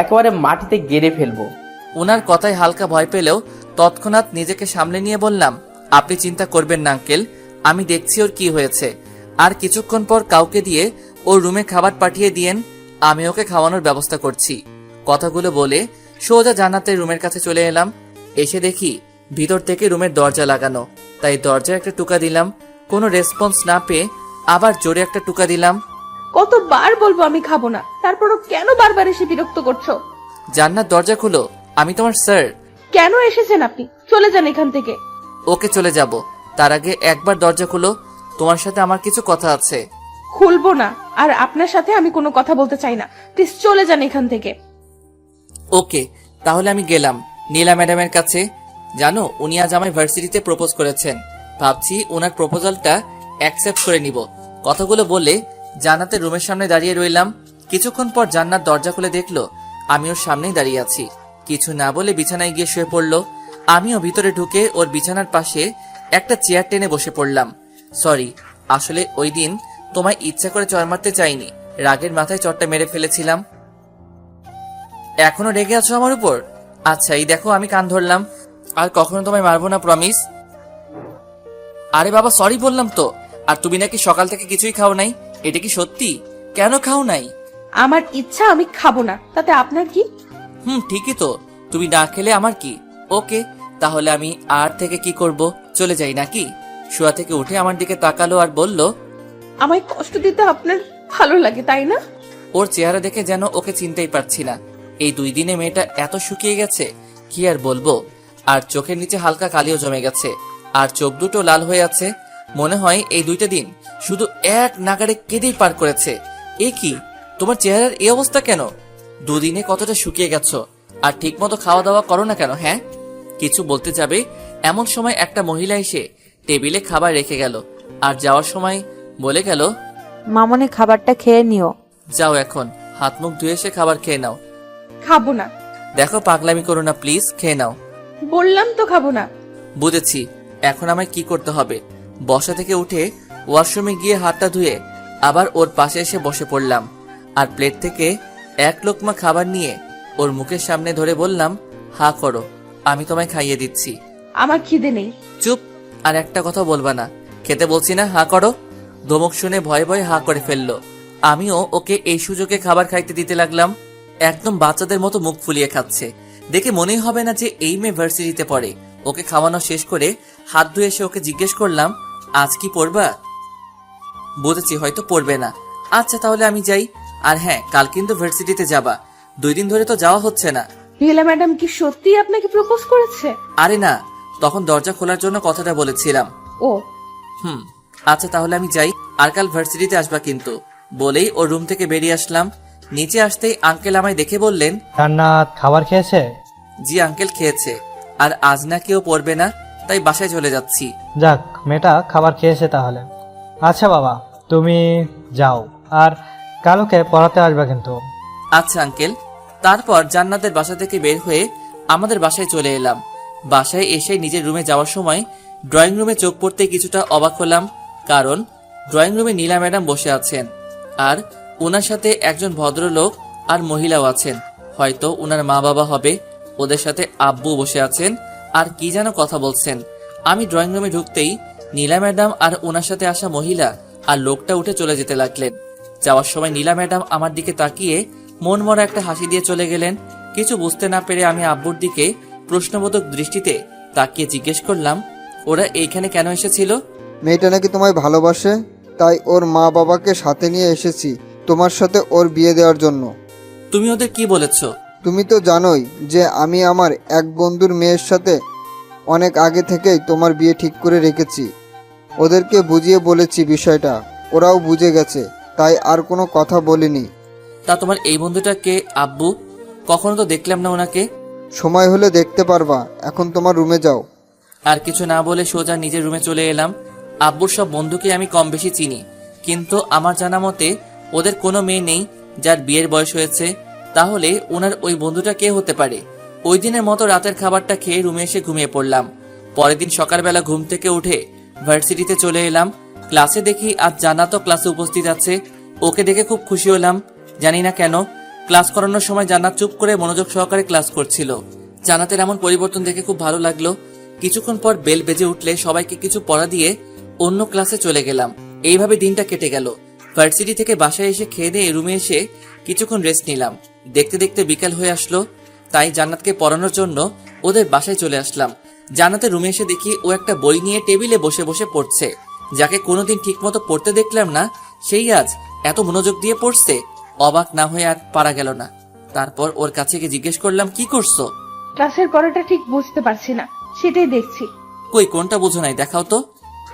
একেবারে মাটিতে গেড়ে ফেলবো। ওনার কথায় হালকা ভয় পেলেও তৎক্ষণাৎ নিজেকে সামলে নিয়ে বললাম, আপনি চিন্তা করবেন না আঙ্কেল, আমি দেখছি ওর কি হয়েছে। আর কিছুক্ষণ পর কাউকে দিয়ে ওর রুমে খাবার পাঠিয়ে দিয়েন, আমি ওকে খাওয়ানোর ব্যবস্থা করছি। কথাগুলো বলে সোজা জান্নাতের রুমের কাছে চলে এলাম। এসে দেখি ভিতর থেকে রুমের দরজা লাগানো, তাই দরজায় একটা টুকা দিলাম। কোনো রেসপন্স না পেয়ে আবার জোরে একটা টুকা দিলাম। কতবার বলবো আমি খাবো না, তারপরও কেন বারবার এসে বিরক্ত করছো? জান্নাত দরজা খুলো, আমি তোমার স্যার। কেন এসেছেন আপনি? চলে যান এখান থেকে। ওকে চলে যাব, তার আগে একবার দরজা খুলো, তোমার সাথে আমার কিছু কথা আছে। খুলবো না, আর আপনার সাথে আমি কোনো কথা বলতে চাই না। প্লিজ চলে যান এখান থেকে। ওকে, তাহলে আমি গেলাম নীলা ম্যাডামের কাছে। জানো, উনি আজ আমায় ভার্সিটিতে প্রপোজ করেছেন। ভাবছি ওনার প্রপোজালটা অ্যাকসেপ্ট করে নিব। কথাগুলো বলে জান্নাতের রুমের সামনে দাঁড়িয়ে রইলাম। কিছুক্ষণ পর জান্নাত দরজা খুলে দেখলো আমি ওর সামনেই দাঁড়িয়ে আছি। কিছু না বলে বিছানায় গিয়ে শুয়ে পড়লো। আমিও ভিতরে ঢুকে ওর বিছানার পাশে একটা চেয়ার টেনে বসে পড়লাম। সরি, আসলে ওই দিন তোমায় ইচ্ছা করে চড় মারতে চাইনি, রাগের মাথায় চড়টা মেরে ফেলেছিলাম। এখনো রেগে আছো আমার উপর? আচ্ছা, এই দেখো আমি কান ধরলাম, আর কখনো তোমায় মারবো না, প্রমিস। আরে বাবা, সরি বললাম তো। আর তুমি নাকি সকাল থেকে কিছুই খাও নাই, এটা কি সত্যি? কেন খাও নাই? আমার ইচ্ছা, আমি খাবো না, তাতে আপনার কি? ঠিকই তো, তুমি না খেলে আমার কি। ওকে, তাহলে আমি আর থেকে কি করব, চলে যাই নাকি? শোয়া থেকে উঠে আমার দিকে তাকালো আর বলল, আমায় কষ্ট দিতে আপনার ভালো লাগে তাই না? ওর চেহারা দেখে যেন ওকে চিনতেই পারছি না। এই 2 দিনে মেয়েটা এত শুকিয়ে গেছে, কি আর বলবো। আর চোখের নিচে হালকা কালিও জমে গেছে, আর চোখ দুটো লাল হয়ে আছে। মনে হয় এই 2টা দিন শুধু এক নাগাড়ে কেঁদেই পার করেছে। এ কি, তোমার চেহারার এই অবস্থা কেন? 2 দিনে কতটা শুকিয়ে গেছো, আর ঠিক মতো খাওয়া দাওয়া করো না কেন? হ্যাঁ, কিছু বলতে যাবে এমন সময় একটা মহিলা এসে টেবিলে খাবার রেখে গেল, আর যাওয়ার সময় বলে গেল, মামনি খাবারটা খেয়ে নিও। যাও, এখন হাত মুখ ধুয়ে এসে খাবার খেয়ে নাও। খাবো না। দেখো, পাগলামি করো না প্লিজ, খেয়ে নাও। বললাম তো খাবো না। বুঝেছি, এখন আমায় কি করতে হবে। বসা থেকে উঠে ওয়াশরুমে গিয়ে হাতটা ধুয়ে আবার ওর পাশে এসে বসে পড়লাম, আর প্লেট থেকে এক লোকমা খাবার নিয়ে ওর মুখের সামনে ধরে বললাম, হা করো, আমি তোমায় খাইয়ে দিচ্ছি। আমার খিদে নেই। চুপ, আর একটা কথা বলবা না। খেতে বলছি না, হা করো। ধমক শুনে ভয়ে ভয়ে হা করে ফেললো। আমিও ওকে এই সুযোগে খাবার খাইতে দিতে লাগলাম। একদম বাচ্চাদের মতো মুখ ফুলিয়ে খাচ্ছে। দেখে মনেই হবে না যে এই মেয়ে ভার্সিটিতে পড়ে। ওকে খাওয়ানো শেষ করে হাত ধুয়ে এসে ওকে জিজ্ঞেস করলাম, আজ কি পড়বা? বুঝেছি হয়তো পড়বে না। আচ্ছা তাহলে আমি যাই। আর হ্যাঁ, কাল কিন্তু ভার্সিটিতে যাবা। 2 দিন ধরে তো যাওয়া হচ্ছে না। নীলা ম্যাডাম কি সত্যি আপনাকে প্রপোজ করেছে? আরে না, তখন দরজা খোলার জন্য কথাটা বলেছিলাম। ও আচ্ছা তাহলে আমি যাই, আর কাল ভার্সিটিতে আসবা কিন্তু। বলেই ওর রুম থেকে বেরিয়ে আসলাম। নিচে আসতেই আঙ্কেল আমায় দেখে বললেন, জান্নাত খাবার খেয়েছে? জি আঙ্কেল, খেয়েছে। আর আজ না কেউ পড়বে না, তাই বাসায় চলে যাচ্ছি। যাক, মেয়েটা খাবার খেয়েছে তাহলে। আচ্ছা বাবা, তুমি যাও, আর কালকে পড়াতে আসবে কিন্তু। আচ্ছা আঙ্কেল। তারপর জান্নাতের বাসা থেকে বের হয়ে আমাদের বাসায় চলে এলাম। বাসায় এসে নিজের রুমে যাওয়ার সময় ড্রয়িং রুমে চোখ পড়তে কিছুটা অবাক হলাম, কারণ ড্রয়িং রুমে নীলা ম্যাডাম বসে আছেন, আর ওনার সাথে একজন ভদ্রলোক আর মহিলাও আছেন, হয়তো ওনার মা বাবা হবে। ওদের সাথে আব্বু বসে আছেন আর কি যেন কথা বলছেন। আমি ড্রয়িং রুমে ঢুকতেই নীলা ম্যাডাম আর ওনার সাথে আসা মহিলা আর লোকটা উঠে চলে যেতে লাগলেন। যাওয়ার সময় নীলা ম্যাডাম আমার দিকে তাকিয়ে মন মরা একটা হাসি দিয়ে চলে গেলেন। কিছু বুঝতে না পেরে আমি আব্বুর দিকে প্রশ্নবোধক দৃষ্টিতে তাকিয়ে জিজ্ঞেস করলাম, ওরা এইখানে কেন এসেছিল? মেয়েটা নাকি তোমায় ভালোবাসে, তাই ওর মা বাবাকে সাথে নিয়ে এসেছি তোমার সাথে ওর বিয়ে দেওয়ার জন্য। তুমি ওদের কি বলেছ? তুমি তো জানোই যে আমি আমার এক বন্ধুর মেয়ের সাথে অনেক আগে থেকেই তোমার বিয়ে ঠিক করে রেখেছি। ওদেরকে বুঝিয়ে বলেছি বিষয়টা, ওরাও বুঝে গেছে, তাই আর কোনো কথা বলিনি। তা তোমার এই বন্ধুটা কে আব্বু? কখনো তো দেখলাম না ওনাকে। সময় হলে দেখতে পারবা, এখন তোমার রুমে যাও। আর কিছু না বলে সোজা নিজের রুমে চলে এলাম। আব্বুর সব বন্ধুকে আমি কম বেশি চিনি, কিন্তু আমার জানা মতে ওদের কোনো মেয়ে নেই যার বিয়ের বয়স হয়েছে। তাহলে ওনার ওই বন্ধুটা কে হতে পারে? ওই দিনের মতো রাতের খাবারটা খেয়ে রুমে এসে ঘুমিয়ে পড়লাম। পরের দিন সকালবেলা ঘুম থেকে উঠে ভার্সিটিতে চলে এলাম। ক্লাসে দেখি আজ জান্নাতও ক্লাসে উপস্থিত আছে। ওকে দেখে খুব খুশি হলাম, জানি না কেন। ক্লাস করানোর সময় জান্নাত চুপ করে মনোযোগ সহকারে ক্লাস করছিল। জান্নাতের এমন পরিবর্তন দেখে খুব ভালো লাগলো। কিছুক্ষণ পর বেল বেজে উঠলে সবাইকে কিছু পড়া দিয়ে অন্য ক্লাসে চলে গেলাম। এইভাবে দিনটা কেটে গেল। ভার্সিটি থেকে বাসায় এসে খেয়ে দিয়ে রুমে এসে কিছুক্ষণ রেস্ট নিলাম। দেখতে দেখতে বিকাল হয়ে আসলো, তাই জান্নাতকে পড়ানোর জন্য ওদের বাসায় চলে আসলাম। জান্নাতের রুমে এসে দেখি ও একটা বই নিয়ে টেবিলে বসে বসে পড়ছে। যাকে কোনোদিন ঠিকমতো পড়তে দেখলাম না, সেই আজ এত মনোযোগ দিয়ে পড়ছে। অবাক না হয়ে আর পারা গেল না। তারপর ওর কাছে গিয়ে জিজ্ঞেস করলাম, কি করছো? ক্লাসের পড়াটা ঠিক বুঝতে পারছি না, সেটাই দেখছি। কই কোনটা বুঝো নাই, দেখাও তো।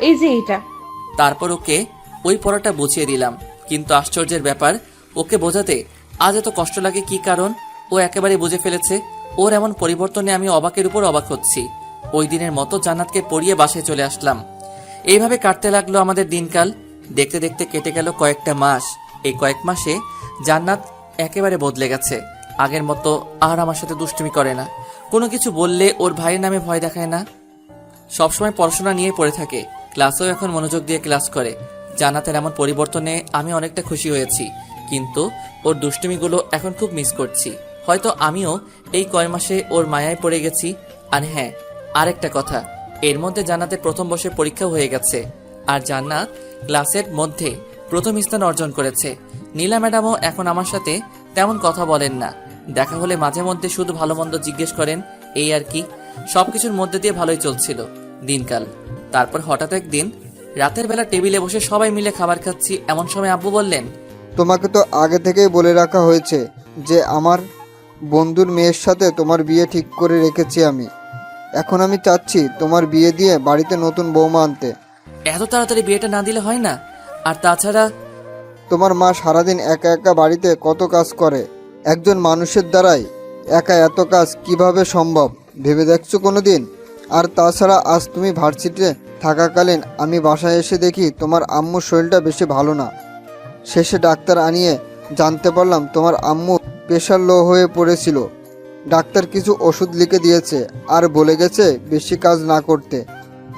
এই যে এইটা। তারপর ওকে ওই পড়াটা বুঝিয়ে দিলাম, কিন্তু আশ্চর্যের ব্যাপার, ওকে বোঝাতে আজ এত কষ্ট লাগে কি কারণ ও একেবারে বুঝে ফেলেছে। ওর এমন পরিবর্তনে আমি অবাকের উপর অবাক হচ্ছি। ওই দিনের মতো জান্নাতকে পড়িয়ে বাসায় চলে আসলাম। এইভাবে কাটতে লাগলো আমাদের দিনকাল। দেখতে দেখতে কেটে গেল কয়েকটা মাস। এই কয়েক মাসে জান্নাত একেবারে বদলে গেছে। আগের মতো আর আমার সাথে দুষ্টুমি করে না, কোনো কিছু বললে ওর ভাইয়ের নামে ভয় দেখায় না, সবসময় পড়াশোনা নিয়ে পড়ে থাকে। ক্লাসেও এখন মনোযোগ দিয়ে ক্লাস করে। জান্নাতের এমন পরিবর্তনে আমি অনেকটা খুশি হয়েছি, কিন্তু ওর দুষ্টুমিগুলো এখন খুব মিস করছি। হয়তো আমিও এই কয় মাসে ওর মায়ায় পড়ে গেছি। আর হ্যাঁ, আরেকটা কথা, এর মধ্যে জান্নাতের প্রথম বর্ষের পরীক্ষাও হয়ে গেছে, আর জান্নাত ক্লাসের মধ্যে প্রথম স্থান অর্জন করেছে। নীলা ম্যাডামও এখন আমার সাথে তেমন কথা বলেন না, দেখা হলে মাঝে মধ্যে শুধু ভালো মন্দ জিজ্ঞেস করেন, এই আর কি। সবকিছুর মধ্যে দিয়ে ভালোই চলছিল দিনকাল। তারপর হঠাৎ একদিন রাতের বেলা টেবিলে বসে সবাই মিলে খাবার খাচ্ছি, এমন সময় আব্বু বললেন, তোমাকে তো আগে থেকেই বলে রাখা হয়েছে যে আমার বন্ধুর মেয়ের সাথে তোমার বিয়ে ঠিক করে রেখেছি আমি। এখন আমি চাচ্ছি তোমার বিয়ে দিয়ে বাড়িতে নতুন বৌমা আনতে। এত তাড়াতাড়ি বিয়েটা না দিলে হয় না? আর তাছাড়া তোমার মা সারাদিন একা একা বাড়িতে কত কাজ করে, একজন মানুষের দ্বারাই একা এত কাজ কিভাবে সম্ভব ভেবে দেখছো কোনোদিন? আর তাছাড়া আজ তুমি ভার্সিটিতে থাকাকালীন আমি বাসায় এসে দেখি তোমার আম্মুর শরীরটা বেশি ভালো না। শেষে ডাক্তার আনিয়ে জানতে পারলাম তোমার আম্মু প্রেশার লো হয়ে পড়েছিল। ডাক্তার কিছু ওষুধ লিখে দিয়েছে আর বলে গেছে বেশি কাজ না করতে।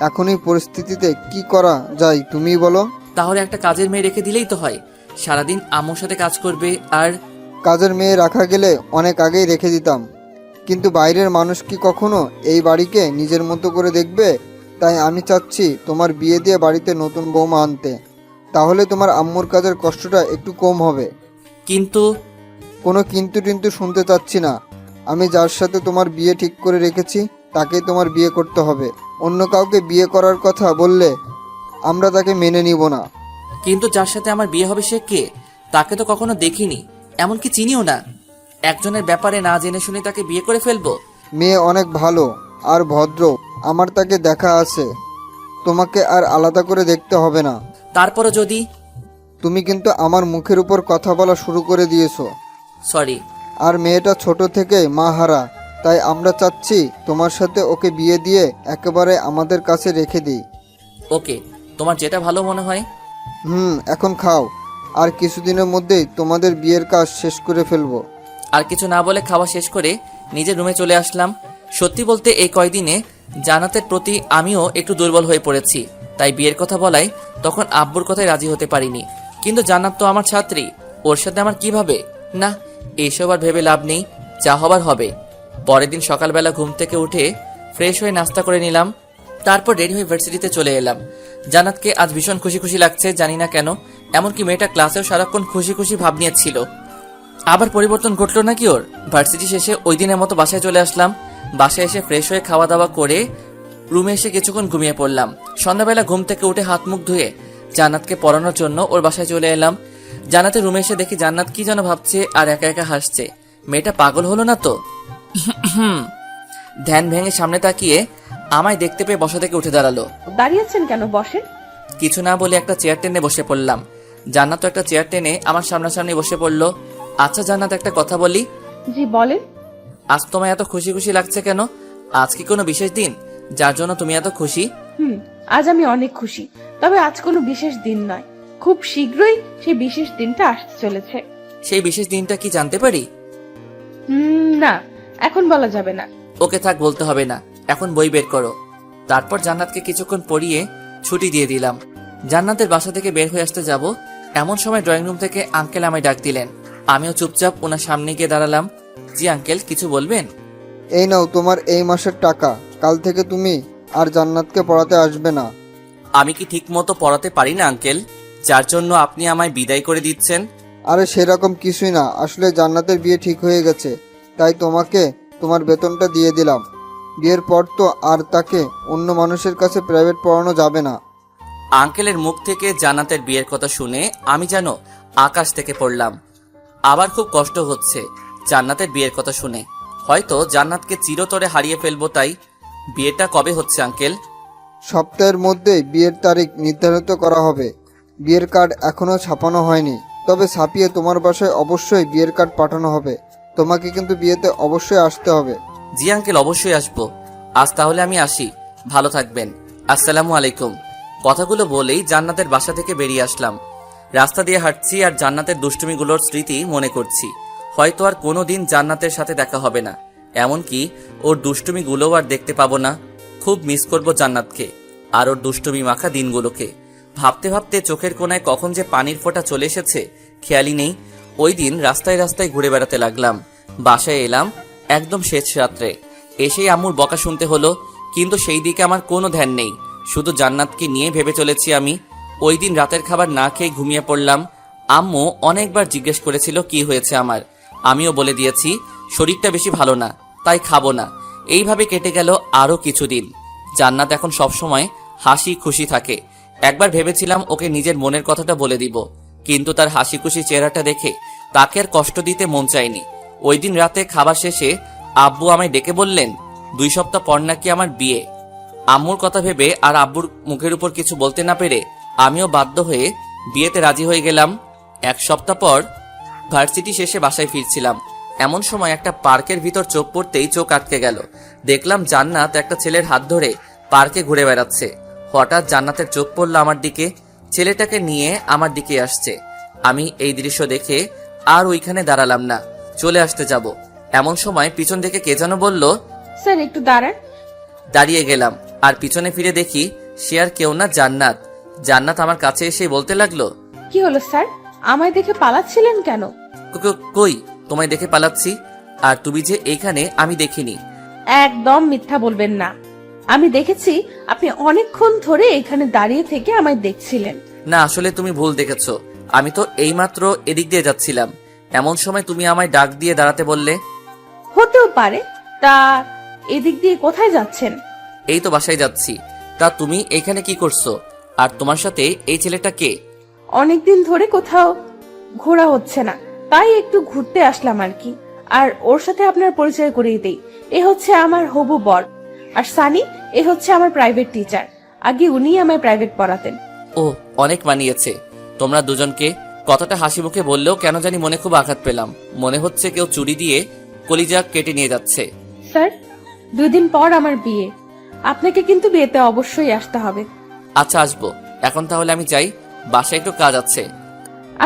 এখন এই পরিস্থিতিতে কি করা যায় তুমিই বলো? তাহলে একটা কাজের মেয়ে রেখে দিলেই তো হয়, সারাদিন আম্মুর সাথে কাজ করবে। আর কাজের মেয়ে রাখা গেলে অনেক আগেই রেখে দিতাম, কিন্তু বাইরের মানুষ কি কখনো এই বাড়িকে নিজের মতো করে দেখবে? তাই আমি চাচ্ছি তোমার বিয়ে দিয়ে বাড়িতে নতুন বৌমা আনতে, তাহলে তোমার আম্মুর কাজের কষ্টটা একটু কম হবে। কিন্তু কোনো কিন্তু টিন্তু শুনতে চাচ্ছি না। আমি যার সাথে তোমার বিয়ে ঠিক করে রেখেছি তাকেই তোমার বিয়ে করতে হবে। অন্য কাউকে বিয়ে করার কথা বললে আমরা তাকে মেনে নিব না। কিন্তু যার সাথে আমার বিয়ে হবে সে কে? তাকে তো কখনো দেখিনি, এমনকি চিনিও না। একজনের ব্যাপারে না জেনে শুনে তাকে বিয়ে করে ফেলবো? মেয়ে অনেক ভালো আর ভদ্র, আমার তাকে দেখা আছে, তোমাকে আর আলাদা করে দেখতে হবে না। তারপরও যদি... তুমি কিন্তু আমার মুখের উপর কথা বলা শুরু করে দিয়েছো। সরি। আর মেয়েটা ছোট থেকেই মা হারা, তাই আমরা চাচ্ছি তোমার সাথে ওকে বিয়ে দিয়ে একেবারে আমাদের কাছে রেখে দিই। ওকে, তোমার যেটা ভালো মনে হয়। এখন খাও, আর কিছুদিনের মধ্যেই তোমাদের বিয়ের কাজ শেষ করে ফেলবো। আর কিছু না বলে খাওয়া শেষ করে নিজের রুমে চলে আসলাম। সত্যি বলতে এই কয়দিনে জান্নাতের প্রতি আমিও একটু দুর্বল হয়ে পড়েছি, তাই বিয়ের কথা বলাই তখন আব্বুর কথায় রাজি হতে পারিনি। কিন্তু জান্নাত তো আমার ছাত্রী, ওর সাথে আমার কিভাবে? না, এইসব আর ভেবে লাভ নেই, যা হবার হবে। পরের দিন সকালবেলা ঘুম থেকে উঠে ফ্রেশ হয়ে নাস্তা করে নিলাম, তারপর রেডি হয়ে ভার্সিটিতে চলে এলাম। জান্নাতকে আজ ভীষণ খুশি খুশি লাগছে, জানি না কেন। এমনকি মেয়েটা ক্লাসেও সারাক্ষণ খুশি খুশি ভাব নিয়েছিল। আবার পরিবর্তন ঘটলো নাকি ওর? ভার্সিটি শেষে ওই দিনের মতো বাসায় চলে আসলাম। বাসায় এসে ফ্রেশ হয়ে খাওয়া দাওয়া করে রুমে এসে কিছুক্ষণ ঘুমিয়ে পড়লাম। সন্ধ্যাবেলা ঘুম থেকে উঠে হাত মুখ ধুয়ে জান্নাতকে পড়ানোর জন্য ওর বাসায় চলে এলাম। জান্নাতের রুমে এসে দেখি জান্নাত কি যেন ভাবছে আর একা একা হাসছে। মেয়েটা পাগল হলো না তো? ধ্যান ভেঙে সামনে তাকিয়ে আমায় দেখতে পেয়ে বসা থেকে উঠে দাঁড়ালো। দাঁড়িয়েছেন কেন, বসেন। কিছু না বলে একটা চেয়ার টেনে বসে পড়লাম। জান্নাত একটা চেয়ার টেনে আমার সামনাসামনি বসে পড়লো। আচ্ছা জান্নাত, একটা কথা বলি। জি বলেন। আজ তোমায় এত খুশি খুশি লাগছে কেন? আজ কি কোনো বিশেষ দিন যার জন্য তুমি এত খুশি? আজ আমি অনেক খুশি, তবে আজ কোনো বিশেষ দিন নয়। খুব শীঘ্রই সেই বিশেষ দিনটা আসতে চলেছে। সেই বিশেষ দিনটা কি জানতে পারি? না, এখন বলা যাবে না। ওকে থাক, বলতে হবে না। এখন বই বের করো। তারপর জান্নাতকে কিছুক্ষণ পড়িয়ে ছুটি দিয়ে দিলাম। জান্নাতের বাসা থেকে বের হয়ে আসতে যাব, এমন সময় ড্রয়িং রুম থেকে আঙ্কেল আমায় ডাক দিলেন। আমিও চুপচাপ ওনার সামনে গিয়ে দাঁড়ালাম। জি আঙ্কেল, কিছু বলবেন? এই নাও তোমার এই মাসের টাকা, কাল থেকে তুমি আর জান্নাতকে পড়াতে আসবে না। আমি কি ঠিক মতো পড়াতে পারি না আঙ্কেল, যার জন্য আপনি আমায় বিদায় করে দিচ্ছেন? আরে সেরকম কিছুই না, আসলে জান্নাতের বিয়ে ঠিক হয়ে গেছে, তাই তোমাকে তোমার বেতনটা দিয়ে দিলাম। বিয়ের পর তো আর তাকে অন্য মানুষের কাছে প্রাইভেট পড়ানো যাবে না। আঙ্কেলের মুখ থেকে জান্নাতের বিয়ের কথা শুনে আমি যেন আকাশ থেকে পড়লাম। আবার খুব কষ্ট হচ্ছে জান্নাতের বিয়ের কথা শুনে। হয়তো জান্নাতকে চিরতরে হারিয়ে ফেলবো। তাই বিয়েটা কবে হচ্ছে আঙ্কেল? সপ্তাহের মধ্যেই বিয়ের তারিখ নির্ধারিত করা হবে। বিয়ের কার্ড এখনো ছাপানো হয়নি, তবে ছাপিয়ে তোমার বাসায় অবশ্যই বিয়ের কার্ড পাঠানো হবে। তোমাকে কিন্তু বিয়েতে অবশ্যই আসতে হবে। জি আঙ্কেল, অবশ্যই আসবো। আজ তাহলে আমি আসি, ভালো থাকবেন। আসসালামু আলাইকুম। কথাগুলো বলেই জান্নাতের বাসা থেকে বেরিয়ে আসলাম। রাস্তা দিয়ে হাঁটছি আর জান্নাতের দুষ্টুমিগুলোর স্মৃতি মনে করছি। হয়তো আর কোনোদিন জান্নাতের সাথে দেখা হবে না, এমনকি ওর দুষ্টুমিগুলোও আর দেখতে পাবো না। খুব মিস করব জান্নাতকে আর ওর দুষ্টুমি মাখা দিনগুলোকে। ভাবতে ভাবতে চোখের কোণায় কখন যে পানির ফোঁটা চলে এসেছে খেয়ালই নেই। ওই দিন রাস্তায় রাস্তায় ঘুরে বেড়াতে লাগলাম। বাসায় এলাম একদম শেষ রাত্রে। এসেই আম্মুর বকা শুনতে হলো, কিন্তু সেই দিকে আমার কোনো ধ্যান নেই। শুধু জান্নাতকে নিয়ে ভেবে চলেছি আমি। ওই দিন রাতের খাবার না খেয়ে ঘুমিয়ে পড়লাম। আম্মু অনেকবার জিজ্ঞেস করেছিল কি হয়েছে আমার। আমিও বলে দিয়েছি শরীরটা বেশি ভালো না, তাই খাবো না। এইভাবে কেটে গেল আরো কিছুদিন। জান্নাত এখন সবসময় হাসি খুশি থাকে। একবার ভেবেছিলাম ওকে নিজের মনের কথাটা বলে দিব, কিন্তু তার হাসি খুশি চেহারাটা দেখে তাকে আর কষ্ট দিতে মন চায়নি। ওই দিন রাতে খাবার শেষে আব্বু আমায় ডেকে বললেন 2 সপ্তাহ পর নাকি আমার বিয়ে। আম্মুর কথা ভেবে আর আব্বুর মুখের উপর কিছু বলতে না পেরে আমিও বাধ্য হয়ে বিয়েতে রাজি হয়ে গেলাম। 1 সপ্তাহ পর ভার্সিটি শেষে বাসায় ফিরছিলাম। এমন সময় একটা পার্কের ভিতর চোখ পড়তেই চোখ আটকে গেল। দেখলাম জান্নাত একটা ছেলের হাত ধরে পার্কে ঘুরে বেড়াচ্ছে। হঠাৎ জান্নাতের চোখ পড়ল আমার দিকে, ছেলেটাকে নিয়ে আমার দিকে আসছে। আমি এই দৃশ্য দেখে আর ওইখানে দাঁড়ালাম না, চলে আসতে যাব। এমন সময় পিছন থেকে কে যেন বলল, স্যার একটু দাঁড়ান। দাঁড়িয়ে গেলাম আর পিছনে ফিরে দেখি সে আর কেউ না, জান্নাত। জান্নাত আমার কাছে এসে বলতে লাগলো, কি হলো স্যার, আমায় দেখে পালাচ্ছিলেন কেন? কই তোমায় দেখে পালাচ্ছি? আর তুমি যে এইখানে আমি দেখিনি। একদম মিথ্যা বলবেন না, আমি দেখেছি আপনি অনেকক্ষণ ধরে এখানে দাঁড়িয়ে থেকে আমায় দেখছিলেন। না, আসলে তুমি ভুল দেখেছো। আমি তো এইমাত্র এদিক দিয়ে যাচ্ছিলাম, এমন সময় তুমি আমায় ডাক দিয়ে দাঁড়াতে বললে। হতেও পারে। তা এদিক দিয়ে কোথায় যাচ্ছেন? এই তো বাসায় যাচ্ছি। তা তুমি এখানে কি করছো? আর তোমার সাথে এই ছেলেটা কে? অনেকদিন ধরে কোথাও ঘোরা হচ্ছে না, তাই একটু ঘুরতে আসলাম আর কি। আর ওর সাথে আপনার পরিচয় করিয়ে দেই, এ হচ্ছে আমার হবু বর। আর সানি, এ হচ্ছে আমার প্রাইভেট টিচার। আগে উনিই আমায় প্রাইভেট পড়াতেন। ও, অনেক মানিয়েছে তোমরা দুজনকে। কথাটা হাসি মুখে বললেও কেন জানি মনে খুব আঘাত পেলাম। মনে হচ্ছে কেউ চুরি দিয়ে কলিজা কেটে নিয়ে যাচ্ছে। স্যার, 2 দিন পর আমার বিয়ে, আপনাকে কিন্তু বিয়েতে অবশ্যই আসতে হবে। আচ্ছা, আসবো। এখন তাহলে আমি যাই, বাসায় একটু কাজ আছে।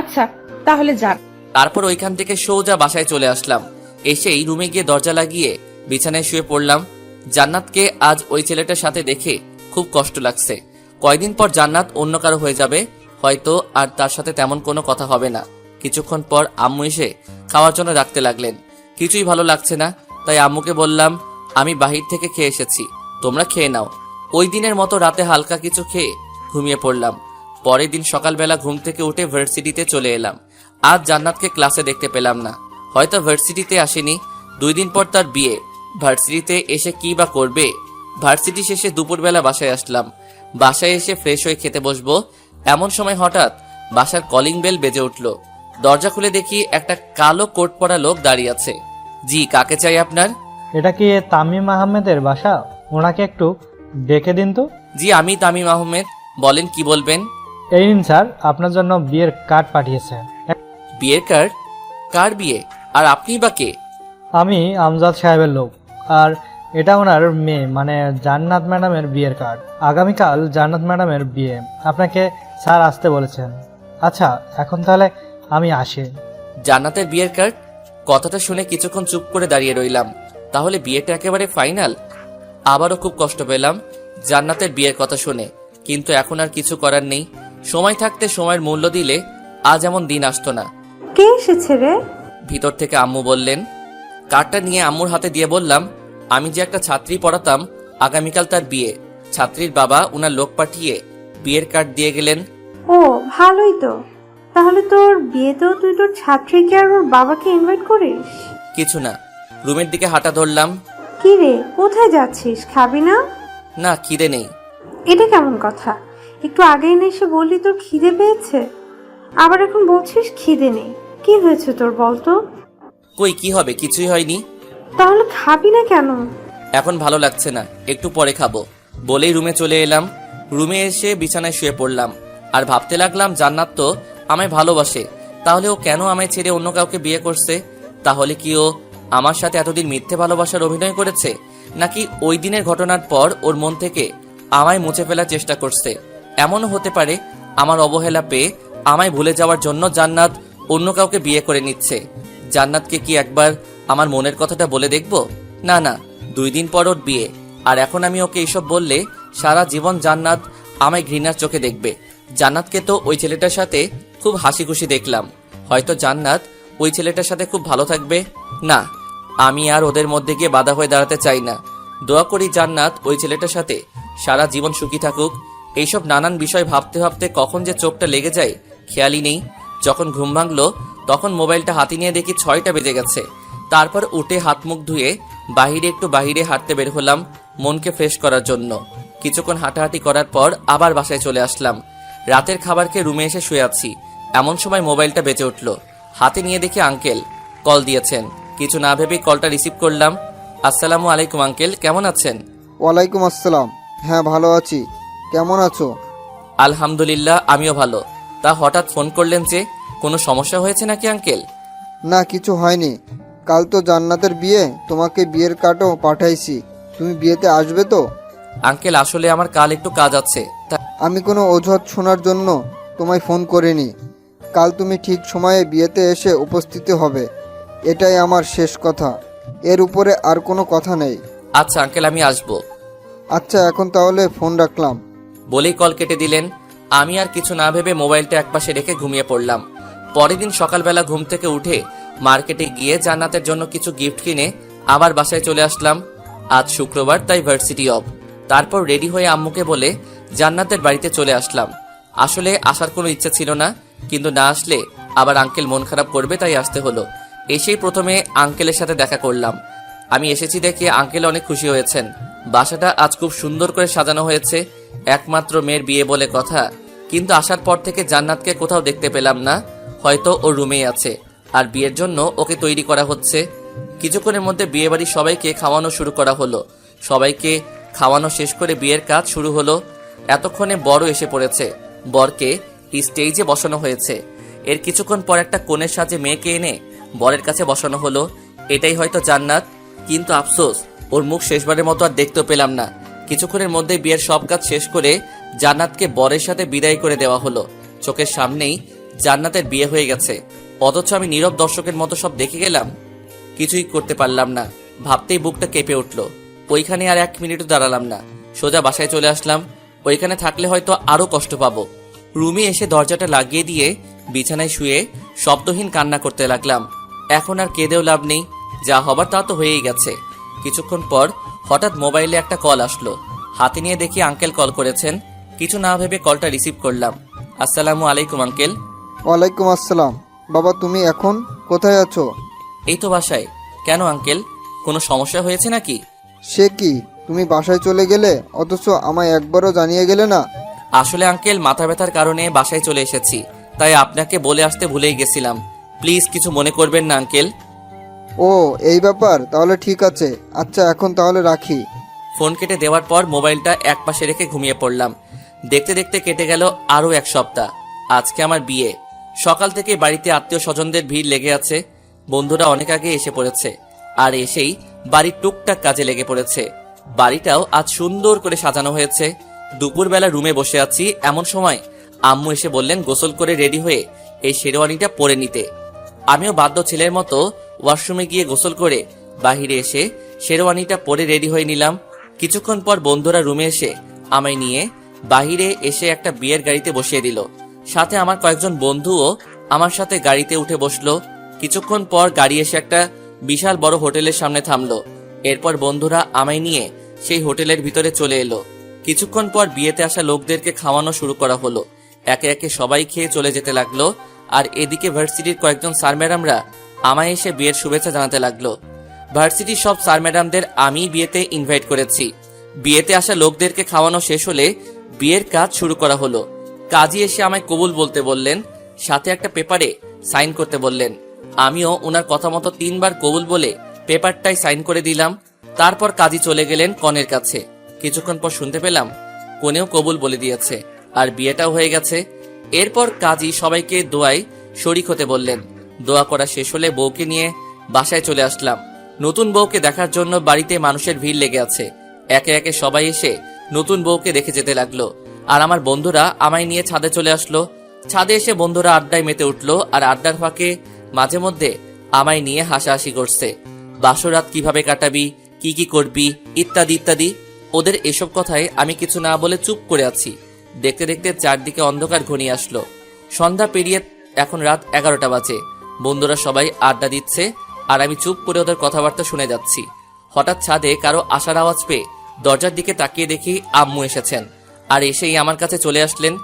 আচ্ছা, তাহলে যান। তারপর ওইখান থেকে সোজা বাসায় চলে আসলাম। এসেই রুমে গিয়ে দরজা লাগিয়ে বিছানায় শুয়ে পড়লাম। জান্নাতকে আজ ওই ছেলেটার সাথে দেখে খুব কষ্ট লাগছে। কয়দিন পর জান্নাত অন্য কারো হয়ে যাবে হয়তো, আর তার সাথে তেমন কোনো কথা হবে না। কিছুক্ষণ পর আম্মু এসে খাওয়ার জন্য ডাকতে লাগলেন। কিছুই ভালো লাগছে না, তাই আম্মুকে বললাম, আমি বাহির থেকে খেয়ে এসেছি, তোমরা খেয়ে নাও। ওই দিনের মতো রাতে হালকা কিছু খেয়ে ঘুমিয়ে পড়লাম। পরের দিন সকালবেলা ঘুম থেকে উঠে ভার্সিটিতে চলে এলাম। আজ জান্নাতকে ক্লাসে দেখতে পেলাম না, হয়তো ভার্সিটিতে আসেনি। 2 দিন পর তার বিয়ে, ভার্সিটিতে এসে কি বা করবে। ভার্সিটি শেষে দুপুরবেলা বাসায় আসলাম। বাসায় এসে ফ্রেশ হয়ে খেতে বসবো, এমন সময় হঠাৎ বাসার কলিং বেল বেজে উঠল। দরজা খুলে দেখি একটা কালো কোট পরা লোক দাঁড়িয়ে আছে। জি, কাকে চাই আপনার? এটা কি তামিম আহমেদের বাসা? ওনাকে একটু ডেকে দিন তো। জি, আমি তামিম আহমেদ, বলেন কি বলবেন? এই নিন স্যার, আপনার জন্য বিয়ের কার্ড পাঠিয়েছে। বিয়ের কার্ড? কার বিয়ে? আর আপনি বা কে? আমি আমজাদ সাহেবের লোক, আর এটা ওনার মেয়ে মানে জান্নাত ম্যাডামের বিয়ের কার্ড। আগামীকাল জান্নাত ম্যাডামের বিয়ে, আপনাকে স্যার আসতে বলেছেন। আচ্ছা, এখন তাহলে আমি আসি। জান্নাতের বিয়ের কার্ড? কথাটা শুনে কিছুক্ষণ চুপ করে দাঁড়িয়ে রইলাম। তাহলে বিয়েটা একেবারে ফাইনাল? আবারও খুব কষ্ট পেলাম জান্নাতের বিয়ের কথা শুনে, কিন্তু এখন আর কিছু করার নেই। সময় থাকতে সময়ের মূল্য দিলে আজ এমন দিন আসতো না। কে এসেছে রে? ভিতর থেকে আম্মু বললেন। কার্ডটা নিয়ে আম্মুর হাতে দিয়ে বললাম, আমি যে একটা ছাত্রী পড়াতাম, আগামীকাল তার বিয়ে। ছাত্রীর বাবা উনার লোক পাঠিয়ে বিয়ের কার্ড দিয়ে গেলেন। ও, ভালোই তো। তাহলে তোর বিয়েতেও তুই তোর ছাত্রীকে আর ওর বাবাকে ইনভাইট করিস? কিছু না, রুমের দিকে হাঁটা ধরলাম। কি রে, কোথায় যাচ্ছিস? খাবি না? না, খিদে নেই। এটা কেমন কথা? একটু আগেই না এসে বললি তোর খিদে পেয়েছে, আবার এখন বলছিস খিদে নেই। কি হয়েছে তোর বলতো? কই, কি হবে? কিছুই হয়নি। তাহলে খাবি না কেন? এখন ভালো লাগছে না, একটু পরে খাবো বলেই রুমে চলে এলাম। রুমে এসে বিছানায় শুয়ে পড়লাম আর ভাবতে লাগলাম, জান্নাত তো আমায় ভালোবাসে, তাহলে ও কেন আমায় ছেড়ে অন্য কাউকে বিয়ে করছে? তাহলে কি ও আমার সাথে এতদিন মিথ্যে ভালোবাসার অভিনয় করেছে, নাকি ওই দিনের ঘটনার পর ওর মন থেকে আমায় মুছে ফেলার চেষ্টা করছে? এমনও হতে পারে আমার অবহেলা পেয়ে আমায় ভুলে যাওয়ার জন্য জান্নাত অন্য কাউকে বিয়ে করে নিচ্ছে। জান্নাতকে কি একবার আমার মনের কথাটা বলে দেখব? না না, 2 দিন পর ওর বিয়ে, আর এখন আমি ওকে এইসব বললে সারা জীবন জান্নাত আমায় ঘৃণার চোখে দেখবে। জান্নাতকে তো ওই ছেলেটার সাথে খুব হাসি খুশি দেখলাম, হয়তো জান্নাত ওই ছেলেটার সাথে খুব ভালো থাকবে। না, আমি আর ওদের মধ্যে গিয়ে বাধা হয়ে দাঁড়াতে চাই না। দোয়া করি জান্নাত ওই ছেলেটার সাথে সারা জীবন সুখী থাকুক। এইসব নানান বিষয় ভাবতে ভাবতে কখন যে চোখটা লেগে যায় খেয়ালই নেই। যখন ঘুম ভাঙলো তখন মোবাইলটা হাতে নিয়ে দেখি 6টা বেজে গেছে। তারপর উঠে হাত মুখ ধুয়ে বাইরে হাঁটতে বের হলাম মনকে ফ্রেশ করার জন্য। কিছুক্ষণ হাঁটাহাঁটি করার পর আবার বাসায় চলে আসলাম। রাতের খাবার খেয়ে রুমে এসে শুয়ে আছি, এমন সময় মোবাইলটা বেজে উঠল। হাতে নিয়ে দেখি আঙ্কেল কল দিয়েছেন। কিছু না ভেবেই কলটা রিসিভ করলাম। আসসালামু আলাইকুম আঙ্কেল, কেমন আছেন? ওয়ালাইকুম আসসালাম। হ্যাঁ, ভালো আছি। কেমন আছো? আলহামদুলিল্লাহ, আমিও ভালো। তা হঠাৎ ফোন করলেন যে, কোনো সমস্যা হয়েছে নাকি আঙ্কেল? না, কিছু হয়নি। কাল তো জান্নাতের বিয়ে, তোমাকে বিয়ের কার্ডও পাঠাইছি। তুমি বিয়েতে আসবে তো? আঙ্কেল, আসলে আমার কাল একটু কাজ আছে। আমি কোনো অজুহাত শোনার জন্য তোমায় ফোন করিনি। কাল তুমি ঠিক সময়ে বিয়েতে এসে উপস্থিত হবে, এটাই আমার শেষ কথা। এর উপরে আর কোনো কথা নেই। আচ্ছা আঙ্কেল, আমি আসবো। আচ্ছা, এখন তাহলে ফোন রাখলাম। বলেই কল কেটে দিলেন। আমি আর কিছু না ভেবে মোবাইলটা একপাশে রেখে ঘুমিয়ে পড়লাম। পরের দিন সকালবেলা ঘুম থেকে উঠে মার্কেটে গিয়ে জান্নাতের জন্য কিছু গিফট কিনে আবার বাসায় চলে আসলাম। আজ শুক্রবার, তাই ভার্সিটি অফ। তারপর রেডি হয়ে আম্মুকে বলে জান্নাতের বাড়িতে চলে আসলাম। আসলে আসার কোনো ইচ্ছা ছিল না, কিন্তু না আসলে আবার আঙ্কেল মন খারাপ করবে, তাই আসতে হলো। এসেই প্রথমে আঙ্কেলের সাথে দেখা করলাম। আমি এসেছি দেখে আঙ্কেল অনেক খুশি হয়েছেন। বাসাটা আজ খুব সুন্দর করে সাজানো হয়েছে। একমাত্র মেয়ের বিয়ে বলে কথা, কিন্তু আসার পর থেকে জান্নাতকে কোথাও দেখতে পেলাম না। হয়তো ওর রুমেই আছে, আর বিয়ের জন্য ওকে তৈরি করা হচ্ছে। কিছুক্ষণের মধ্যে বিয়ে বাড়ির সবাইকে খাওয়ানো শুরু করা হলো। সবাইকে খাওয়ানো শেষ করে বিয়ের কাজ শুরু হলো। এতক্ষণে বড় এসে পড়েছে। বরকে স্টেজে বসানো হয়েছে। এর কিছুক্ষণ পর একটা কনের সাজে মেয়েকে এনে বরের কাছে বসানো হলো। এটাই হয়তো জান্নাত, কিন্তু আফসোস ওর মুখ শেষবারের মতো আর দেখতে পেলাম না। কিছুক্ষণের মধ্যে বিয়ের সব কাজ শেষ করে জান্নাতকে বরের সাথে বিদায় করে দেওয়া হলো। চোখের সামনেই জান্নাতের বিয়ে হয়ে গেছে, অথচ আমি নীরব দর্শকের মতো সব দেখে গেলাম। কিছুই করতে পারলাম না। ভাবতেই বুকটা কেঁপে উঠল। ওইখানে আর 1 মিনিটও দাঁড়ালাম না, সোজা বাসায় চলে আসলাম। ওইখানে থাকলে হয়তো আরো কষ্ট পাবো। রুমে এসে দরজাটা লাগিয়ে দিয়ে বিছানায় শুয়ে শব্দহীন কান্না করতে লাগলাম। এখন আর কেঁদেও লাভ নেই, যা হবার তা তো হয়েই গেছে। কিছুক্ষণ পর হঠাৎ মোবাইলে একটা কল আসলো। হাতে নিয়ে দেখি আঙ্কেল কল করেছেন। কিছু না ভেবে কলটা রিসিভ করলাম। আসসালামু আলাইকুম আঙ্কেল। ওয়ালাইকুম আসসালাম। বাবা, তুমি এখন কোথায় আছো? এই তো বাসায়। কেন আঙ্কেল, কোনো সমস্যা হয়েছে নাকি? সে কি, তুমি বাসায় চলে গেলে অথচ আমায় একবারও জানিয়ে গেলে না? আসলে আঙ্কেল, মাথা ব্যথার কারণে বাসায় চলে এসেছি, তাই আপনাকে বলে আসতে ভুলেই গেছিলাম। প্লিজ কিছু মনে করবেন না আঙ্কেল। ও, এই ব্যাপার, তাহলে ঠিক আছে। আচ্ছা, এখন তাহলে রাখি। ফোন কেটে দেওয়ার পর মোবাইলটা একপাশে রেখে ঘুমিয়ে পড়লাম। দেখতে দেখতে কেটে গেল আরো 1 সপ্তাহ। আজকে আমার বিয়ে। সকাল থেকে বাড়িতে আত্মীয় স্বজনদের ভিড় লেগে আছে। বন্ধুরা অনেক আগে এসে পড়েছে, আর এসেই বাড়ির টুকটাক কাজে লেগে পড়েছে। বাড়িটাও আজ সুন্দর করে সাজানো হয়েছে। দুপুরবেলা রুমে বসে আছি, এমন সময় আম্মু এসে বললেন গোসল করে রেডি হয়ে এই শেরওয়ানিটা পরে নিতে। আমিও বাধ্য ছেলের মতো ওয়াশরুমে গিয়ে গোসল করে বাহিরে এসে শেরওয়ানিটা পরে রেডি হয়ে নিলাম। কিছুক্ষণ পর বন্ধুরা রুমে এসে আমায় নিয়ে বাহিরে এসে একটা বিয়ের গাড়িতে বসিয়ে দিল। সাথে আমার কয়েকজন বন্ধুও আমার সাথে গাড়িতে উঠে বসলো। কিছুক্ষণ পর গাড়ি এসে একটা বিশাল বড় হোটেলের সামনে থামলো। এরপর বন্ধুরা আমায় নিয়ে সেই হোটেলের ভিতরে চলে এলো। কিছুক্ষণ পর বিয়েতে আসা লোকদেরকে খাওয়ানো শুরু করা হলো। একে একে সবাই খেয়ে চলে যেতে লাগলো। আর এদিকে ভার্সিটির কয়েকজন স্যার ম্যাডামরা আমায় এসে বিয়ের শুভেচ্ছা জানাতে লাগলো। ভার্সিটির সব স্যার ম্যাডামদের আমি বিয়েতে ইনভাইট করেছি। বিয়েতে আসা লোকদেরকে খাওয়ানো শেষ হলে বিয়ের কাজ শুরু করা হলো। কাজী এসে আমায় কবুল বলতে বললেন, সাথে একটা পেপারে সাইন করতে বললেন। আমিও ওনার কথা মতো 3 বার কবুল বলে পেপারটাই সাইন করে দিলাম। তারপর কাজী চলে গেলেন কনের কাছে। কিছুক্ষণ পর শুনতে পেলাম কনেও কবুল বলে দিয়েছে, আর বিয়েটাও হয়ে গেছে। এরপর কাজী সবাইকে দোয়ায় শরিক হতে বললেন। দোয়া করা শেষ হলে বউকে নিয়ে বাসায় চলে আসলাম। নতুন বউকে দেখার জন্য বাড়িতে মানুষের ভিড় লেগে আছে। একে একে সবাই এসে নতুন বউকে দেখে যেতে লাগলো। আর আমার বন্ধুরা আমায় নিয়ে ছাদে চলে আসলো। ছাদে এসে বন্ধুরা আড্ডায় মেতে উঠলো, আর আড্ডার ফাঁকে মাঝে মধ্যে আমায় নিয়ে হাসাহাসি করছে। বাসরাত কিভাবে কাটাবি, কি কি করবি, ইত্যাদি ইত্যাদি। ওদের এসব কথায় আমি কিছু না বলে চুপ করে আছি। দেখতে দেখতে চারদিকে অন্ধকার ঘনিয়ে আসলো। সন্ধ্যা পেরিয়ে এখন রাত 11টা বাজে। বন্ধুরা সবাই আড্ডা দিচ্ছে, আর আমি চুপ করে ওদের কথাবার্তা শুনে যাচ্ছি। হঠাৎ ছাদে কারো আসার আওয়াজ পেয়ে দরজার দিকে তাকিয়ে দেখি আম্মু এসেছেন, আর এসেই আমার কাছে চলে আসলেন।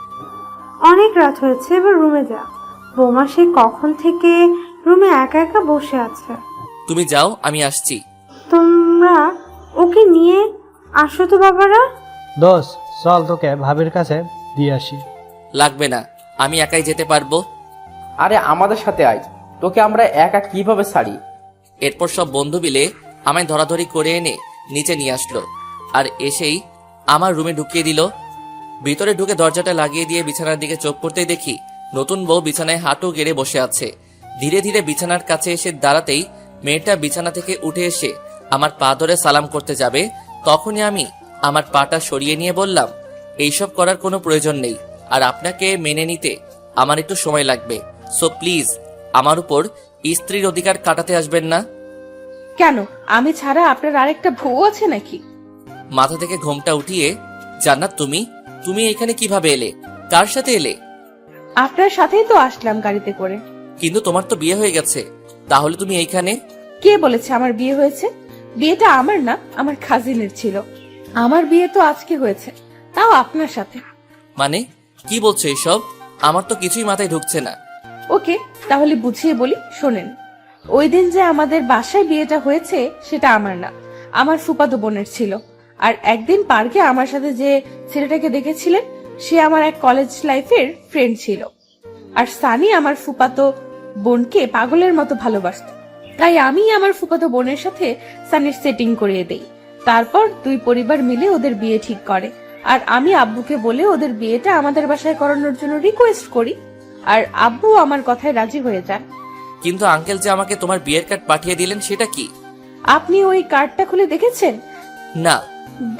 অনেক রাত হয়েছে, এবার রুমে যা। বৌমা সে কখন থেকে রুমে একা একা বসে আছে। তুমি যাও, আমি আসছি। তোমরা ওকে নিয়ে আসো তো বাবারা। দোষ, চল তোকে ভাবির কাছে দিয়ে আসি। লাগবে না, আমি একাই যেতে পারবো। আরে আমাদের সাথে আয়, তোকে আমরা একা কিভাবে ছাড়ি? এরপর সব বন্ধু মিলে আমায় ধরাধরি করে এনে নিচে নিয়ে আসলো, আর এসেই আমার রুমে ঢুকিয়ে দিল। ভিতরে ঢুকে দরজাটা লাগিয়ে দিয়ে বিছানার দিকে চোখ পড়তেই দেখি নতুন বউ বিছানায় হাঁটু গেড়ে বসে আছে। ধীরে ধীরে বিছানার কাছে এসে দাঁড়াতেই মেয়েটা বিছানা থেকে উঠে এসে আমার পা ধরে সালাম করতে যাবে, তখনই আমি আমার পাটা সরিয়ে নিয়ে বললাম, এইসব করার কোনো প্রয়োজন নেই, আর আপনাকে মেনে নিতে আমার একটু সময় লাগবে। সো প্লিজ আমার উপর স্ত্রীর অধিকার কাটাতে আসবেন না। কেন, আমি ছাড়া আপনার আরেকটা বউ আছে নাকি? মাথা থেকে ঘোমটা উঠিয়ে, জান্নাত তুমি তুমি এখানে কিভাবে এলে, কার সাথে এলে? আপনার সাথেই তো আসলাম গাড়িতে করে। কিন্তু তোমার তো বিয়ে হয়ে গেছে, তাহলে তুমি এইখানে? কে বলেছে আমার বিয়ে হয়েছে? বিয়েটা আমার না, আমার কাজিনের ছিল। আমার বিয়ে তো আজকে হয়েছে, তাও আপনার সাথে। মানে কি বলছো এইসব? আমার তো কিছুই মাথায় ঢুকছে না। ওকে, তাহলে বুঝিয়ে বলি, শোনেন। ওই দিন যে আমাদের বাসায় বিয়েটা হয়েছে সেটা আমার না, আমার ফুফাতো বোনের ছিল। আর একদিন পার্কে আমার সাথে যে ছেলেটাকে দেখেছিলেন সে আমার এক কলেজ লাইফের ফ্রেন্ড ছিল। আর সানি আমার ফুফাতো বোনকে পাগলের মতো ভালোবাসত, তাই আমি আমার ফুফাতো বোনের সাথে সানির সেটিং করিয়ে দেই। তারপর দুই পরিবার মিলে ওদের বিয়ে ঠিক করে, আর আমি আব্বুকে বলে ওদের বিয়েটা আমাদের বাসায় করানোর জন্য রিকোয়েস্ট করি, আর আব্বু আমার কথায় রাজি হয়ে যান। কিন্তু আঙ্কেল যে আমাকে তোমার বিয়ের কার্ড পাঠিয়ে দিলেন সেটা কি? আপনি ওই কার্ডটা খুলে দেখেছেন? না।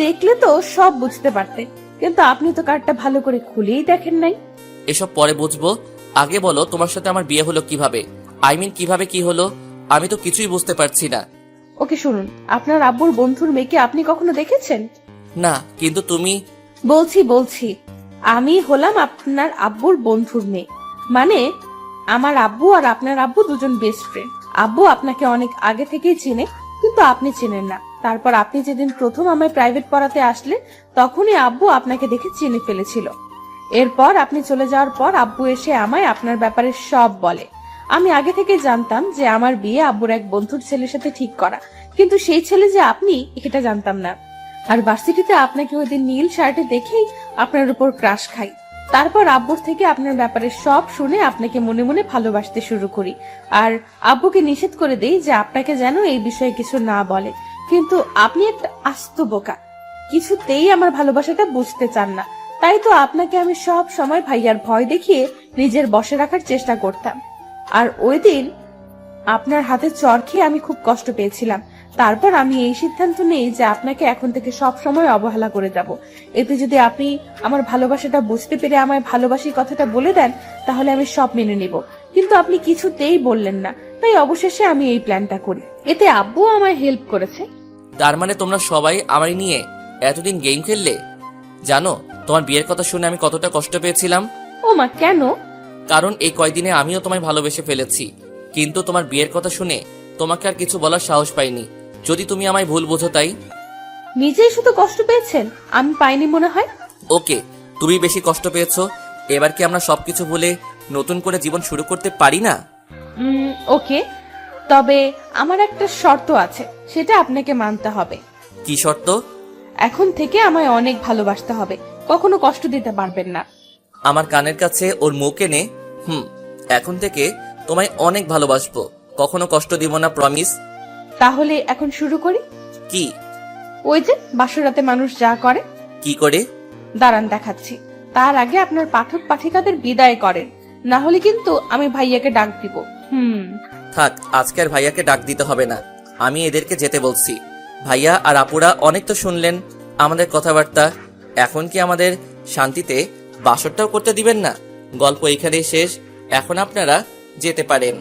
দেখলে তো সব বুঝতে পারতেন, কিন্তু আপনি তো কার্ডটা ভালো করে খুলেই দেখেন নাই। এসব পরে বুঝবো, আগে বলো তোমার সাথে আমার বিয়ে হলো কিভাবে? কিভাবে কি হলো? আমি তো কিছুই বুঝতে পারছি না। ওকে শুনুন, আপনার আব্বুর বন্ধুর মেয়েকে আপনি কখনো দেখেছেন? না, কিন্তু তুমি। বলছি আমি হলাম আপনার আব্বুর বন্ধুর মেয়ে, মানে আমার আব্বু আর আপনার আব্বু দুজন বেস্ট ফ্রেন্ড। আব্বু আপনাকে অনেক আগে থেকেই চিনে, কিন্তু আপনি চেনেন না। তারপর আপনি যেদিন প্রথম আমায় প্রাইভেট পড়াতে আসলে তখনই আব্বু আপনাকে দেখে চিনে ফেলেছিল। এরপর আপনি চলে যাওয়ার পর আব্বু এসে আমায় আপনার ব্যাপারে সব বলে। আমি আগে থেকে জানতাম যে আমার বিয়ে আব্বুর এক বন্ধুর ছেলের সাথে ঠিক করা, কিন্তু সেই ছেলে যে আপনি এটা জানতাম না। আর ভার্সিটিতে আপনাকে ওই দিন নীল শার্টে দেখেই আপনার উপর ক্রাশ খাই। তারপর আব্বুর থেকে আপনার ব্যাপারে সব শুনে আপনাকে মনে মনে ভালোবাসতে শুরু করি, আর আব্বুকে নিষেধ করে দেই যে আপনাকে যেন এই বিষয়ে কিছু না বলে। কিন্তু আপনি একটা আস্ত বোকা, কিছুতেই আমার ভালোবাসাটা বুঝতে চান না। তাই তো আপনাকে আমি সব সময় ভাইয়ার ভয় দেখিয়ে নিজের বশে রাখার চেষ্টা করতাম। আর ওই দিন আপনার হাতে চর খেয়ে আমি খুব কষ্ট পেয়েছিলাম। তারপর আমি এই সিদ্ধান্ত নেই যে আপনাকে এখন থেকে সব সময় অবহেলা করে যাব। এতে যদি আপনি আমার ভালোবাসাটা বুঝতে পেরে আমায় ভালোবাসি কথাটা বলে দেন তাহলে আমি সব মেনে নিব, কিন্তু আপনি কিছুতেই বললেন না। তাই অবশেষে আমি এই প্ল্যানটা করি। এতে আব্বু আমায় হেল্প করেছে। তার মানে তোমরা সবাই আমার নিয়ে এতদিন গেম খেললে? জানো তোমার বিয়ের কথা শুনে আমি কতটা কষ্ট পেয়েছিলাম? ও মা, কেন? কারণ এই কয়দিনে আমিও তোমায় ভালোবেসে ফেলেছি, কিন্তু তোমার বিয়ের কথা শুনে তোমাকে আর কিছু বলার সাহস পাইনি। যদি তুমি আমায় ভুল বোঝো তাই। নিজেই শুধু কষ্ট পেয়েছেন, আমি পাইনি মনে হয়। ওকে, তুমি বেশি কষ্ট পেয়েছো। এবার কি আমরা সবকিছু ভুলে নতুন করে জীবন শুরু করতে পারি না? ওকে, তবে আমার একটা শর্ত আছে, সেটা আপনাকে মানতে হবে। কি শর্ত? এখন থেকে আমায় অনেক ভালোবাসতে হবে, কখনো কষ্ট দিতে পারবেন না। আমার কানের কাছে ওর মুখ এনে এখন থেকে তোমায় অনেক ভালোবাসবো, কখনো কষ্ট দিব না, প্রমিস। তাহলে এখন শুরু করি। কি? ওই যে বাসরাতে মানুষ যা করে। কি করে? দাঁড়ান দেখাচ্ছি। তার আগে আপনার পাঠক পাঠিকাদের বিদায় করেন, না হলে কিন্তু আমি ভাইয়াকে ডাক দিব। থাক, আজকে আর ভাইয়াকে ডাক দিতে হবে না, আমি এদেরকে যেতে বলছি। ভাইয়া আর আপুরা অনেক তো শুনলেন আমাদের কথাবার্তা, এখন কি আমাদের শান্তিতে বাসরটাও করতে দিবেন না? গল্প এখানেই শেষ, এখন আপনারা যেতে পারেন।